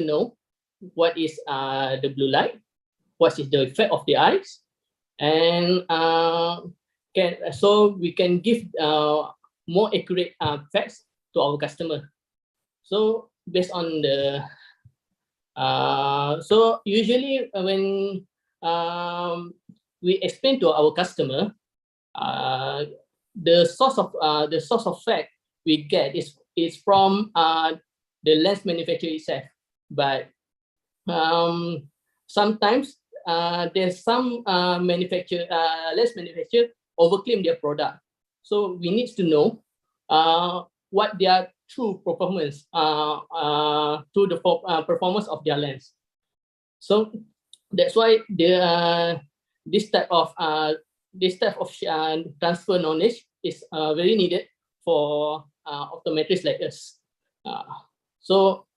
know what is the blue light, what is the effect of the eyes, and so we can give more accurate facts to our customer. So based on the so usually when we explain to our customer, the source of fact we get is from the lens manufacturer itself, but sometimes there's some lens manufacturer overclaim their product, so we need to know what their true performance through the performance of their lens. So that's why this type of transfer knowledge is very needed for optometrists like us. So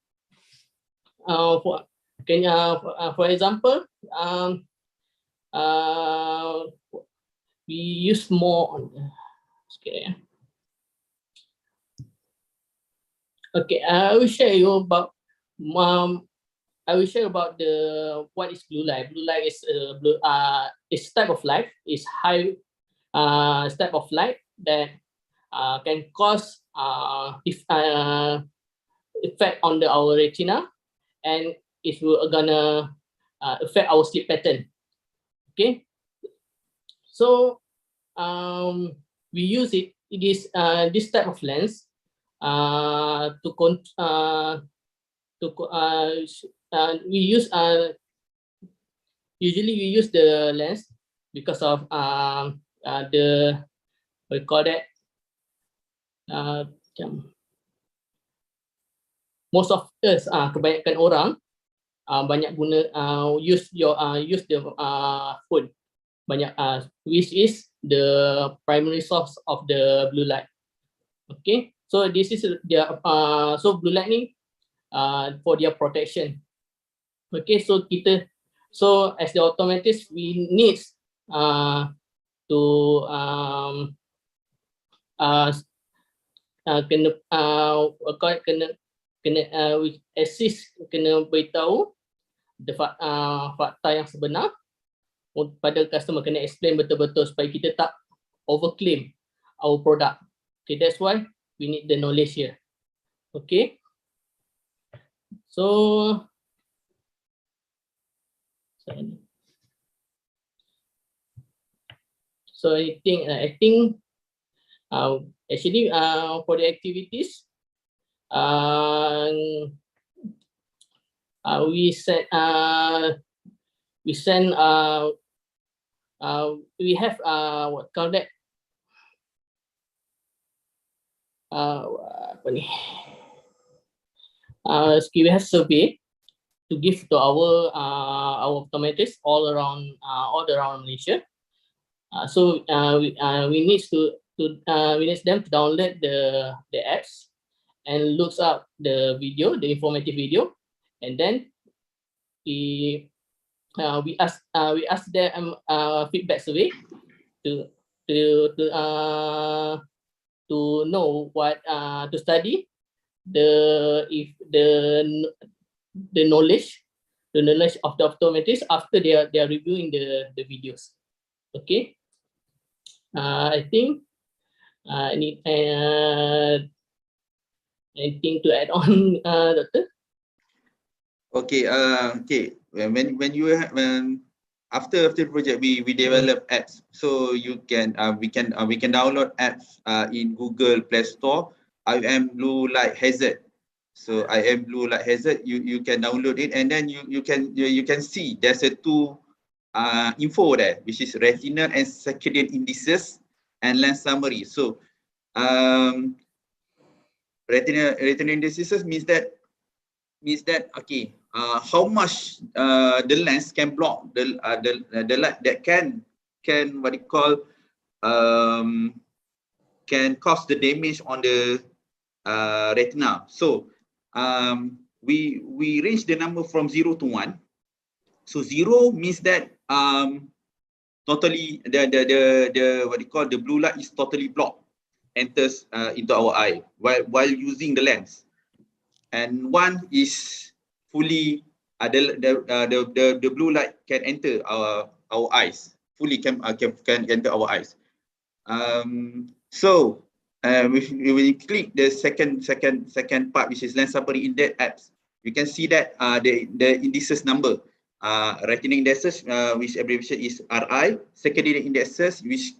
for example, we use more on the scale. Okay, I will share you about the what is blue light. Blue light is is type of light, is high type of light that can cause effect on our retina, and it will gonna affect our sleep pattern. Okay, so we use it. It is this type of lens we use usually we use the lens because of the what we call that most of us kebanyakan orang banyak guna use the phone banyak which is the primary source of the blue light. Okay, so this is their so blue light ni for their protection. Okay, so as the optometrist we need to kena beritahu fakta yang sebenar pada customer, kena explain betul-betul supaya kita tak overclaim our product. Okay, that's why we need the knowledge here. Okay, so I think actually for the activities we have what call that we have survey to give to our optometrists all around Malaysia. So we need them to download the apps and looks up the informative video, and then we ask them feedback survey to know what to study, the knowledge of the optometrist after they are reviewing the videos. Okay, I think I need anything to add on, Doctor? Okay, when you have after the project we develop apps, so you can we can download apps in Google Play Store. I am blue light hazard. So I am blue light hazard. You can download it, and then you can see there's a two info there, which is retinal and circadian indices and lens summary. So retinal indices means that okay, how much the lens can block the light that can what you call can cause the damage on the retina. So we range the number from 0 to 1. So 0 means that totally what you call the blue light is totally blocked, enters into our eye while using the lens, and one is fully the blue light can enter our eyes fully, can enter our eyes. So when you click the second part, which is lens summary index apps, you can see that the indices number, retinal indices, which abbreviation is RI, secondary indexes, which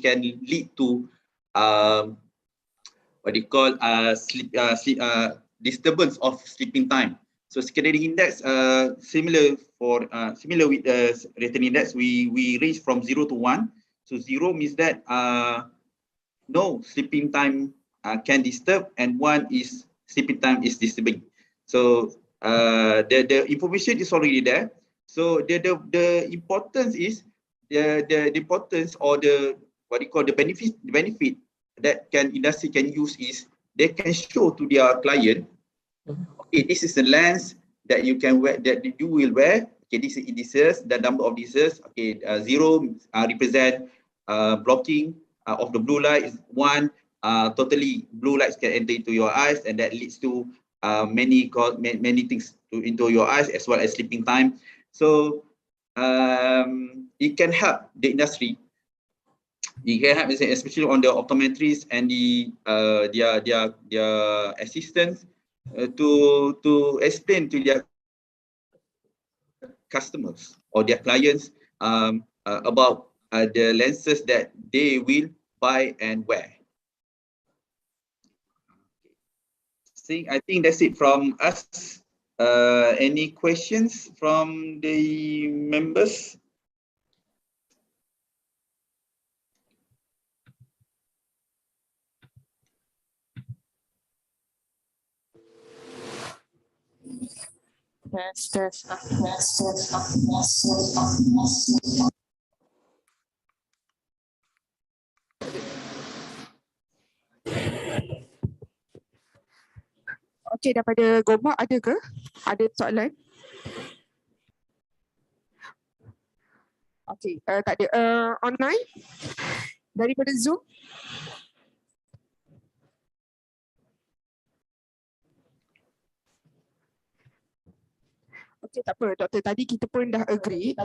can lead to what you call disturbance of sleeping time. So secondary index, similar with the retinal index, we range from 0 to 1. So 0 means that no sleeping time can disturb, and 1 is sleeping time is disturbing. So the information is already there. So the importance is the importance, or the what you call the benefit that industry can use is they can show to their client, okay, this is the lens that you can wear, that you will wear. Okay, this is indices, the number of indices. Okay, 0 represent blocking of the blue light. 1 totally blue lights can enter into your eyes, and that leads to many things into your eyes, as well as sleeping time. So it can help the industry. It can help, especially on the optometrists and their assistants to explain to their customers or their clients about the lenses that they will buy and wear. I think that's it from us. Any questions from the members? Test. Okey, daripada Gombak ada ke? Ada soalan? Okey, tak ada. Online? Daripada Zoom? Okey, tak apa doktor, tadi kita pun dah agree.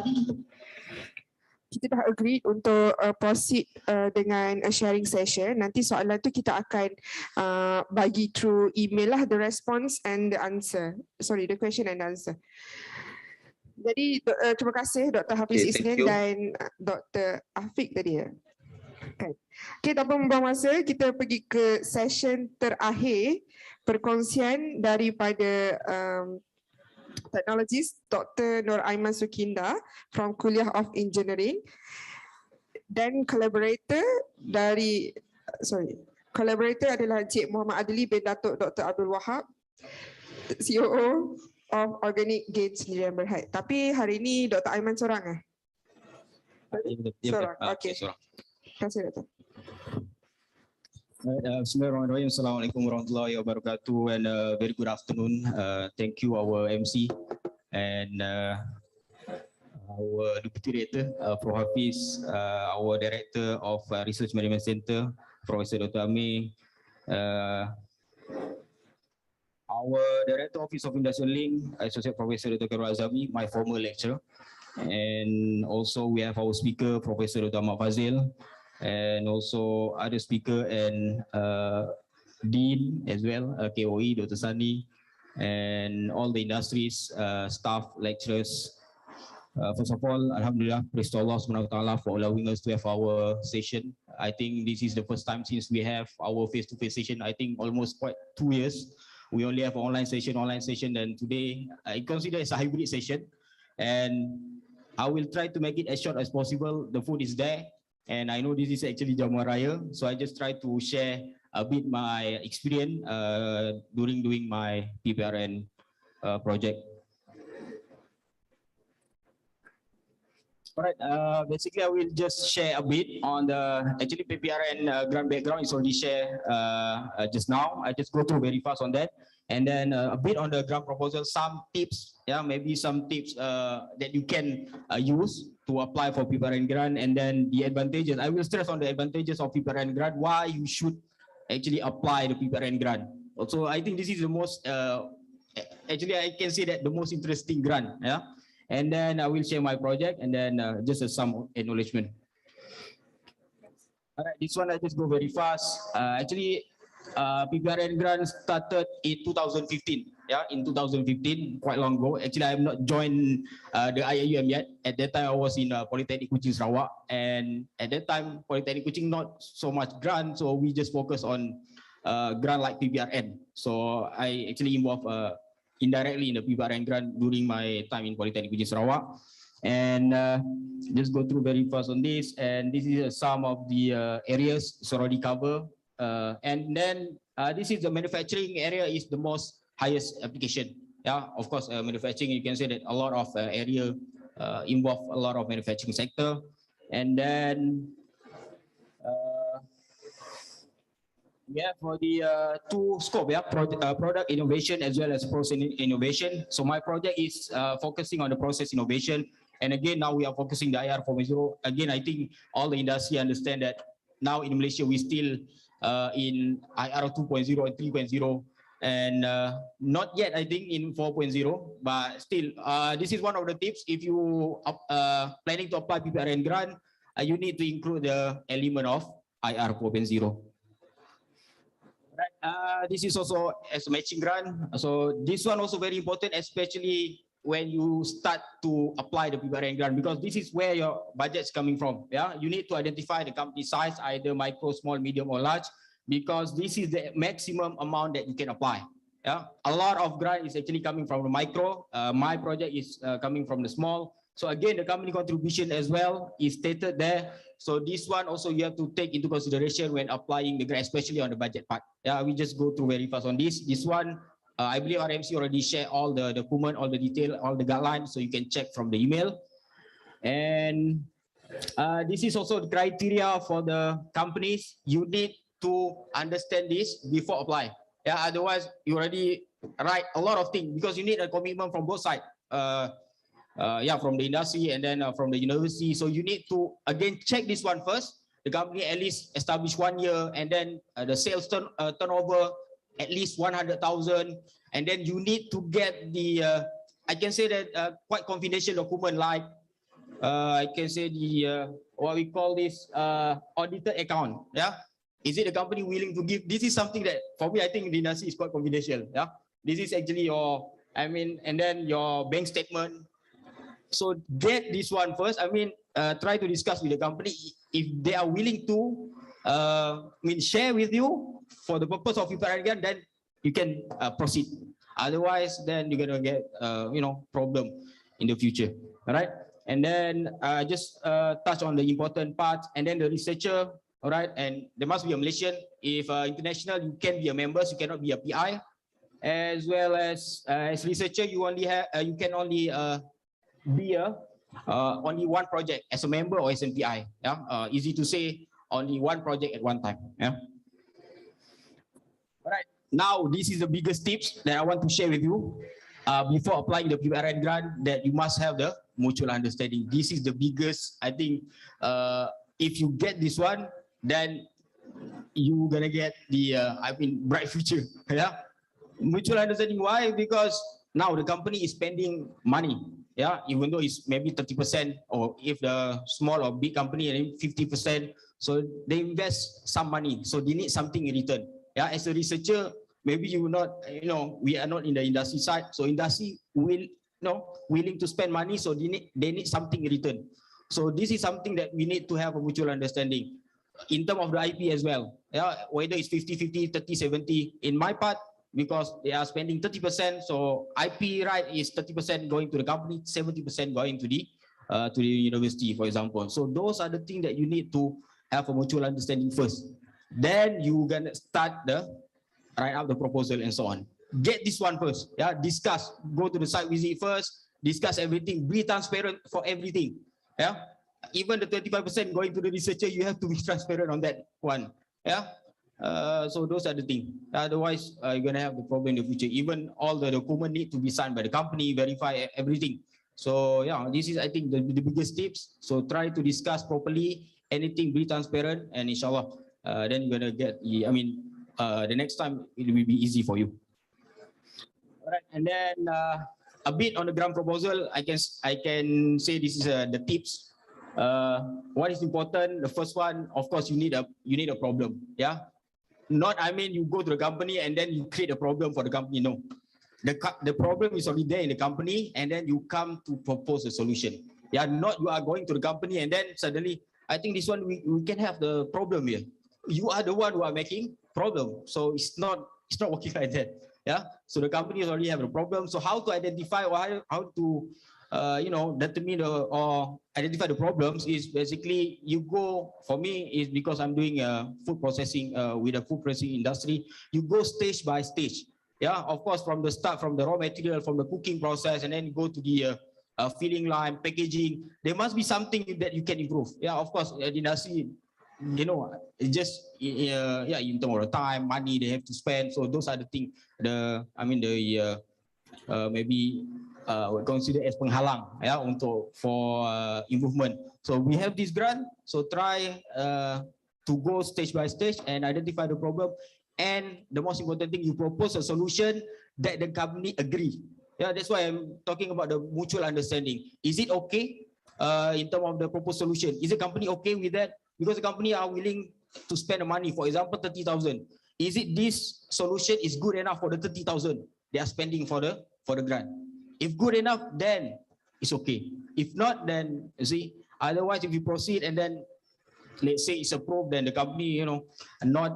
Kita dah agree untuk proceed dengan a sharing session. Nanti soalan tu kita akan bagi through email lah, the response and the answer. Sorry, the question and answer. Jadi terima kasih Dr. Hafiz Isnin dan Dr. Afiq tadi ya. Okay. Okay, tanpa membuang masa, kita pergi ke session terakhir perkongsian daripada technologist Dr. Nur Aiman Sukinda from Kuliah of Engineering, dan collaborator adalah Encik Muhammad Adli bin Datuk Dr. Abdul Wahab, COO of Organic Gain Sdn Bhd. Tapi hari ini Dr. Aiman seorang Seorang. Okey. Terima kasih Dr. Bismillahirrahmanirrahim. Assalamualaikum warahmatullahi wabarakatuh, and very good afternoon. Thank you our MC and our Deputy Director Prof. Hafiz, our Director of Research Management Center Professor Dr. Amir, our Director Office of Industrial Link Associate Professor Dr. Karul Azami, my former lecturer, and also we have our speaker Professor Dr. Ahmad Fazil, and also other speaker and Dean as well, KOE, Dr. Sani, and all the industries, staff, lecturers. First of all, Alhamdulillah, praise to Allah Subhanahu wa Ta'ala for allowing us to have our session. I think this is the first time since we have our face-to-face session, I think almost quite 2 years. We only have online session, and today I consider it's a hybrid session, and I will try to make it as short as possible. The food is there. And I know this is actually Jamuan Raya, so I just try to share a bit my experience during doing my Pprn project. Alright, basically I will just share a bit on the actually Pprn grant background is already shared just now. I just go through very fast on that, and then a bit on the grant proposal, some tips, yeah, maybe some tips that you can use to apply for Pprn grant, and then the advantages. I will stress on the advantages of Pprn grant, why you should actually apply the Pprn grant. Also, I think this is the most actually I can say that the most interesting grant, yeah. And then I will share my project, and then just some acknowledgement. All right, this one I just go very fast. Actually, Pprn grant started in 2015. Yeah, in 2015, quite long ago. Actually, I have not joined the IAUM yet. At that time, I was in Polytechnic Kuching Sarawak, and at that time, Polytechnic Kuching not so much grant, so we just focus on grant like Pprn. So I actually involved indirectly in the Pprn grant during my time in Polytechnic Kuching Sarawak. And just go through very fast on this. And this is some of the areas it's already covered. And then this is the manufacturing area is the most highest application. Yeah, of course, manufacturing, you can say that a lot of area involve a lot of manufacturing sector. And then yeah, for the two scope, yeah, product innovation as well as process innovation. So my project is focusing on the process innovation. And again, now we are focusing the IR 4.0. Again, I think all the industry understand that now in Malaysia, we still in IR 2.0 and 3.0. And not yet, I think, in 4.0, but still, this is one of the tips. If you are planning to apply Pprn grant, you need to include the element of IR 4.0. Right. This is also as a matching grant. So this one also very important, especially when you start to apply the Pprn grant, because this is where your budget is coming from. Yeah, you need to identify the company size, either micro, small, medium, or large, because this is the maximum amount that you can apply. Yeah, a lot of grant is actually coming from the micro. My project is coming from the small. So again, the company contribution as well is stated there. So this one also you have to take into consideration when applying the grant, especially on the budget part. Yeah, we just go through very fast on this. This one, I believe RMC already shared all the document, all the detail, all the guidelines, so you can check from the email. And this is also the criteria for the companies. You need to understand this before apply. Yeah, otherwise you already write a lot of things because you need a commitment from both sides. Yeah, from the industry and then from the university. So you need to again check this one first. The company at least establish 1 year, and then the sales turnover at least 100,000, and then you need to get the I can say that quite confidential document like I can say the what we call this audited account. Yeah, is it the company willing to give? This is something that for me I think the industry is quite confidential. Yeah, this is actually your and then your bank statement. So get this one first. Try to discuss with the company if they are willing to share with you for the purpose of Pprn, then you can proceed. Otherwise, then you're gonna get problem in the future. All right. And then just touch on the important part. And then the researcher. All right. And there must be a Malaysian. If international, you can be a member. You cannot be a PI. As well as researcher, you can only be only one project as a member or as an PI. Yeah, easy to say, only one project at one time. Yeah. All right. Now this is the biggest tips that I want to share with you before applying the Pprn grant. That you must have the mutual understanding. This is the biggest. I think if you get this one, then you gonna get the bright future. Yeah. Mutual understanding. Why? Because now the company is spending money. Yeah, even though it's maybe 30%, or if the small or big company, 50%. So they invest some money. So they need something in return. Yeah, as a researcher, maybe you will not, we are not in the industry side. So industry will, willing to spend money. So they need something in return. So this is something that we need to have a mutual understanding in terms of the IP as well. Yeah, whether it's 50-50, 30-70. In my part, because they are spending 30%, so IP right is 30% going to the company, 70% going to the university, for example. So those are the things that you need to have a mutual understanding first. Then you gonna start write out the proposal and so on. Get this one first. Yeah, discuss. Go to the site visit first. Discuss everything. Be transparent for everything. Yeah, even the 25% going to the researcher, you have to be transparent on that one. Yeah. So those are the things. Otherwise, you're gonna have the problem in the future. Even all the document need to be signed by the company, verify everything. So yeah, this is I think the biggest tips. So try to discuss properly, anything be transparent, and inshallah, then you're gonna get. The next time it will be easy for you. All right, and then a bit on the grant proposal, I can say this is the tips. What is important? The first one, of course, you need a problem. Yeah. Not, you go to the company and then you create a problem for the company. No, the problem is already there in the company, and then you come to propose a solution. Yeah, not you are going to the company and then suddenly, I think this one we can have the problem here. You are the one who are making problem, so it's not working like that. Yeah, so the company already have a problem. So how to identify or how to determine or identify the problems is basically you go, for me is because I'm doing food processing with a food processing industry, you go stage by stage. Yeah, of course, from the start, from the raw material, from the cooking process, and then go to the filling line, packaging. There must be something that you can improve. Yeah, of course, the industry, it's just in terms of the time, money they have to spend. So those are the things. Maybe consider as penghalang for improvement. So we have this grant, so try to go stage by stage and identify the problem, and the most important thing, you propose a solution that the company agree. Yeah, that's why I'm talking about the mutual understanding. Is it okay in terms of the proposed solution? Is the company okay with that? Because the company are willing to spend the money, for example 30,000. Is it this solution is good enough for the 30,000 they are spending for the grant? If good enough, then it's okay. If not, then you see, otherwise if you proceed and then let's say it's approved, then the company, not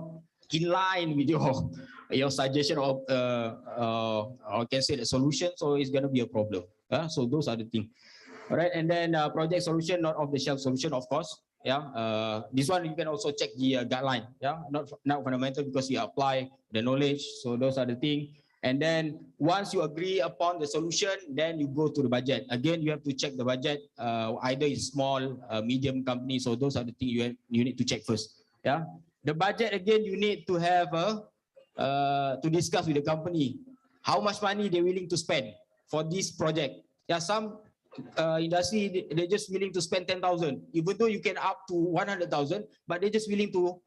in line with your suggestion of or can say the solution, so it's going to be a problem. So those are the things. All right, and then project solution, not off the shelf solution, of course. Yeah, this one you can also check the guideline. Yeah, not fundamental because you apply the knowledge. So those are the things. And then once you agree upon the solution, then you go to the budget. Again, you have to check the budget. Either it's small, medium company. So those are the things you need to check first. Yeah, the budget again you need to have to discuss with the company how much money they're willing to spend for this project. Yeah, some industry they're just willing to spend 10,000, even though you can up to 100,000, but they're just willing to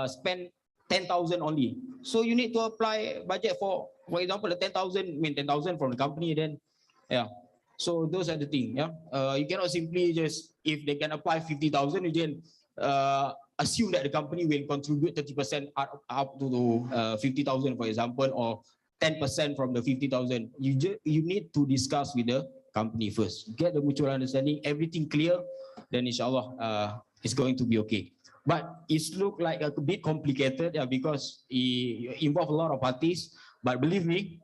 spend 10,000 only. So you need to apply budget for example, the 10,000, 10,000 from the company. Then, yeah. So those are the things. Yeah, you cannot simply just, if they can apply 50,000, you can assume that the company will contribute 30% up to 50,000, for example, or 10% from the 50,000. You need to discuss with the company first, get the mutual understanding, everything clear, then inshallah it's going to be okay. But it looks like a bit complicated, because it involves a lot of parties. But believe me,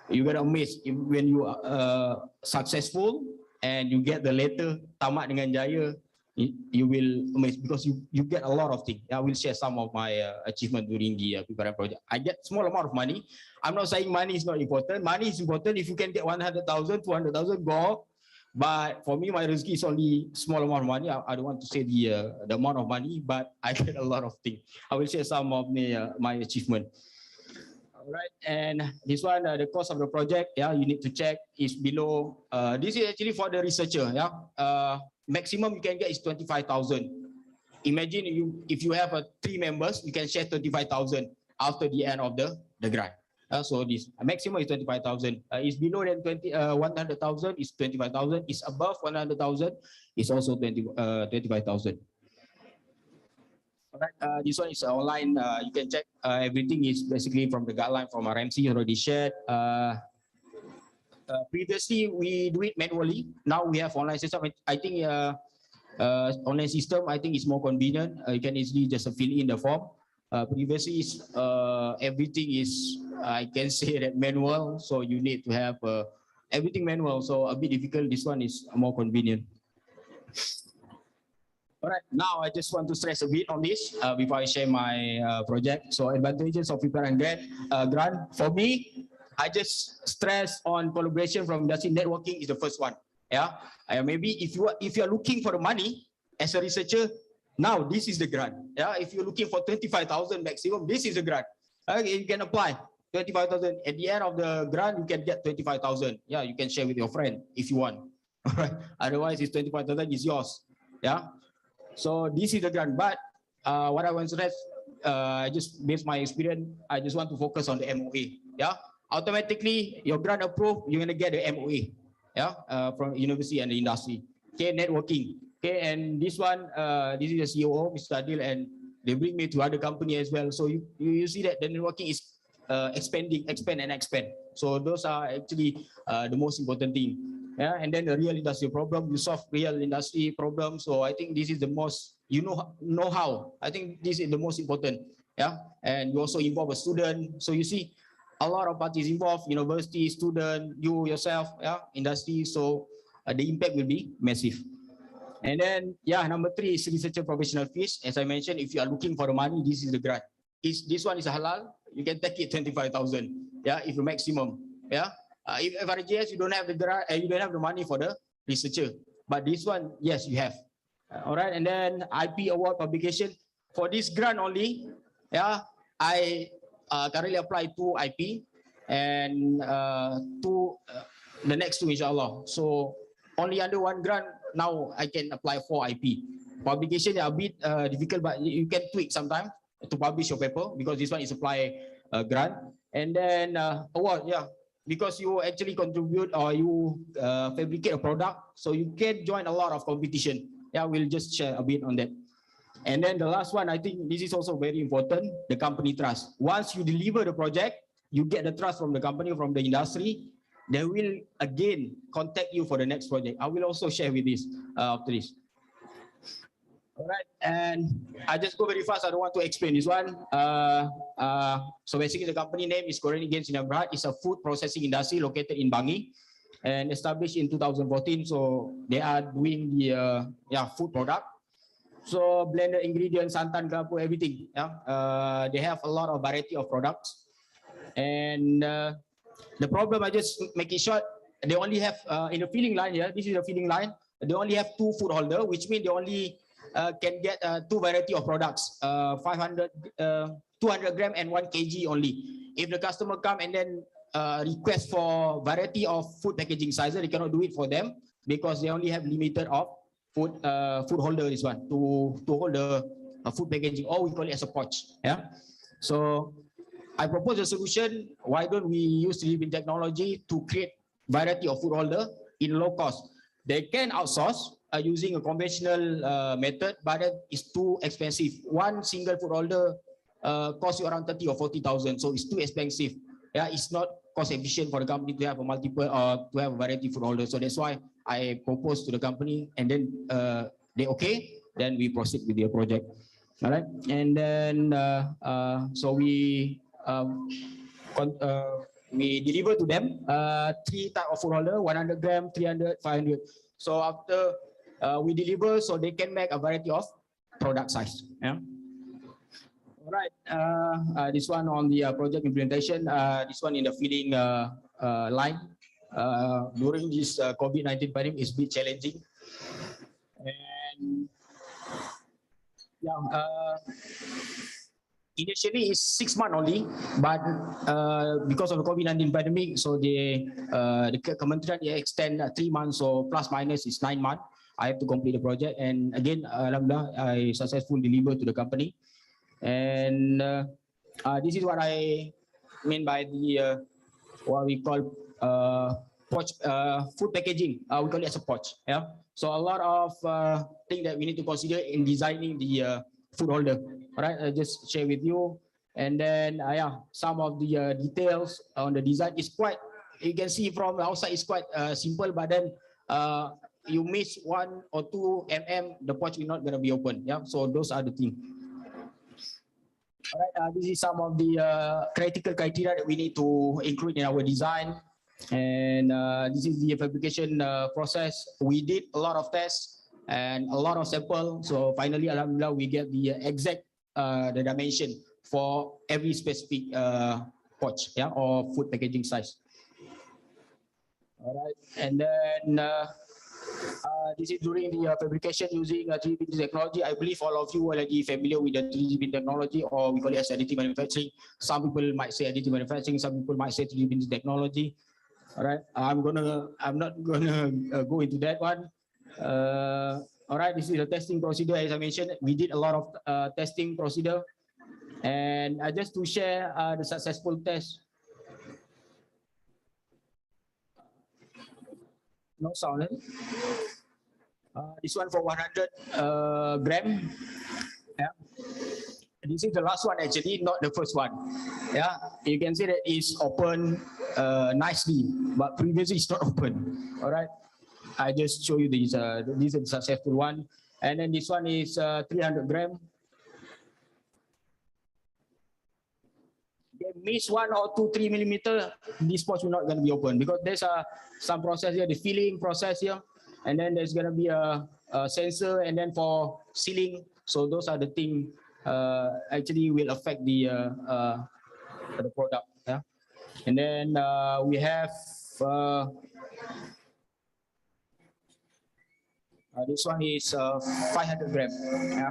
you're gonna amaze when you are successful and you get the letter tamat dengan jaya. You will amaze because you get a lot of things. I will share some of my achievement during the Pprn project. I get small amount of money. I'm not saying money is not important. Money is important. If you can get 100,000, 200,000, go. But for me, my rezeki is only small amount of money. I don't want to say the amount of money, but I get a lot of things. I will share some of my achievement. All right, and this one, the cost of the project, you need to check is below. This is actually for the researcher. Maximum you can get is 25,000. Imagine if you have 3 members, you can share 25,000 after the end of the grant. So this maximum is 25,000. It's below than 100,000 is 25,000. It's above 100,000 is also 25,000. All right, this one is online. You can check. Everything is basically from the guideline from RMC already shared. Previously we do it manually. Now we have online system. I think online system I think is more convenient. You can easily just fill in the form. Previously everything is, I can say that manual, so you need to have everything manual, so a bit difficult. This one is more convenient. All right, now I just want to stress a bit on this before I share my project. So advantages of Pprn grant for me, I just stress on collaboration from industry. Networking is the first one. Yeah, maybe if you are looking for the money as a researcher, now this is the grant. Yeah, if you're looking for 25,000 maximum, this is the grant. You can apply 25,000. At the end of the grant, you can get 25,000. Yeah, you can share with your friend if you want. All right. Otherwise, it's 25,000 is yours. Yeah. So this is the grant. But what I want to stress, just based my experience, I just want to focus on the MOA. Yeah. Automatically, your grant approved, you're gonna get the MOA. Yeah. From university and the industry. Okay. Networking. Okay. And this one, this is the COO, Mr. Adil, and they bring me to other company as well. So you see that the networking is expand and expand. So those are actually the most important thing. Yeah, and then the real industry problem, you solve real industry problem. So I think this is the most, know how. I think this is the most important. Yeah, and you also involve a student. So you see a lot of parties involved, university, student, you yourself, yeah, industry. So the impact will be massive. And then, yeah, number 3 is researcher professional fees. As I mentioned, if you are looking for the money, this is the grant. This one is halal, you can take it 25,000. Yeah, if you maximum. Yeah. If FRJS, you don't have the grant, you don't have the money for the researcher. But this one, yes, you have. All right. And then IP award publication for this grant only. Yeah, I currently applied 2 IP and 2 the next 2 inshallah. So only under 1 grant now I can apply 4 IP. Publication is a bit difficult, but you can tweak sometimes to publish your paper because this one is apply grant. And then award, yeah, because you actually contribute or you fabricate a product, so you can join a lot of competition. Yeah, we'll just share a bit on that. And then the last one, I think this is also very important, the company trust. Once you deliver the project, you get the trust from the company, from the industry, they will again contact you for the next project. I will also share with this after this. All right, and I just go very fast. I don't want to explain this one. So basically, the company name is Korean Games in Abroad. It's a food processing industry located in Bangi and established in 2014. So they are doing the food product. So blended ingredients, santan, gapu, everything. Yeah, they have a lot of variety of products. And the problem, I just make it short. They only have in the filling line here. This is the filling line. They only have 2 food holder, which means they only can get 2 variety of products, 200 gram and 1 kg only. If the customer come and then request for variety of food packaging sizes, they cannot do it for them because they only have limited of food holder. This one to hold the food packaging, or we call it as a pouch. Yeah. So I propose a solution. Why don't we use living technology to create variety of food holder in low cost? They can outsource using a conventional method, but it's too expensive. One single food holder costs you around 30 or 40,000, so it's too expensive. Yeah, it's not cost efficient for the company to have a multiple or to have a variety food holder. So that's why I propose to the company, and then they okay, then we proceed with the project. All right, and then so we deliver to them 3 type of food holder, 100 gram, 300, 500. So after we deliver, so they can make a variety of product size. Yeah. All right. This one on the project implementation. This one in the feeding line. During this COVID-19 pandemic is a bit challenging. And yeah. Initially it's 6 months only, but because of the COVID-19 pandemic, so the Kementerian extend 3 months, so plus minus is 9 months. I have to complete the project, and again, alhamdulillah, I successfully deliver to the company. And this is what I mean by the what we call pouch, food packaging. We call it as a pouch. Yeah. So a lot of things that we need to consider in designing the food holder. All right, I just share with you. And then yeah, some of the details on the design is quite, you can see from the outside it's quite simple, but then you miss 1 or 2 mm, the pouch will not going to be open. Yeah, so those are the things. All right, this is some of the critical criteria that we need to include in our design. And this is the fabrication process. We did a lot of tests and a lot of samples. So finally, alhamdulillah, we get the exact the dimension for every specific pouch, yeah, or food packaging size. All right, and then This is during the fabrication using 3D printing technology. I believe all of you are already familiar with the 3D printing technology, or we call it as additive manufacturing. Some people might say additive manufacturing, some people might say 3D printing technology. All right, I'm not gonna go into that one. All right, this is a testing procedure. As I mentioned, we did a lot of testing procedure, and just to share the successful test. No sound. This one for 100 gram. Yeah. This is the last one actually, not the first one. Yeah, you can see that it's open nicely, but previously it's not open. All right, I just show you these. This is the successful one, and then this one is 300 gram. They miss 1 or 2, 3 millimeter. This ports will not going to be open because there's some process here, the filling process here, and then there's going to be a sensor, and then for sealing. So those are the things actually will affect the product. Yeah, and then we have this one is 500 gram. Yeah.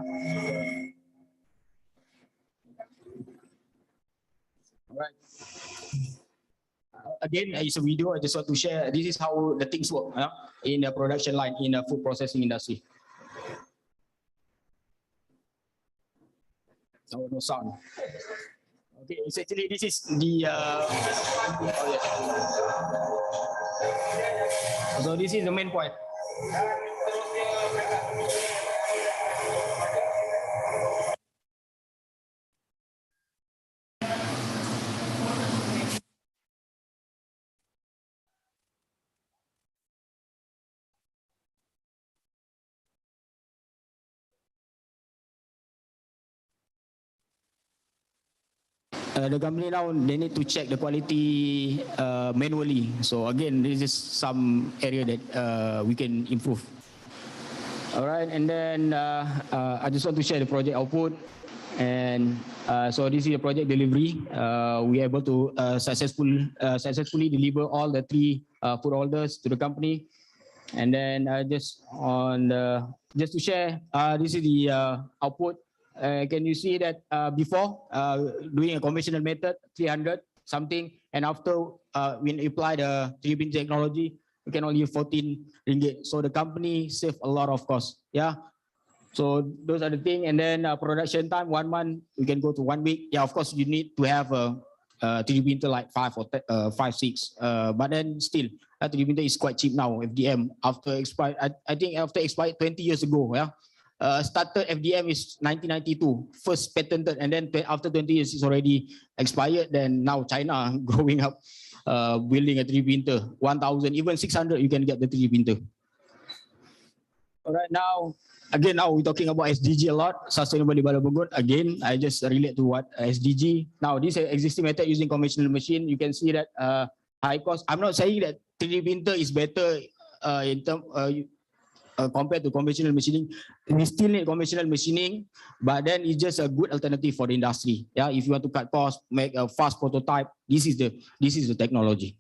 All right. Again, it's a video. I just want to share. This is how the things work in the production line in the food processing industry. No sound. Okay, it's actually this is the. So this is the main point. The company now, they need to check the quality manually. So again, this is some area that we can improve. All right, and then I just want to share the project output. And so this is a project delivery. We are able to successfully deliver all the 3 food orders to the company. And then just to share, this is the output. Can you see that before doing a conventional method, 300 something, and after when you apply the 3D technology, we can only 14 ringgit. So the company save a lot of cost. Yeah. So those are the thing. And then production time, 1 month, we can go to 1 week. Yeah, of course you need to have a 3D printer like 5 or 5, 6. But then still, 3D printer is quite cheap now. FDM after expired, I think after expired 20 years ago. Yeah. Started FDM is 1992, first patented, and then after 20 years it's already expired. Then now China growing up, building a 3D printer, 1,000, even 600 you can get the 3D printer. All right, now we're talking about SDG a lot, sustainable development goal. Again, I just relate to what SDG. Now this existing method using conventional machine, you can see that high cost. I'm not saying that 3D printer is better in term. Compared to conventional machining. We still need conventional machining, but then it's just a good alternative for the industry. Yeah, if you want to cut costs, make a fast prototype, this is the technology.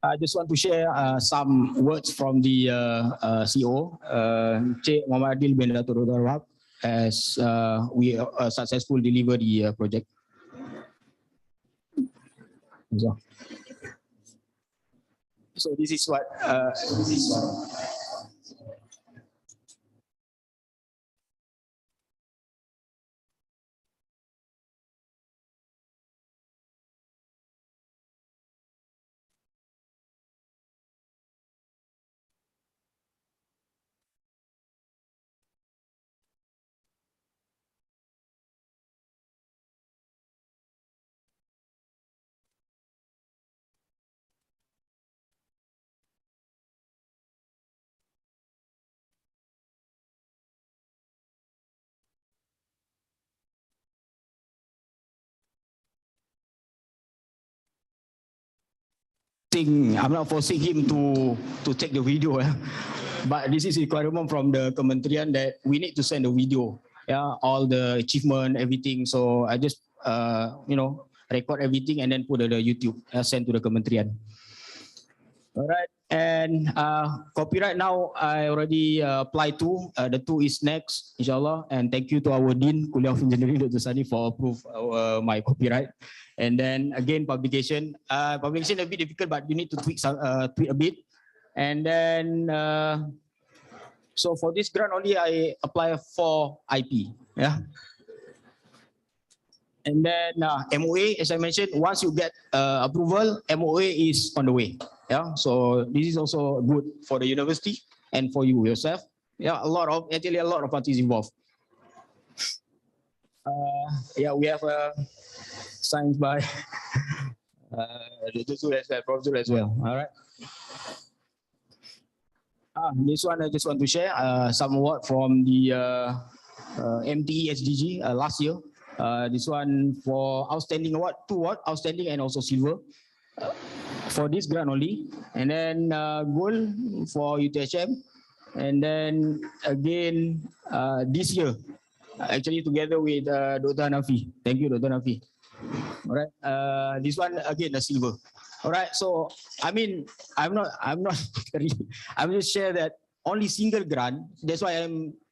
I just want to share some words from the CEO, Cik Muhammad Adil bin Dato' Rahab, as we successfully deliver the project. So this is what I'm not forcing him to take the video, but this is a requirement from the Kementerian that we need to send the video, yeah, all the achievement, everything. So I just record everything and then put the YouTube, send to the Kementerian. All right, and copyright now I already applied to. The 2 is next, inshallah. And thank you to our Dean, Kuliah of Engineering, Dr. Sani, for approve my copyright. And then again, publication. Publication a bit difficult, but you need to tweak a bit. And then, so for this grant only, I apply for IP. Yeah. And then MOA, as I mentioned, once you get approval, MOA is on the way. Yeah, so this is also good for the university and for you yourself. Yeah, actually a lot of parties involved. Yeah, we have signs by the Zul as well, Prof. Zul as well. All right. This one I just want to share some award from the MTE SDG last year. This one for outstanding award, 2 award, outstanding and also silver. For this grant only, and then gold for UTHM, and then again this year, actually together with Dr. Hanafi. Thank you, Dr. Hanafi. All right, this one again a silver. All right, so I mean, I'm not, I'm just share that only single grant. That's why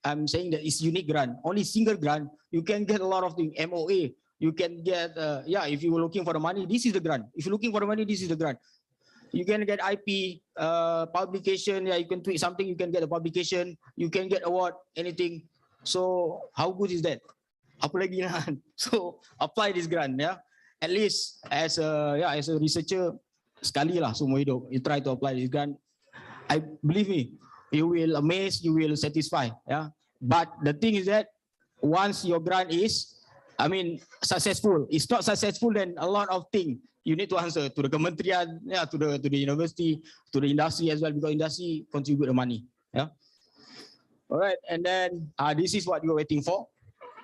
I'm saying that it's unique grant. Only single grant, you can get a lot of things. MOA. You can get, yeah, if you were looking for the money, this is the grant. If you're looking for the money, this is the grant. You can get IP, publication, yeah, you can tweet something, you can get a publication, you can get award, anything. So how good is that? Apa lagi lah. So apply this grant, yeah. At least as a researcher, sekali lah semua hidup, you try to apply this grant. I believe me, you will amaze, you will satisfy, yeah. But the thing is that once your grant is, I mean, successful. It's not successful, then a lot of things you need to answer to the kementerian, yeah, to the university, to the industry as well, because industry contribute the money. Yeah. All right, and then this is what you're waiting for.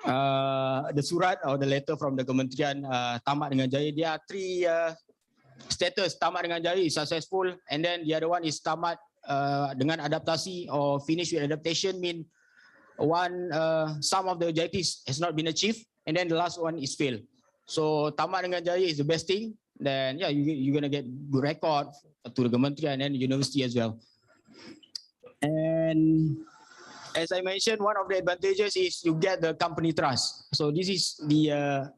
The surat or the letter from the kementerian tamat dengan jaya. There are 3 status: tamat dengan jaya is successful, and then the other one is tamat dengan adaptasi or finish with adaptation, mean some of the objectives has not been achieved. And then the last one is fail. So tamat dengan jaya is the best thing. Then yeah, you're gonna get good record to the kementerian and university as well. And as I mentioned, one of the advantages is you get the company trust. So this is the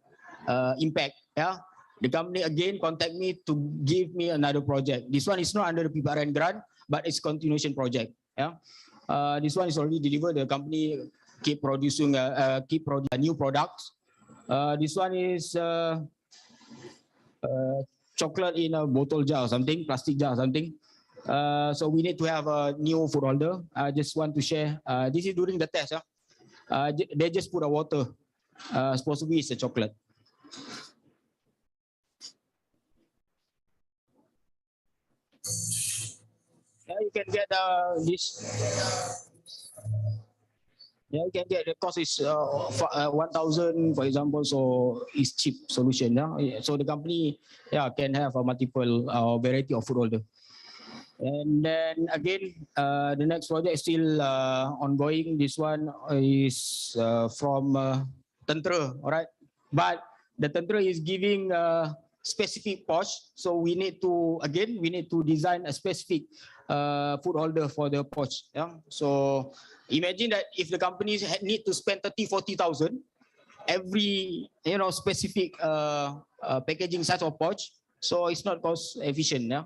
impact. Yeah, the company again contact me to give me another project. This one is not under the Pprn grant, but it's continuation project. Yeah, this one is already delivered. The company keep producing new products. This one is chocolate in a bottle jar or something, plastic jar or something. So we need to have a new food holder. I just want to share. This is during the test. They just put a water. Supposed to be it's a chocolate. Yeah, you can get this. Yeah, you can get the cost is 1,000, for example, so it's cheap solution. Yeah, so the company can have a multiple variety of food holder. And then again, the next project is still ongoing. This one is from Tentera, all right? But the Tentera is giving specific pouch, so we need to design a specific food holder for the pouch. Yeah, so imagine that if the companies need to spend 30,000-40,000 every specific packaging size of pouch, so it's not cost efficient. Yeah,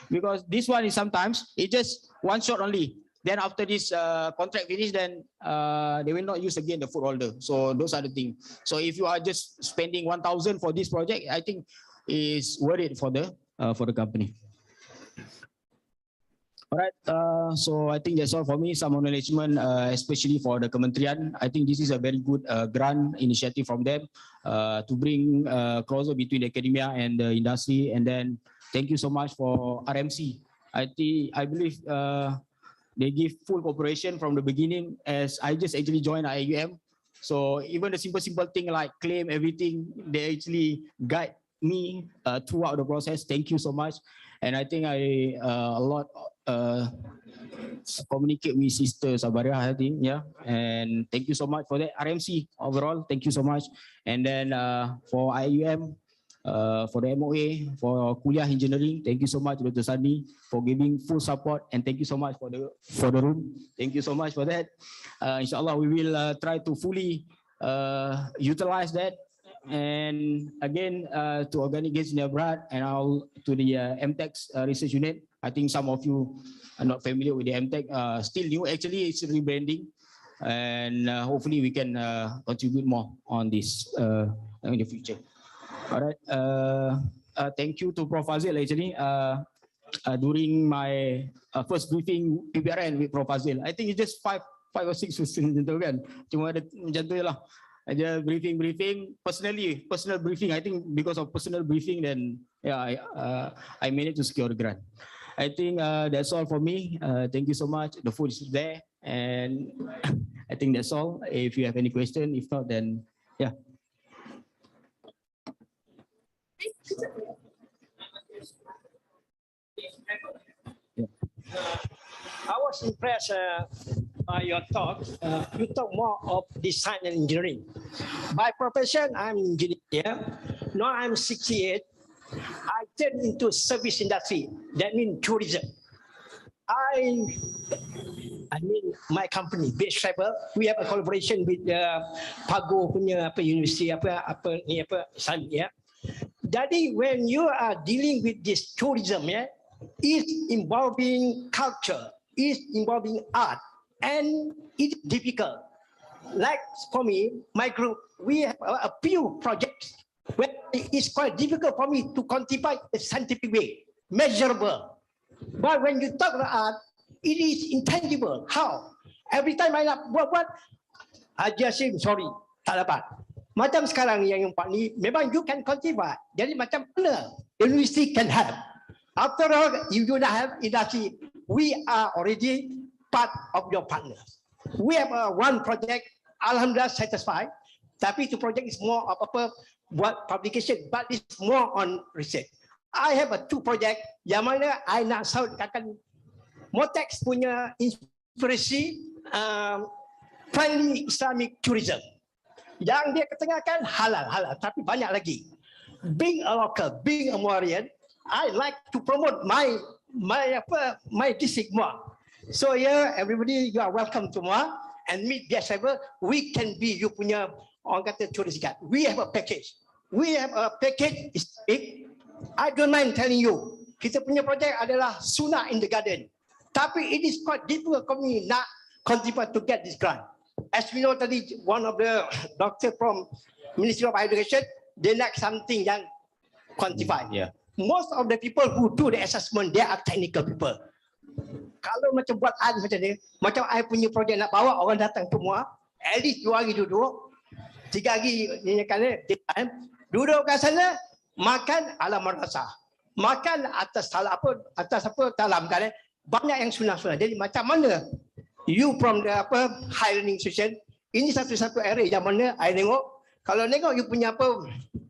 because this one is sometimes it just one shot only. Then after this contract finish, then they will not use again the food holder. So those are the things. So if you are just spending 1,000 for this project, I think is worth it for the company. All right, so I think that's all for me. Some acknowledgement, especially for the Kementerian. I think this is a very good grant initiative from them to bring closer between academia and the industry. And then thank you so much for RMC. I believe they give full cooperation from the beginning, as I just actually joined IUM. So even the simple thing like claim everything, they actually guide me throughout the process. Thank you so much. And I think I communicate with Sister Sabaria, I think, yeah. And thank you so much for that. RMC overall, thank you so much. And then for IUM, For the MOA, for Kuliah Engineering, thank you so much, Dr. Sani, for giving full support, and thank you so much for the room. Thank you so much for that. Inshallah, we will try to fully utilize that. And again, to Organic Games in Abroad and to the MTech Research Unit. I think some of you are not familiar with the MTech, still new. Actually, it's rebranding, and hopefully we can contribute more on this in the future. All right. Thank you to Prof. Fazil. Actually, during my first briefing Pprn with Prof. Fazil, I think it's just five or six questions kan. Cuma ada macam tu lah. Aja briefing, personal briefing. I think because of personal briefing, then yeah, I managed to secure the grant. I think that's all for me. Thank you so much. The food is there, and I think that's all. If you have any question, if not, then yeah. I was impressed by your talk. You talk more of design and engineering. By profession, I'm an engineer. Now I'm 68. I turned into service industry. That means tourism. I mean my company, Base Travel. We have a collaboration with Pago punya university Sun, yeah. Jadi when you are dealing with this tourism, yeah, it's involving culture, it's involving art, and it's difficult. Like for me, my group, we have a few projects where it's quite difficult for me to quantify a scientific way, measurable. But when you talk about art, it is intangible. How? Every time I buat, I just say sorry, tak dapat. Macam sekarang yang empat ni, memang you can quantify. Jadi macam mana university can help? After all, if you don't have industry, we are already part of your partners. We have one project, alhamdulillah satisfied. Tapi itu project is more of buat publication, but it's more on research. I have two project yang mana I nak sautkan Motex punya inspirasi friendly Islamic tourism. Yang dia ketengahkan halal, tapi banyak lagi. Being a local, being a Malaysian, I like to promote my district more. So yeah, everybody, you are welcome to more and meet guest ever. We can be you punya orang kata tourist guide. We have a package. We have a package is big. I don't mind telling you, kita punya project adalah Sunnah in the Garden. Tapi it is quite difficult for me nak contribute to get this grant. As we know tadi, one of the doctor from Ministry of Education, they like something yang quantified. Yeah. Most of the people who do the assessment, they are technical people. Kalau macam buat art macam ni, macam I punya projek nak bawa orang datang semua, at least 2 hari duduk, 3 hari ni kan duduk kat sana, makan ala madrasah, makan atas dalam kan banyak yang sunah-sunah. Jadi macam mana you from the high learning institution, ini satu-satu area yang mana I tengok, kalau tengok you punya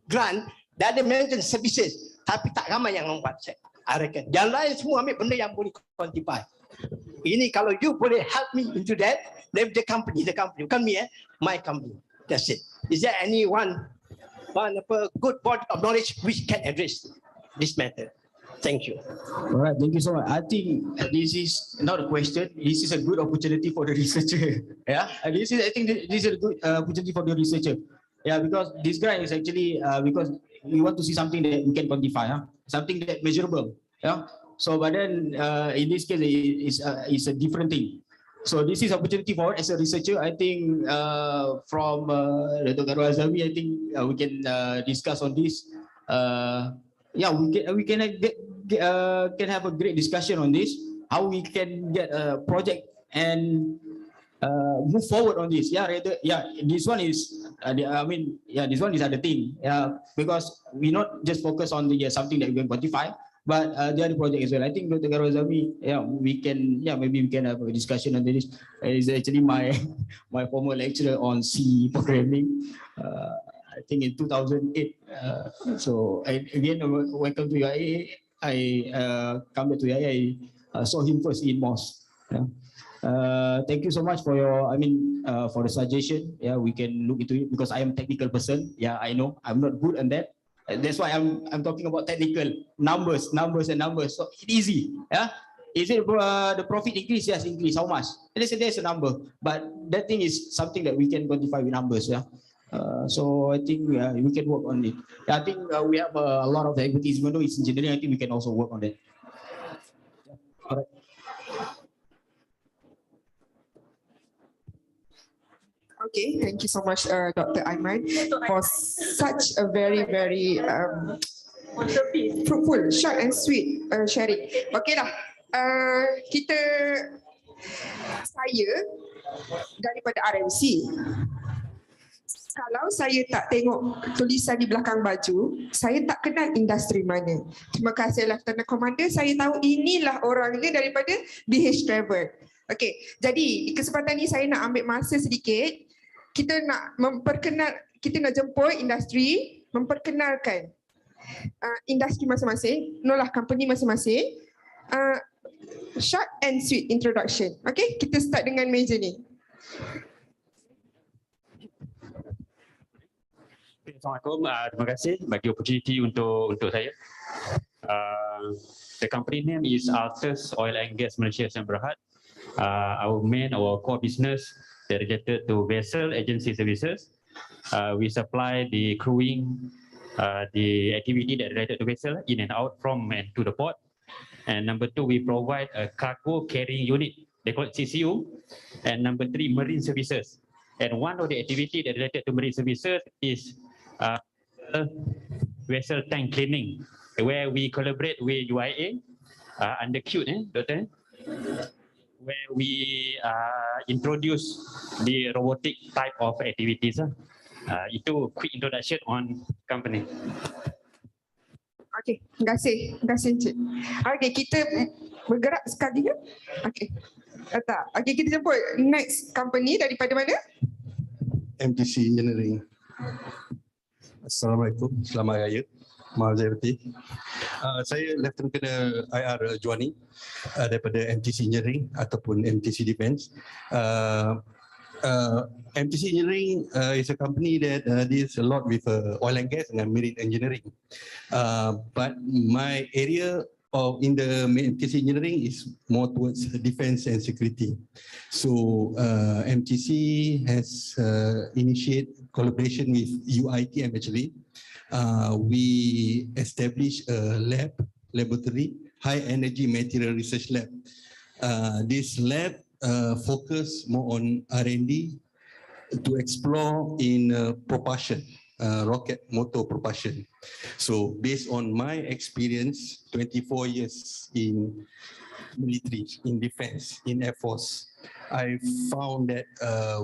grant, dah ada mention services, tapi tak ramai yang membuat. I reckon. Yang lain semua ambil benda yang boleh quantify. Ini kalau you boleh help me into that, then the company, bukan me, my company. That's it. Is there any one good body of knowledge which can address this matter? Thank you. All right, thank you so much. I think this is not a question. This is a good opportunity for the researcher. Yeah, I think this is a good opportunity for the researcher. Yeah, because this grant is actually because we want to see something that we can quantify, something that measurable. Yeah. So, but then in this case, it's a different thing. So this is opportunity for as a researcher. I think from Dr. Azami, I think we can discuss on this. Yeah, we can have a great discussion on this. How we can get a project and move forward on this. Yeah, this one is. This one is other thing. Yeah, because we not just focus on the something that we can quantify, but the other project as well. I think Dr. Azami, maybe we can have a discussion on this. It's actually my former lecturer on C programming. I think in 2008. So again, welcome to UIA. I come back to UIA. I saw him first in MOS. Yeah. Thank you so much for your, for the suggestion. Yeah, we can look into it because I am a technical person. Yeah, I know I'm not good on that. That's why I'm talking about technical numbers. So it's easy. Yeah. Is it the profit increase? Yes, increase. How much? There's a number, but that thing is something that we can quantify with numbers. Yeah. So I think we can work on it. I think we have a lot of the activities. Even though it's engineering, I think we can also work on that. Alright. Okay, thank you so much, Dr. Aiman, for such a very fruitful, short and sweet sharing. Okay lah, saya daripada RMC. Kalau saya tak tengok tulisan di belakang baju, saya tak kenal industri mana. Terima kasih Lieutenant Commander, saya tahu inilah orangnya daripada BH Travel. Okey, jadi di kesempatan ini saya nak ambil masa sedikit. Kita nak jemput industri, memperkenalkan industri masing-masing, company masing-masing. Short and sweet introduction. Okay, kita start dengan meja ni. Assalamualaikum, terima kasih bagi opportunity untuk saya. The company name is Altus Oil and Gas Malaysia Sdn Bhd. Our core business related to vessel agency services. We supply the crewing, the activity that related to vessel in and out from and to the port. And number 2, we provide a cargo carrying unit, they call it CCU. And number 3, marine services. And one of the activity that related to marine services is vessel tank cleaning, where we collaborate with UIA under CUTE, Doctor, where we introduce the robotic type of activities. Itu quick introduction on company. Okey, terima kasih Encik. Okey, kita bergerak sekali ya. Okey. Tak. Okey, kita jemput next company daripada mana? MTC Engineering. Assalamualaikum, selamat raya. Maaf saya berhenti. Saya Lieutenant Colonel IR Juani daripada MTC Engineering ataupun MTC Defence. MTC Engineering is a company that deals a lot with oil and gas and marine engineering. But my area in the MTC Engineering is more towards defense and security. So MTC has initiated collaboration with UITM actually. We established a laboratory, high energy material research lab. This lab focus more on R&D to explore in propulsion, rocket motor propulsion. So based on my experience, 24 years in military, in defense, in Air Force, I found that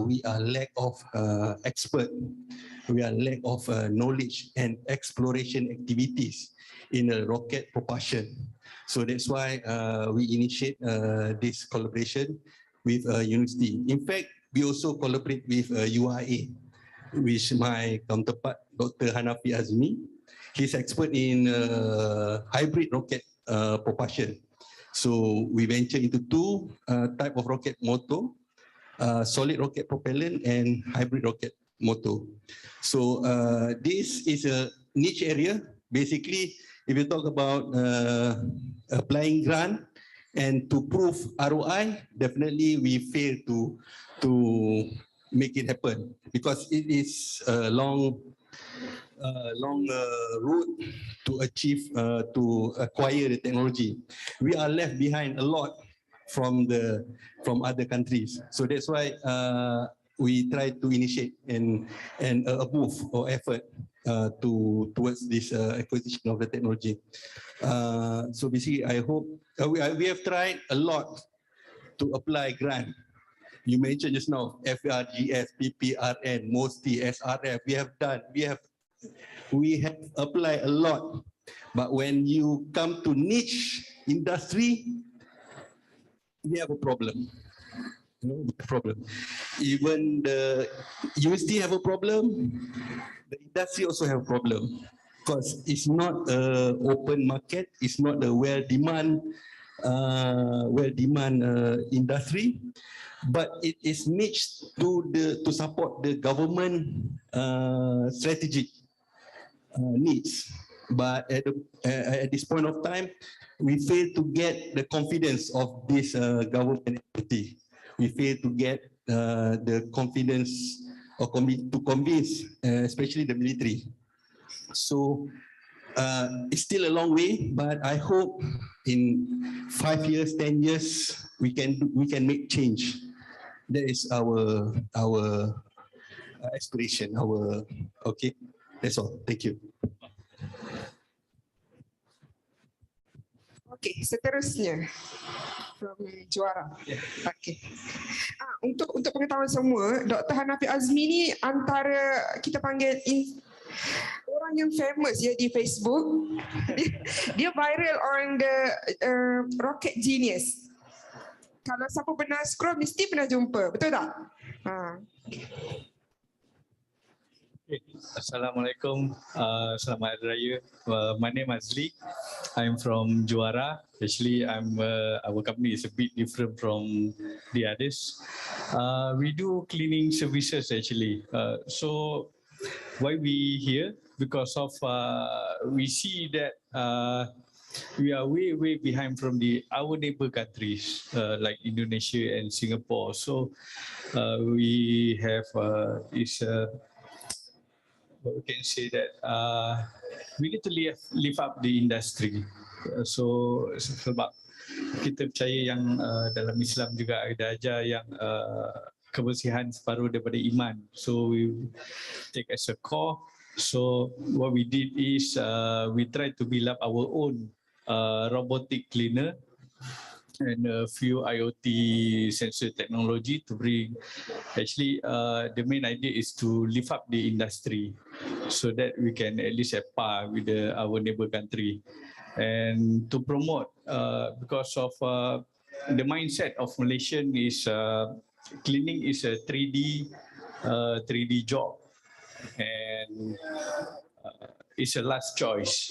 we are lack of expert, we are lack of knowledge and exploration activities in rocket propulsion. So that's why we initiate this collaboration with university. In fact, we also collaborate with UIA, which my counterpart, Dr. Hanafi Azmi. He's expert in hybrid rocket propulsion. So we venture into two type of rocket motor, solid rocket propellant and hybrid rocket motor. So this is a niche area. Basically, if you talk about applying grant and to prove ROI, definitely we fail to make it happen because it is a long route to achieve, to acquire the technology. We are left behind a lot from other countries. So that's why we try to initiate and a move or effort towards this acquisition of the technology. So basically, I hope we have tried a lot to apply grant. You mentioned just now FRGS, Pprn, MOSTI, SRF. We have applied a lot, but when you come to niche industry, we have a problem. Even the university have a problem, the industry also have a problem because it's not an open market, it's not a well-demand industry, but it is niche to support the government strategic needs. But at this point of time, we fail to get the confidence of this government entity. We fail to get the confidence or to convince, especially the military. So it's still a long way, but I hope in 5 years, 10 years, we can make change. That is our aspiration. Okay. That's all. Thank you. Okey, seterusnya from Juara. Okey. Untuk pengetahuan semua, Dr. Hanafi Azmi ni antara kita panggil orang yang famous ya di Facebook. Dia viral on the Rocket Genius. Kalau siapa pernah scroll mesti pernah jumpa, betul tak? Assalamualaikum, selamat Hari Raya. My name is Azli. I'm from Juara. Actually, our company is a bit different from the others. We do cleaning services actually. So why we here? Because of we see that we are way behind from our neighbor countries like Indonesia and Singapore. So we have we can say that we need to lift up the industry. So sebab kita percaya yang dalam Islam juga ada ajar yang kebersihan separuh daripada iman. So we take as a core. So what we did is we tried to build up our own robotic cleaner and a few IoT sensor technology to bring. Actually, the main idea is to lift up the industry so that we can at least have par with our neighbor country, and to promote because of the mindset of Malaysian is cleaning is a 3D job, and it's a last choice.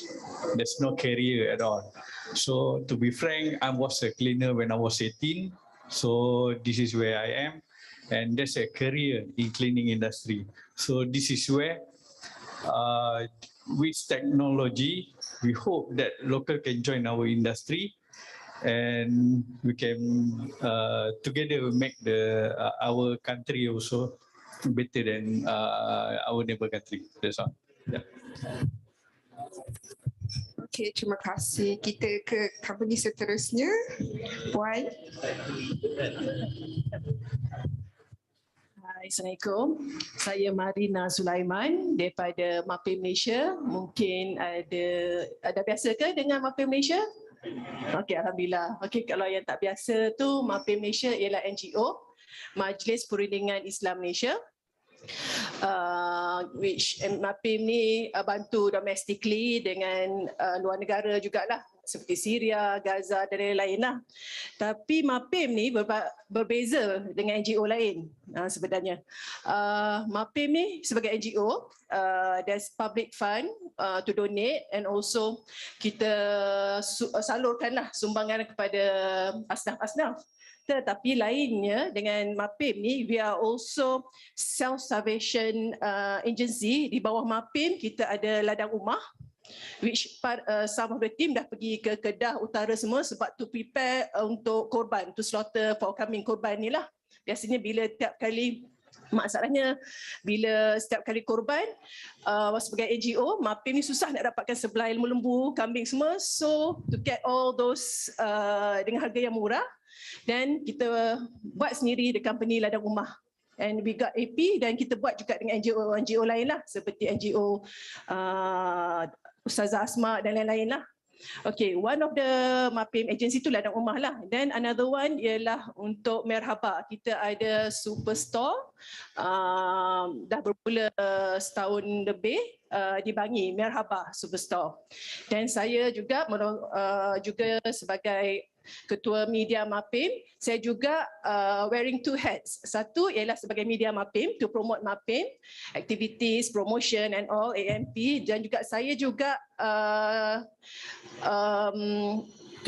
There's no career at all. So to be frank, I was a cleaner when I was 18. So this is where I am, and there's a career in cleaning industry. So this is where, with technology, we hope that local can join our industry, and we can together make our country also better than our neighbor country. That's all. Yeah. Okey, terima kasih. Kita ke company seterusnya. Puan. Hai, Assalamualaikum. Saya Marina Sulaiman daripada MAPIM Malaysia. Mungkin ada biasa ke dengan MAPIM Malaysia? Okey, Alhamdulillah. Okey, kalau yang tak biasa tu, MAPIM Malaysia ialah NGO, Majlis Perundingan Islam Malaysia. Which MAPIM ni bantu domestically dengan luar negara jugalah, seperti Syria, Gaza dan lain-lain lah. Tapi MAPIM ni berbeza dengan NGO lain sebenarnya. MAPIM ni sebagai NGO, there's public fund to donate, and also kita salurkanlah sumbangan kepada asnaf-asnaf. Tetapi lainnya dengan MAPIM ni, we are also self-salvation agency. Di bawah MAPIM kita ada ladang umah, which some of the team dah pergi ke Kedah Utara semua sebab to prepare untuk korban, to slaughter for coming korban ni lah. Biasanya bila tiap kali, masalahnya bila setiap kali korban, sebagai NGO, MAPIM ni susah nak dapatkan sebelah lembu, kambing semua. So to get all those dengan harga yang murah, dan kita buat sendiri the company ladang rumah. And we got AP, dan kita buat juga dengan NGO lain lah, seperti NGO Ustazah Asma dan lain-lain lah. Okay, one of the MAPIM agency tu ladang rumah lah. Then another one ialah untuk Merhaba. Kita ada superstore, dah bermula setahun lebih di Bangi, Merhaba Superstore. Dan saya juga sebagai Ketua Media MAPIM, saya juga wearing two hats. Satu ialah sebagai Media MAPIM, to promote MAPIM, activities, promotion and all, AMP. Dan juga saya juga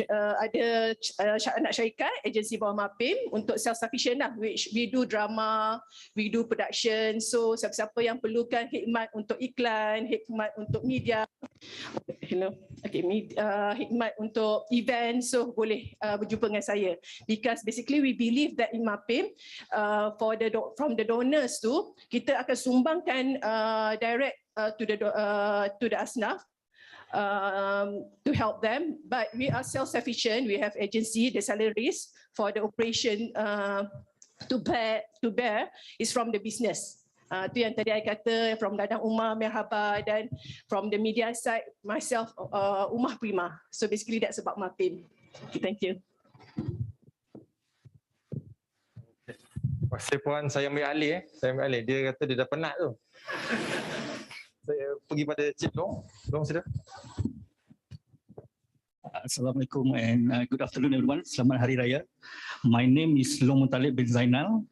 ada anak syarikat, agensi bawah MAPIM untuk self-sufficient lah, which we do drama, we do production. So siapa-siapa yang perlukan khidmat untuk iklan, khidmat untuk media, khidmat untuk event, so boleh berjumpa dengan saya. Because basically we believe that in MAPIM, from the donors tu, kita akan sumbangkan direct to the asnaf, to help them, but we are self-sufficient. We have agency, the salaries for the operation to bear is from the business. Tu yang tadi I kata, from Dadang Umar, Merhaba, dan from the media side, myself, Umar Prima. So basically that's about MAPIM. Okay, thank you. Terima kasih Puan, saya ambil alih. Saya ambil alih. Dia kata dia dah penat tu. Saya pergi pada Cik Long. Long sila. Assalamualaikum and good afternoon everyone. Selamat Hari Raya. My name is Long Untitled bin Zainal.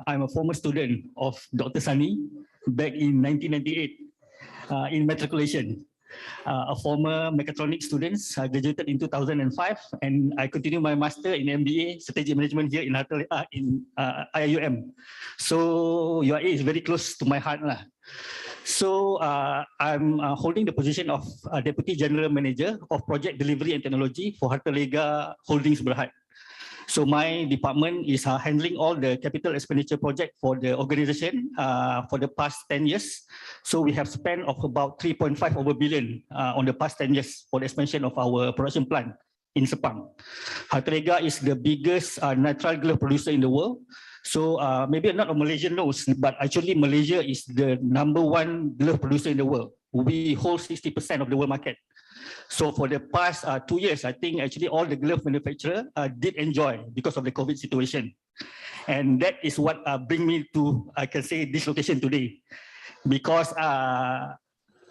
I'm a former student of Dr. Sani back in 1998 in matriculation. A former mechatronics student. I graduated in 2005 and I continue my master in MBA Strategic Management here in IIUM. So UIA is very close to my heart lah. So I'm holding the position of Deputy General Manager of Project Delivery and Technology for Harta Lega Holdings Berhad. So my department is handling all the capital expenditure project for the organization for the past 10 years. So we have spent of about 3.5 billion on the past 10 years for the expansion of our production plant in Sepang. Harta Lega is the biggest nitrile glove producer in the world. So maybe not a Malaysian knows, but actually Malaysia is the #1 glove producer in the world. We hold 60% of the world market. So for the past 2 years, I think actually all the glove manufacturers did enjoy because of the COVID situation. And that is what bring me to, I can say, this location today. Because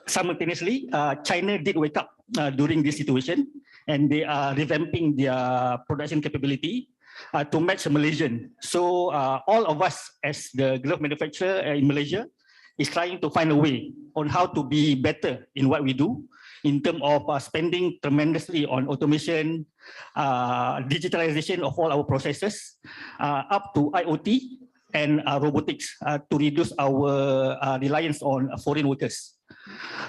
simultaneously, China did wake up during this situation and they are revamping their production capability to match Malaysian. So all of us as the glove manufacturer in Malaysia is trying to find a way on how to be better in what we do in terms of spending tremendously on automation, digitalization of all our processes, up to IoT and robotics to reduce our reliance on foreign workers.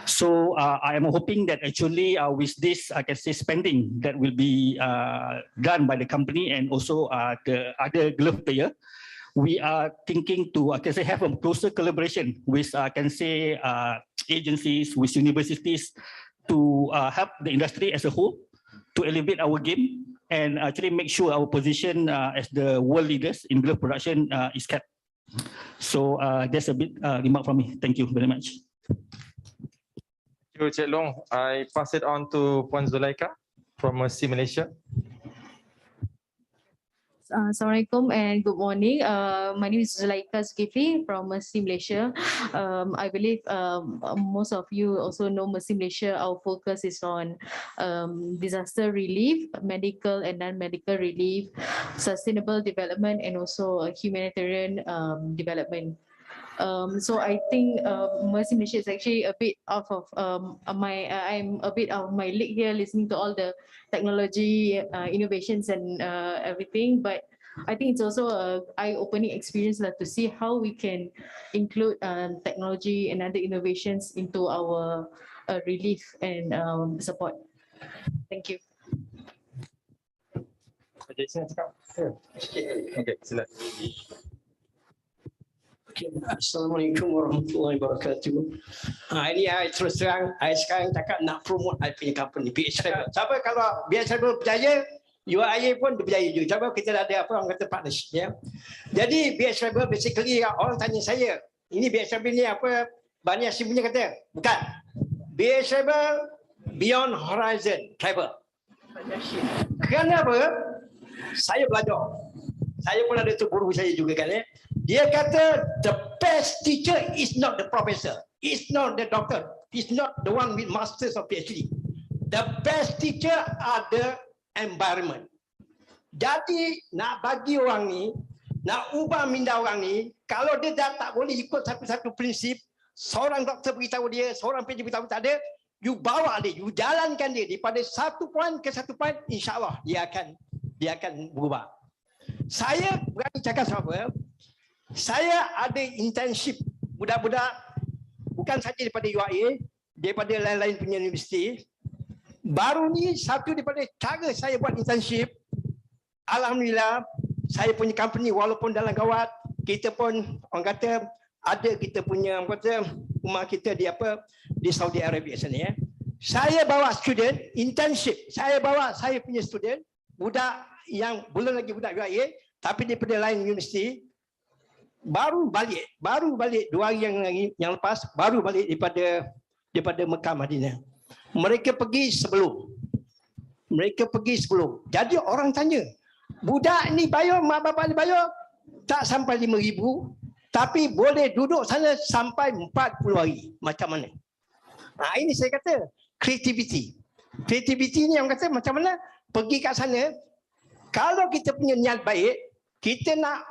So I am hoping that actually with this, I can say, spending that will be done by the company and also the other glove player, we are thinking to, I can say, have a closer collaboration with, I can say, agencies, with universities to help the industry as a whole to elevate our game and actually make sure our position as the world leaders in glove production is kept. So that's a bit remark from me. Thank you very much. Thank you, Cik Long. I pass it on to Puan Zulaika from Mercy Malaysia. Assalamualaikum and good morning. My name is Zulaika Zulkifli from Mercy Malaysia. I believe most of you also know Mercy Malaysia. Our focus is on disaster relief, medical and non-medical relief, sustainable development, and also humanitarian development. So I think Mercy Malaysia is actually a bit out of I'm a bit out of my league here, listening to all the technology innovations and everything. But I think it's also a eye-opening experience to see how we can include technology and other innovations into our relief and support. Thank you. Okay, silakan. Assalamualaikum warahmatullahi wabarakatuh. Ini saya terus terang, saya sekarang cakap nak promote saya punya company, BH Travel. Siapa kalau BH Travel berjaya, UIA pun berjaya juga. Sebab kita ada apa orang kata partnership. Ya. Jadi BH Travel basically orang tanya saya, ini BH Travel ni apa? Bani Hashim punya kata? Bukan. BH Travel Beyond Horizon Travel. Kenapa? Saya belajar. Saya pun ada tu guru saya juga kan. Dia kata the best teacher is not the professor, it's not the doctor, it's not the one with masters of PhD. The best teacher are the environment. Jadi nak bagi orang ni, nak ubah minda orang ni, kalau dia dah tak boleh ikut satu-satu prinsip, seorang doktor beritahu dia, seorang PhD beritahu tak ada, you bawa dia, you jalankan dia daripada satu poin ke satu poin, insya-Allah dia akan berubah. Saya berani cakap sama, saya ada internship budak-budak bukan saja daripada UIA, daripada lain-lain punya universiti. Baru ni satu daripada cara saya buat internship, alhamdulillah saya punya company walaupun dalam gawat, kita pun orang kata ada kita punya orang kata rumah kita di Saudi Arabia sana ya. Saya bawa student internship, saya bawa saya punya student budak yang belum lagi budak UIA tapi daripada lain universiti, baru balik 2 hari yang lepas, baru balik daripada Mekah Madinah. Mereka pergi sebelum. Jadi orang tanya, budak ni bayar, mak bapak ni bayar tak sampai 5,000, tapi boleh duduk sana sampai 40 hari. Macam mana? Ini saya kata creativity. Creativity ni orang kata macam mana? Pergi kat sana, kalau kita punya niat baik, kita nak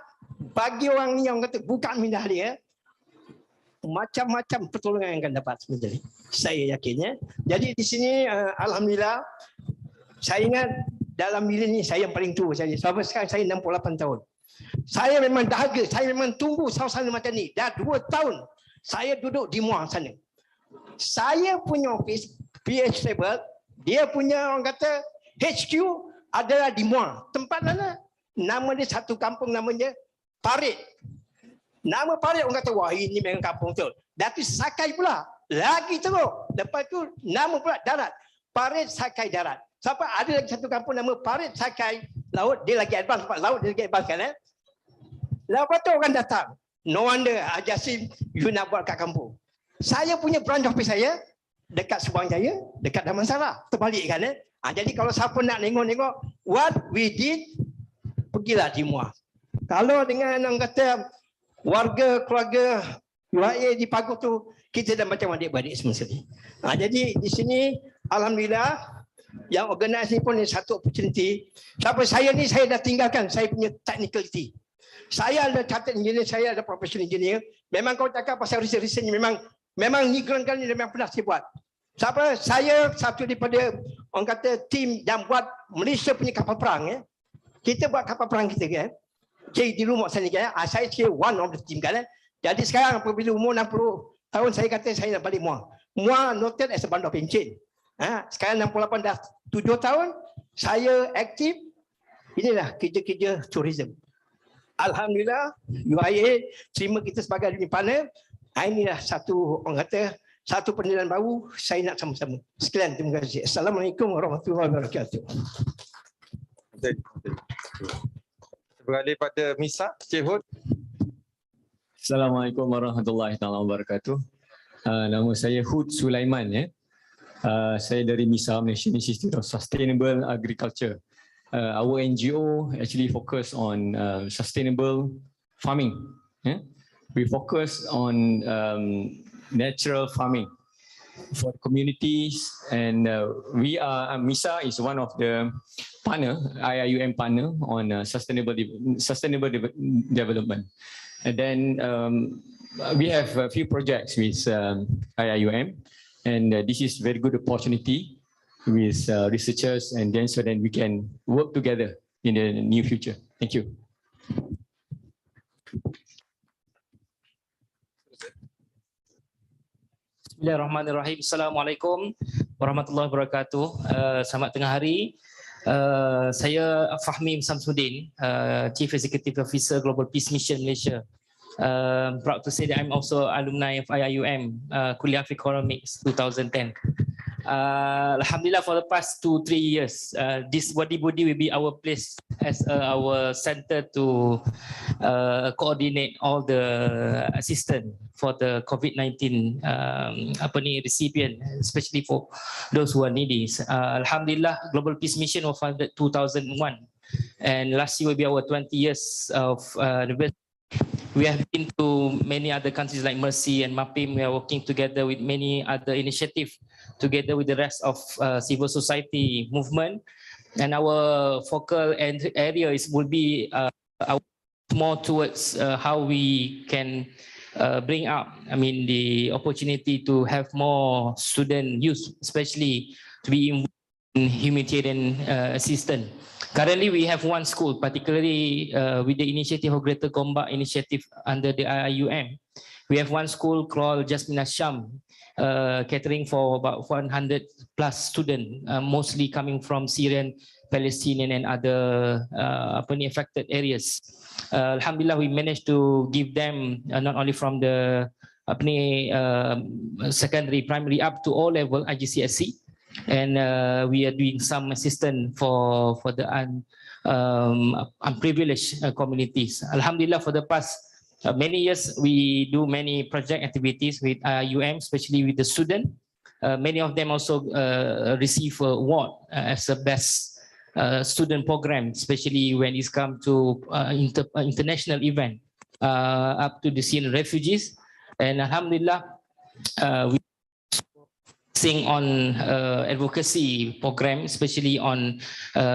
bagi orang ni yang kata buka minda dia, macam-macam pertolongan yang akan dapat sebenarnya. Saya yakinnya. Jadi di sini alhamdulillah saya ingat dalam bilik ni saya yang paling tua saja. Sampai sekarang saya 68 tahun. Saya memang dahaga, saya memang tunggu suasana macam ni. Dah 2 tahun saya duduk di Muar sana. Saya punya office PH table, dia punya orang kata HQ adalah di Muar. Tempat mana? Nama dia satu kampung namanya Parit. Nama Parit orang kata wah ini memang kampung tu. Tapi Sakai pula. Lagi teruk. Lepas tu nama pula darat. Parit Sakai darat. Sampai ada lagi satu kampung nama Parit Sakai laut. Dia lagi advance. Sebab laut dia lagi advance kan. Lepas tu orang datang. No wonder Jasim you nak buat kat kampung. Saya punya branch office saya dekat Subang Jaya, dekat Damansara. Terbalik kan. Jadi kalau siapa nak tengok what we did, pergilah di Muar. Kalau dengan orang kata warga keluarga UIA di Paguh tu, kita dah macam adik-beradik semua sekali. Jadi di sini alhamdulillah yang organisasi pun ni satu opportunity. Sampai saya ni saya dah tinggalkan saya punya technicality. Saya ada chartered engineer, saya ada professional engineer. Memang kau cakap pasal research ni memang ni kerana ni memang pernah saya buat. Sampai saya satu daripada orang kata tim yang buat Malaysia punya kapal perang ya. Kita buat kapal perang kita kan. Jadi di rumah sana kan. Saya one of the team kan. Jadi sekarang apabila umur 60 tahun saya kata saya nak balik Muar. Muar noted as a bandar pencen. Sekarang 68 dah 7 tahun saya aktif. Inilah kerja-kerja tourism. Alhamdulillah UIA terima kita sebagai partner. Inilah satu orang kata satu penilaian baru saya nak sama-sama. Sekian, terima kasih. Assalamualaikum warahmatullahi wabarakatuh. Beralih pada Misa, Cik Hud. Assalamualaikum warahmatullahi wabarakatuh. Nama saya Hud Sulaiman ya. Saya dari MISA, Malaysian Institute of Sustainable Agriculture. Our NGO actually focus on sustainable farming. Yeah? We focus on natural farming for communities, and we are MISA is one of the partner, IIUM partner on sustainable development. And then we have a few projects with IIUM, and this is very good opportunity with researchers, and then so then we can work together in the near future. Thank you. Bismillahirrahmanirrahim. Assalamualaikum warahmatullahi wabarakatuh. Selamat tengah hari. Saya Fahmi Samsudin, Chief Executive Officer Global Peace Mission Malaysia. Proud to say that I'm also alumni of IIUM, Kuliah of Economics 2010. Alhamdulillah, for the past 2-3 years, this body will be our place as our center to coordinate all the assistance for the COVID-19 recipient, especially for those who are needy. Alhamdulillah, Global Peace Mission was founded 2001, and last year will be our 20 years of university. We have been to many other countries like Mercy and MAPIM. We are working together with many other initiatives, together with the rest of civil society movement. And our focal area will be more towards how we can bring up, I mean, the opportunity to have more student youth, especially to be involved in humanitarian assistance. Currently, we have one school, particularly with the initiative of Greater Gombak initiative under the IUM. We have one school called Jasmine Sham, catering for about 100 plus students, mostly coming from Syrian, Palestinian, and other affected areas. Alhamdulillah, we managed to give them not only from the secondary, primary up to O level IGCSE, and we are doing some assistance for the unprivileged communities. Alhamdulillah, for the past many years, we do many project activities with IUM, especially with the student. Many of them also receive award as the best student program, especially when it's come to international event up to the Syrian refugees. And Alhamdulillah, we focusing on advocacy program, especially on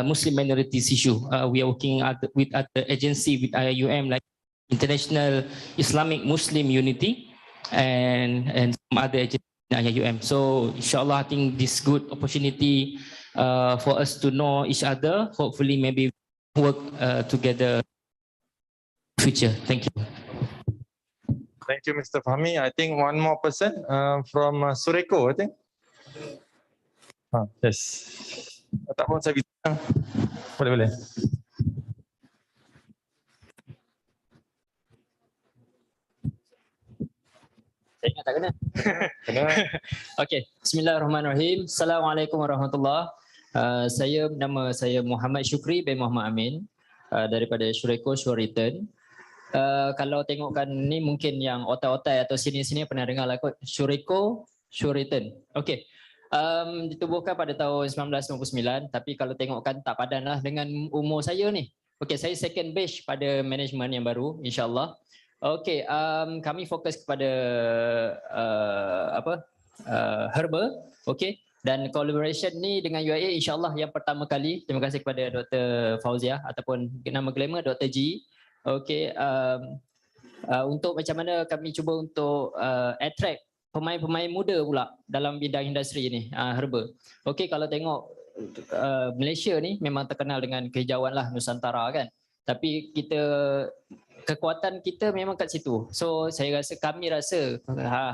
Muslim minorities issue. We are working with other agency with IUM like International Islamic Muslim Unity and some other agencies in IUM. So inshallah, I think this good opportunity for us to know each other. Hopefully, maybe work together in the future. Thank you. Thank you, Mr. Fahmi. I think one more person from Sureko, I think. Yes. Tak pun saya bincang. Boleh. Saya ingat tak kena? Kena. Okey, bismillahirrahmanirrahim. Assalamualaikum warahmatullahi. Nama saya Muhammad Syukri bin Muhammad Amin daripada Sureko Shuritan. Kalau tengokkan ni mungkin yang otai-otai atau sini-sini pernah dengar lah kot. Sureko Shuritan. Okey. Ditubuhkan pada tahun 1999, tapi kalau tengokkan tak padan lah dengan umur saya ni. Okey, saya second batch pada management yang baru, insyaAllah. Okey, kami fokus kepada herba, okey, dan collaboration ni dengan UIA insyaAllah yang pertama kali. Terima kasih kepada Dr. Fauzia ataupun nama glamour Dr. G. Okey, untuk macam mana kami cuba untuk attract pemain-pemain muda pula dalam bidang industri ni, herba. Okey, kalau tengok Malaysia ni memang terkenal dengan kehijauan lah Nusantara kan. Tapi kekuatan kita memang kat situ. So kami rasa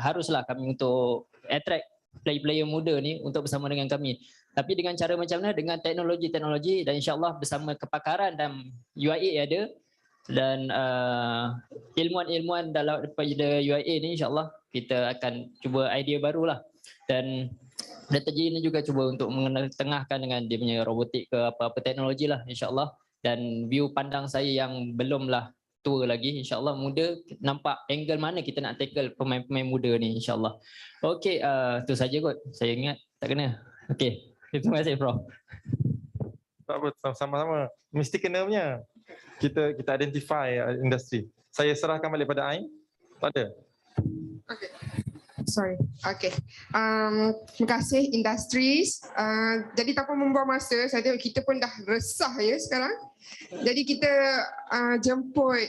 haruslah kami untuk attract player-player muda ni untuk bersama dengan kami. Tapi dengan cara macam mana? Dengan teknologi dan insyaAllah bersama kepakaran dan UIA ada dan ilmuan-ilmuan daripada UIA ni insyaAllah kita akan cuba idea barulah. Dan Dr. G ni juga cuba untuk mengetengahkan dengan dia punya robotik ke apa-apa teknologi lah insyaAllah. Dan view pandang saya yang belumlah tua lagi, insyaAllah muda, nampak angle mana kita nak tackle pemain-pemain muda ni insyaAllah. Okey, tu saja kot. Saya ingat tak kena. Okey, terima kasih Prof. Tak apa, sama-sama. Mesti kena punya. Kita identify industri. Saya serahkan balik pada Ain. Tak ada. Okay. Sorry. Okay. Terima kasih Industries. Jadi tanpa membuang masa, saya tengok kita pun dah resah ya sekarang. Jadi kita jemput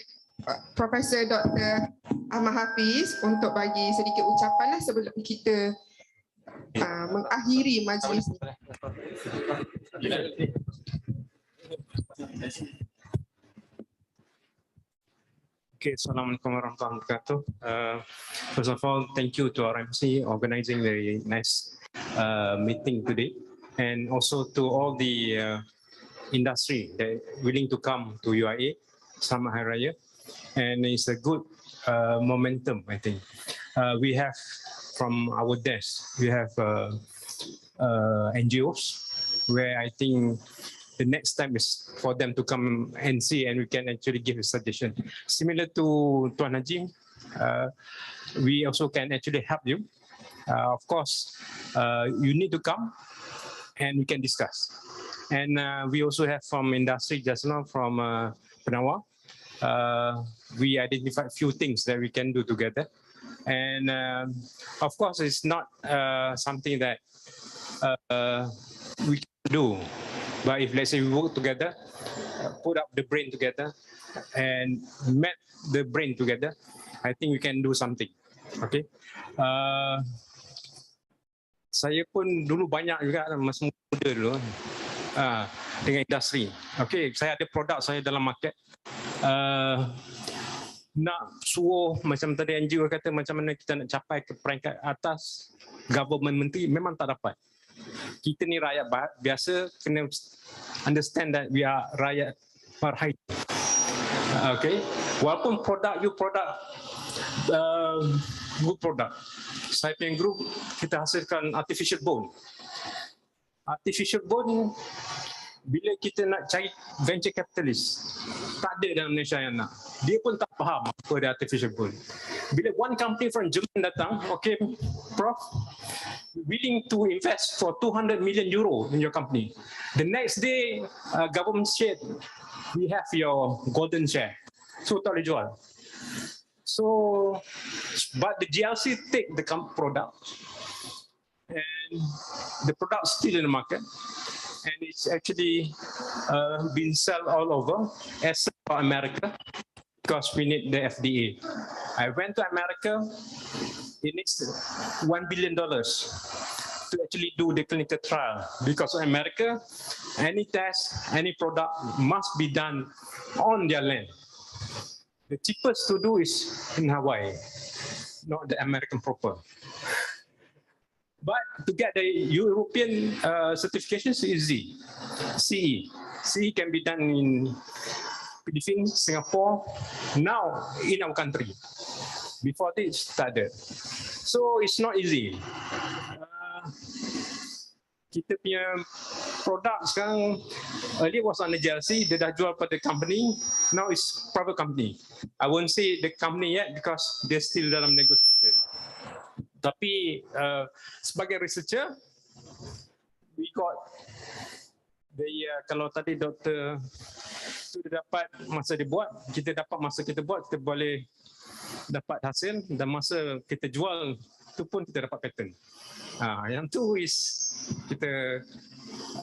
Profesor Dr. Ahmad Hafiz untuk bagi sedikit ucapan lah sebelum kita mengakhiri majlis ini. Okay, Assalamualaikum warahmatullahi wabarakatuh. First of all, thank you to RMC organizing the nice meeting today, and also to all the industry that willing to come to UIA Selamat Hari Raya, and it's a good momentum. I think we have from our desk we have NGOs where I think the next time is for them to come and see, and we can actually give a suggestion. Similar to Tuan Najim, we also can actually help you. Of course, you need to come and we can discuss. And we also have from industry just now from Penawa. We identified a few things that we can do together. And of course, it's not something that we can do. But if let's say we work together, put up the brain together and met the brain together, I think we can do something. Okay. Saya pun dulu banyak juga masa muda dulu dengan industri. Okay, saya ada produk saya dalam market. Nak suruh macam tadi NGO kata macam mana kita nak capai ke peringkat atas government menteri, memang tak dapat. Kita ni rakyat biasa, kena understand that we are rakyat marhai. Okay, walaupun produk good product. Saya punya group kita hasilkan artificial bone. Artificial bone, bila kita nak cari venture capitalist, tak ada dalam Malaysia yang nak. Dia pun tak faham apa dia artificial bone. Bila one company from German datang, okay, Prof, willing to invest for 200 million euro in your company. The next day, government said, we have your golden share. So tak boleh jual. So, but the GLC take the product, and the product still in the market, and it's actually been sold all over, except for America, because we need the FDA. I went to America, it needs $1 billion to actually do the clinical trial, because in America, any test, any product must be done on their land. The cheapest to do is in Hawaii, not the American proper. But to get the European certification is easy. CE. CE can be done in Philippines, Singapore, now in our country. Before this, tak ada. So it's not easy. Kita punya produk sekarang, earlier was on the GLC, dia dah jual pada company, now it's private company. I won't say the company yet because they're still dalam negotiation. Tapi sebagai researcher, we got the kalau tadi doktor tu dia dapat masa dia buat, kita dapat masa kita buat, kita boleh dapat hasil, dan masa kita jual tu pun kita dapat patent. Yang tu is kita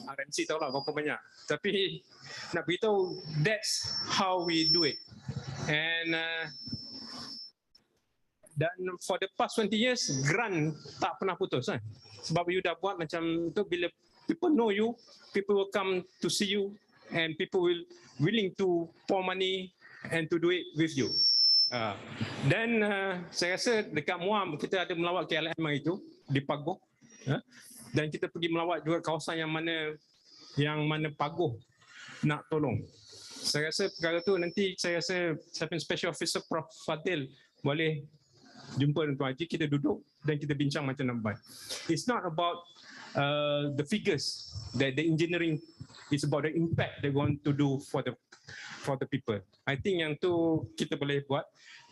RMC tahu lah berapa banyak. Tapi nak beritahu, that's how we do it. And dan for the past 20 years, grant tak pernah putus kan. Sebab you dah buat macam tu, bila people know you, people will come to see you, and people will willing to pour money and to do it with you. Dan saya rasa dekat Muam kita ada melawat KLM hari itu di Pagoh, dan kita pergi melawat juga kawasan yang mana Pagoh nak tolong. Saya rasa perkara tu nanti saya rasa saya punya special officer Prof Fadil boleh jumpa dengan Tuan Haji, kita duduk dan kita bincang macam nak buat. It's not about the figures, that the engineering is about the impact they want to do for the people. I think yang tu kita boleh buat.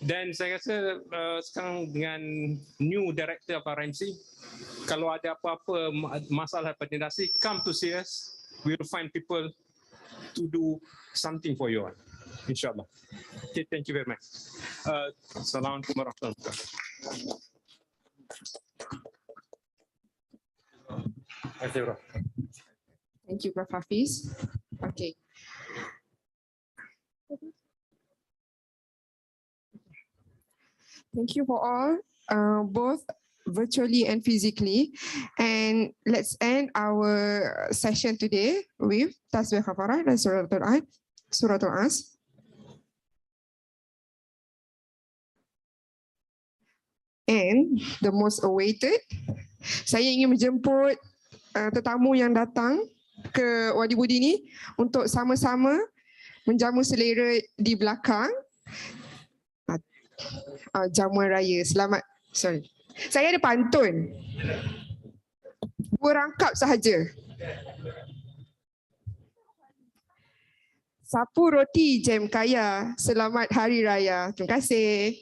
Dan saya rasa sekarang dengan new director of RMC, kalau ada apa-apa masalah pada industri, come to see us. We will find people to do something for you all. InsyaAllah. Okay, thank you very much. Assalamualaikum warahmatullahi wabarakatuh. Thank you, Prof. Hafiz. Okay. Thank you for all, both virtually and physically. And let's end our session today with Tasbih Khafarah dan Suratul As. And the most awaited, saya ingin menjemput tetamu yang datang ke Wadi Budi ini untuk sama-sama menjamu selera di belakang jamuan raya. Selamat. Sorry. Saya ada pantun. 2 rangkap sahaja. Sapu roti jam kaya. Selamat Hari Raya. Terima kasih.